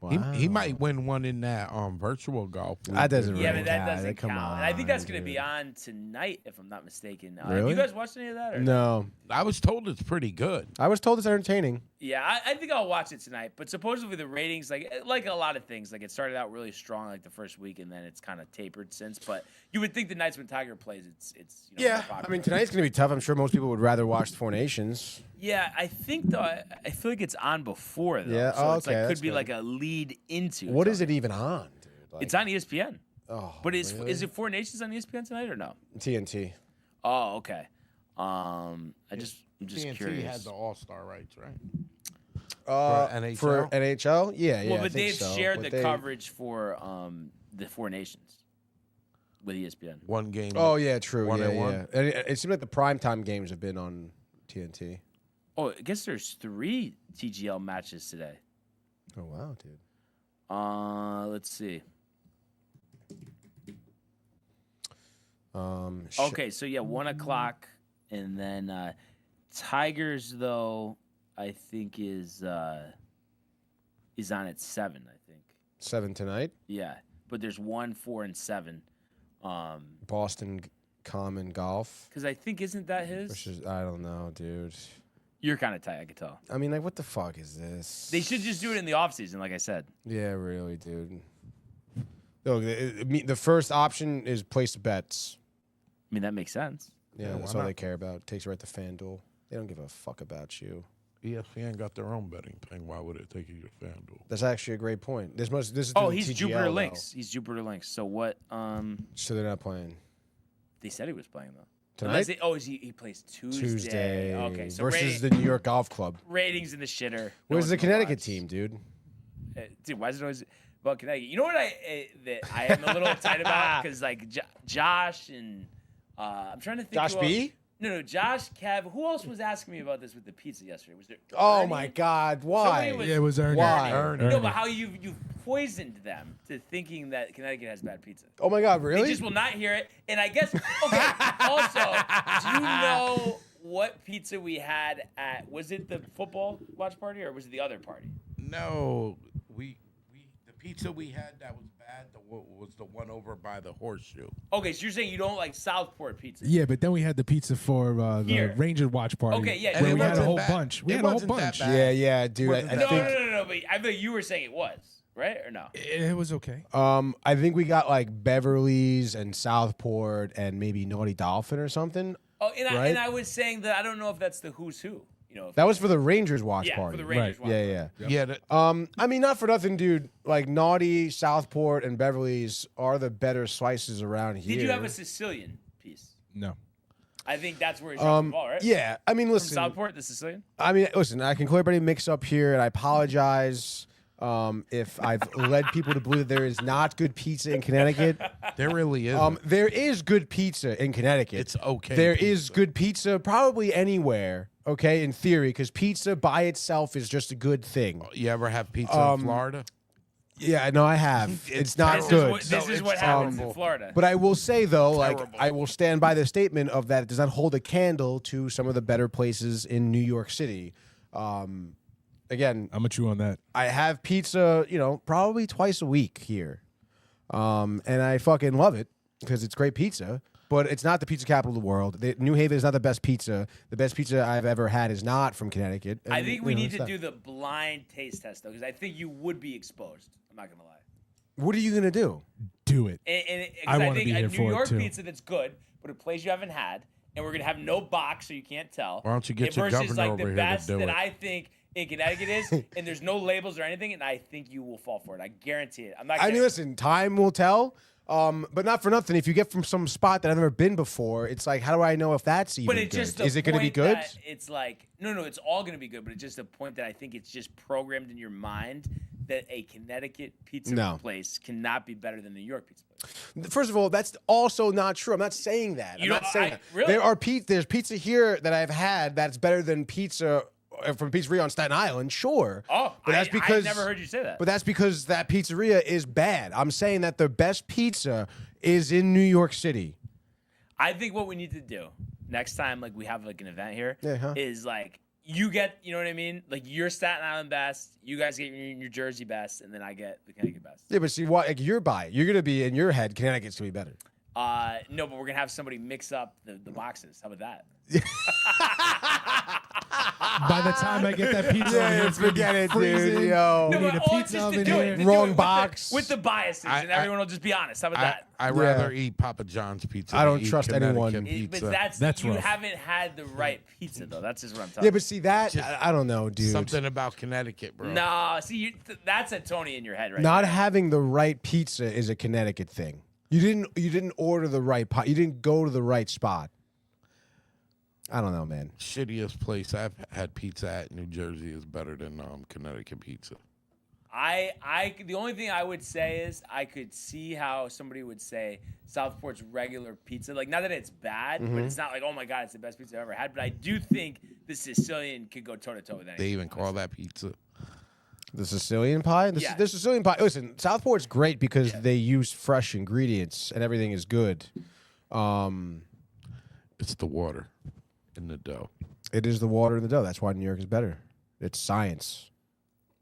Wow. He might win one in that virtual golf. That doesn't really Yeah, but that count. doesn't Come count. on, And I think that's going to dude. be on tonight, if I'm not mistaken. Have Really? you guys watched any of that? Or? No. I was told it's pretty good. I was told it's entertaining. Yeah, I think I'll watch it tonight. But supposedly the ratings, like a lot of things, like it started out really strong like the first week, and then it's kind of tapered since. But you would think the nights when Tiger plays, it's more Yeah, popular. I mean, tonight's going to be tough. I'm sure most people would rather watch the Four Nations. Yeah, I think though I feel like it's on before though. Yeah, so it's okay, like that's could be good. like a lead into. What is it even on, dude? Like, It's on ESPN. Oh, But is really? it Four Nations on ESPN tonight or no? TNT. Oh, okay. I'm just TNT curious. had the All-Star rights, right? NHL? For NHL? Yeah, Well, I but think they've so. shared But the they- coverage for the Four Nations with ESPN. One game. Oh, yeah, true. One yeah, and one? yeah. And it seems like the primetime games have been on TNT. Oh, I guess there's 3 TGL matches today. Oh, wow, dude. Let's see. Okay. Okay, so yeah, 1 o'clock, and then Tigers though I think is on at 7. I think 7 tonight. yeah, but there's 1, 4, and 7. Boston Common Golf. Because I think isn't that his? Versus, I don't know, dude. You're kind of tight, I could tell. I mean, like, what the fuck is this? They should just do it in the off season, like I said. Yeah, really, dude. Look, the first option is place bets. I mean, that makes sense. Yeah, why that's all not? they care about. Takes you right to FanDuel. They don't give a fuck about you. ESPN got their own betting thing. Why would it take you to FanDuel? That's actually a great point. This is Oh, through he's TGL, Jupiter though. Lynx. He's Jupiter Lynx. So what? So they're not playing They said he was playing though. tonight. He plays Tuesday. Okay, so versus the New York Golf Club. ratings in the shitter. No Where's one's the gonna Connecticut watch. team, dude? Dude, why is it always about Connecticut? You know what that I am a little tight about? Because like Josh and I'm trying to think. Josh who B? else- No, Josh, Kev. Who else was asking me about this with the pizza yesterday? Was there? Oh Ernie? my God! Why? Somebody Yeah, it was Ernie. Why? Ernie. No, but how you poisoned them to thinking that Connecticut has bad pizza. Oh my God! They Really? just will not hear it. And I guess okay. Also, do you know what pizza we had at? Was it the football watch party or was it the other party? No, we the pizza we had that was bad was the one over by the Horseshoe. Okay, so you're saying you don't like Southport pizza? Yeah, but then we had the pizza for the Here. Ranger watch party. Okay, yeah, where it we had a wasn't whole bad. bunch. We It had a whole wasn't that bunch. bad. Yeah, dude. I Wasn't think. No. But I thought you were saying it was right or no? It was okay. I think we got like Beverly's and Southport and maybe Naughty Dolphin or something. Oh, Right? and I was saying that I don't know if that's the who's who. You know, That was for the Rangers watch yeah, party. for the Rangers. watch Yeah, party. yeah. Yeah, I mean, not for nothing, dude. Like Naughty, Southport, and Beverly's are the better slices around here. Did you have a Sicilian piece? No. I think that's where he's dropping the ball, right? Yeah, I mean, From listen. Southport, the Sicilian. I mean, listen. I can call everybody mix up here, and I apologize if I've led people to believe that there is not good pizza in Connecticut. there really is. There is good pizza in Connecticut. It's okay There is pizza. good pizza probably anywhere okay, in theory, because pizza by itself is just a good thing. You ever have pizza in Florida? Yeah, no, I have. It's not This good. is what happens in Florida. But I will say though, Terrible. like I will stand by the statement of that it does not hold a candle to some of the better places in New York City. Again, I'm with you on that. I have pizza, probably twice a week here, and I fucking love it because it's great pizza. But it's not the pizza capital of the world. New Haven is not the best pizza. The best pizza I've ever had is not from Connecticut. And, I think we need it's to not. do the blind taste test though, because I think you would be exposed. I'm not gonna lie. What are you gonna do? Do it. I wanna think be a here New for it, York too. pizza that's good, but a place you haven't had, and we're gonna have no box so you can't tell. Why don't you get your versus governor like the over here to best do that it? I think in Connecticut is, and there's no labels or anything, and I think you will fall for it. I guarantee it. I'm not. I mean, kidding. listen, time will tell. But not for nothing. If you get from some spot that I've never been before, it's like, how do I know if that's even But it's good? just the Is it going to be point good? that It's like no, it's all going to be good. But it's just a point that I think it's just programmed in your mind that a Connecticut pizza place cannot be better than a New York pizza place. First of all, that's also not true. I'm not saying that. I'm not saying that. Really? There's pizza here that I've had that's better than pizza from pizzeria on Staten Island. Sure. Oh, but that's because I never heard you say that. But that's because that pizzeria is bad. I'm saying that the best pizza is in New York City. I think what we need to do next time, like we have like an event here, Yeah, is like you get, you know what I mean? Like you're Staten Island best, you guys get your New Jersey best, and then I get the Connecticut best. Yeah, but see, what like you're by it. You're gonna be in your head. Connecticut's gonna be better. No, but we're gonna have somebody mix up the boxes. How about that? By the time I get that pizza, over here, it's gonna be forget it, freezing. dude. Yo. We No, need but a all pizza just to oven do here. it, to Wrong do it box. with the biases, and everyone will just be honest. How about that? I rather eat Papa John's pizza. I than don't eat trust anyone. Connecticut But Pizza. that's you rough. haven't had the right pizza though. That's just what I'm talking. Yeah, but see that I don't know, dude. Something about Connecticut, bro. No, see, that's a Tony in your head right Not now. having the right pizza is a Connecticut thing. You didn't order the right pot. You didn't go to the right spot. I don't know, man. Shittiest place I've had pizza at in New Jersey is better than Connecticut pizza. The only thing I would say is I could see how somebody would say Southport's regular pizza, like not that it's bad, but it's not like, oh my God, it's the best pizza I've ever had. But I do think the Sicilian could go toe to toe with anything. They even call that pizza. The Sicilian pie? Yeah. The Sicilian pie. Listen, Southport's great because they use fresh ingredients and everything is good. It's the water in the dough. It is the water in the dough. That's why New York is better. It's science.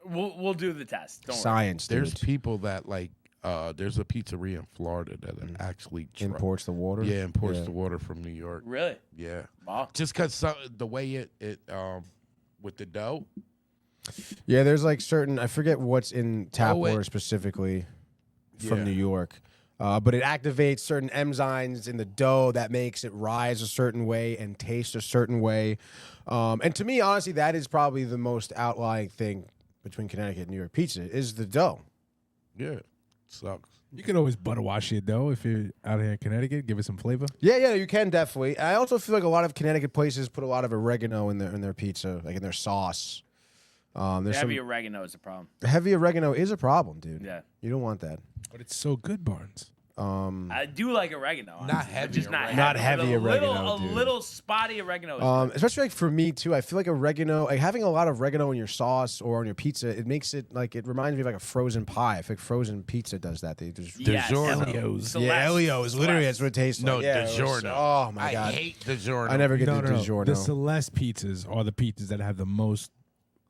We'll do the test. Don't worry. Science. There's dude. people that like. There's a pizzeria in Florida that actually Imports the water. Yeah, imports the water from New York. Really? Yeah, Wow. just because the way it with the dough. Yeah, there's like certain. I forget what's in tap water specifically from Yeah. New York. But it activates certain enzymes in the dough that makes it rise a certain way and taste a certain way. And to me, honestly, that is probably the most outlying thing between Connecticut and New York pizza is the dough. Yeah, sucks. You can always butter wash it though if you're out here in Connecticut. Give it some flavor. Yeah, you can definitely. I also feel like a lot of Connecticut places put a lot of oregano in their pizza, like in their sauce. There's Heavy some oregano is a problem. heavy oregano is a problem, dude. Yeah. You don't want that. But it's so good, Barnes. I do like oregano. honestly, but heavy just not oregano. Not heavy. heavy A little, oregano, a dude. little spotty oregano. Is good. Especially like for me too, I feel like oregano, like having a lot of oregano in your sauce or on your pizza, it makes it like it reminds me of like a frozen pie. I feel like frozen pizza does that. They just Yes, DiGiorno's. yeah, Elio's. Literally, that's what it tastes No, like. Yeah, DiGiorno. Oh my I god, hate DiGiorno. I never get No. the DiGiorno. The Celeste pizzas are the pizzas that have the most.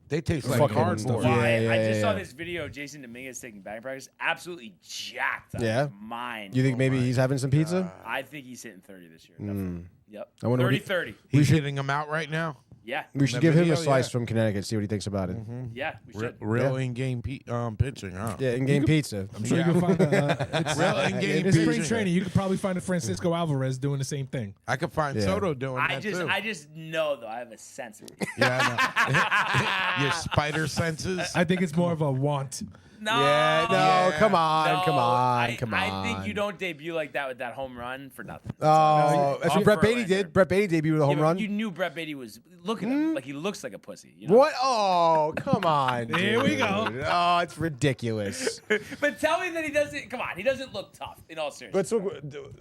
They taste like Fucking cardboard. stuff. Why? Yeah, I just saw yeah. this video of Jason Dominguez taking batting practice. Absolutely jacked out Yeah? of his mind. You think maybe he's having some pizza? I think he's hitting 30 this year. Definitely. Yep. I wonder what 30. He's hitting them out right now. Yeah. We should That give him a video, slice yeah. from Connecticut. See what he thinks about it. Yeah, we should. Real in-game pitching, huh? Yeah, in-game pizza. I'm sure you can find it's, Real in-game in spring pitching. training. You could probably find a Francisco Alvarez doing the same thing. I could find Yeah. Soto doing I that too. just know though. I have a sense of it. Yeah, I know. Your spider senses. I think it's more of a want. No. Yeah, no, Yeah. come on, No, come on, I, come I on. think you don't debut like that with that home run for nothing. Oh, that's what Off Brett Beatty Verlander. did. Brett Beatty debuted with a home Yeah, but run. You knew Brett Beatty was. Look at him. Like he looks like a pussy. You know? What? Oh, come on. Here we dude. go. Oh, it's ridiculous. But tell me that he doesn't. Come on, he doesn't look tough. In all seriousness.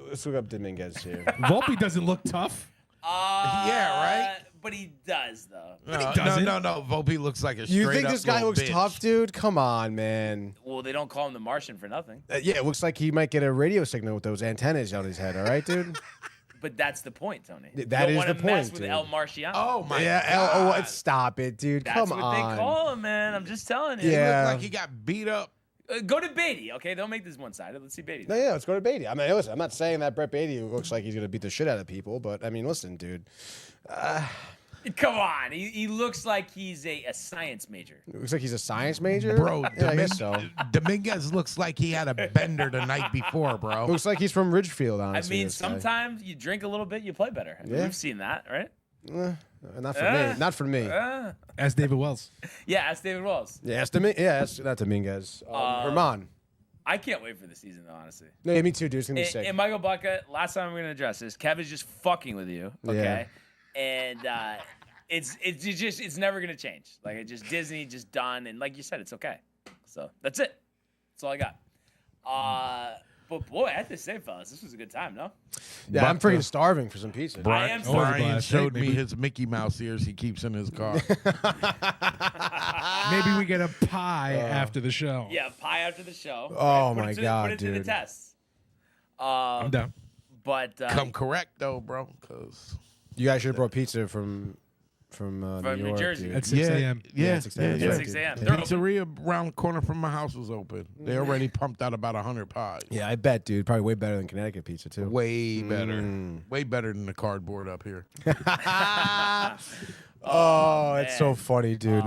Let's look up Dominguez here. Volpe doesn't look tough. Yeah, right? But he does, though. No. Volpe looks like a straight You think up this guy little looks bitch. tough, dude? Come on, man. Well, they don't call him the Martian for nothing. Yeah, it looks like he might get a radio signal with those antennas on his head. All right, dude. But that's the point, Tony. That you is don't the wanna mess point, with dude. El Marciano. Oh my Yeah. god! Stop it, dude. That's Come what on. they call him, man. I'm just telling you. He Yeah. looked like he got beat up. Go to Beatty, okay? Don't make this one-sided. Let's see Beatty. No, yeah, let's go to Beatty. I mean, listen, I'm not saying that Brett Beatty looks like he's going to beat the shit out of people, but I mean, listen, dude. Come on. He looks like he's a science major. It looks like he's a science major. Bro, Yeah, I guess so. Dominguez looks like he had a bender the night before, bro. Looks like he's from Ridgefield, honestly. I mean, this guy. sometimes you drink a little bit, you play better. I mean, Yeah. we've seen that, right? Not for me. Not for me. Ask David Wells. Yeah, ask David Wells. Yeah, it's not Dominguez. Herman. I can't wait for the season, though, honestly. No, yeah, me too, dude. It's going to be sick. And Michael Bucka, last time I'm going to address this, Kevin's just fucking with you, okay? And it's never going to change. Like, it's just Disney, just done. And like you said, it's okay. So that's it. That's all I got. But boy, I have to say, fellas, this was a good time, no? Yeah, I'm freaking starving for some pizza. I am starving. Brian showed me Maybe- his Mickey Mouse ears he keeps in his car. Maybe we get a pie after the show. Yeah, pie after the show. Oh, Put my it to, God, put it to the dude. test. I'm down. But Come correct though, bro, because You guys should have brought pizza from New New York, Jersey. dude. At 6 a.m. Yeah, at 6 a.m. yeah, At yeah. 6 a.m. They're open. Pizzeria around the corner from my house was open. They already pumped out about 100 pies. Yeah, I bet, dude. Probably way better than Connecticut pizza, too. Way better. Way better than the cardboard up here. Oh, it's so man. funny, dude.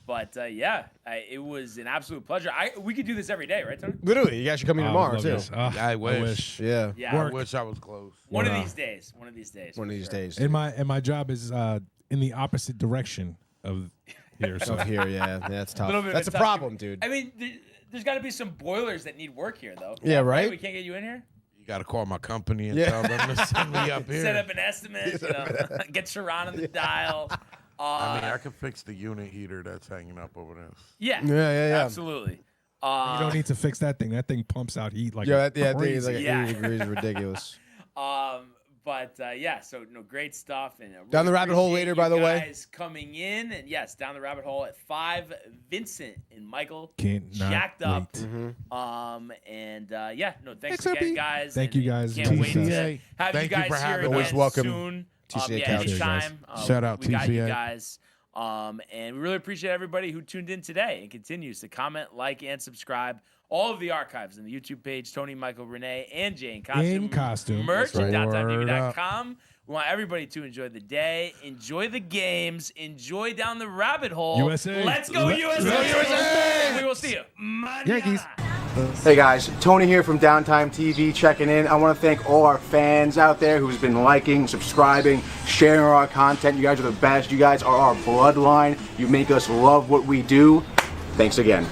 But it was an absolute pleasure. We could do this every day, right, Tony? Literally, you guys should come in tomorrow, love too. this. I wish. Yeah. Yeah. I wish I was close. One of these days. One of these days. One of for these sure. days. And my job is in the opposite direction of here. So So here, yeah, that's tough. Little bit of That's a tough- problem, dude. I mean, there's got to be some boilers that need work here, though. Yeah, right? We can't get you in here? You got to call my company and Yeah. tell them to send me up here. Set up an estimate, get Sharon on the dial. I mean, I could fix the unit heater that's hanging up over there. Yeah. Yeah. Absolutely. you don't need to fix that thing. That thing pumps out heat like Yeah, that thing is crazy. like Yeah. 80 degrees, ridiculous. So great stuff. And really Down the rabbit hole appreciate later, you by the way. guys coming in, and yes, down the rabbit hole at 5. Vincent and Michael Can't not jacked up. wait. Thanks again, guys. Thank and you, guys. Can't wait to TCA. have Thank you you guys for here having again us. Always welcome. soon. TCA Yeah, Couch. anytime. Shout out we got you TCA. guys. And we really appreciate everybody who tuned in today and continues to comment, like, and subscribe. All of the archives on the YouTube page, Tony, Michael, Renee, and Jay in costume. Merch That's at right. DTV.com. We want everybody to enjoy the day, enjoy the games, enjoy down the rabbit hole. USA. Let's go, USA! We will see you. Yankees. Hey guys, Tony here from Downtime TV checking in. I want to thank all our fans out there who's been liking, subscribing, sharing our content. You guys are the best. You guys are our bloodline. You make us love what we do. Thanks again.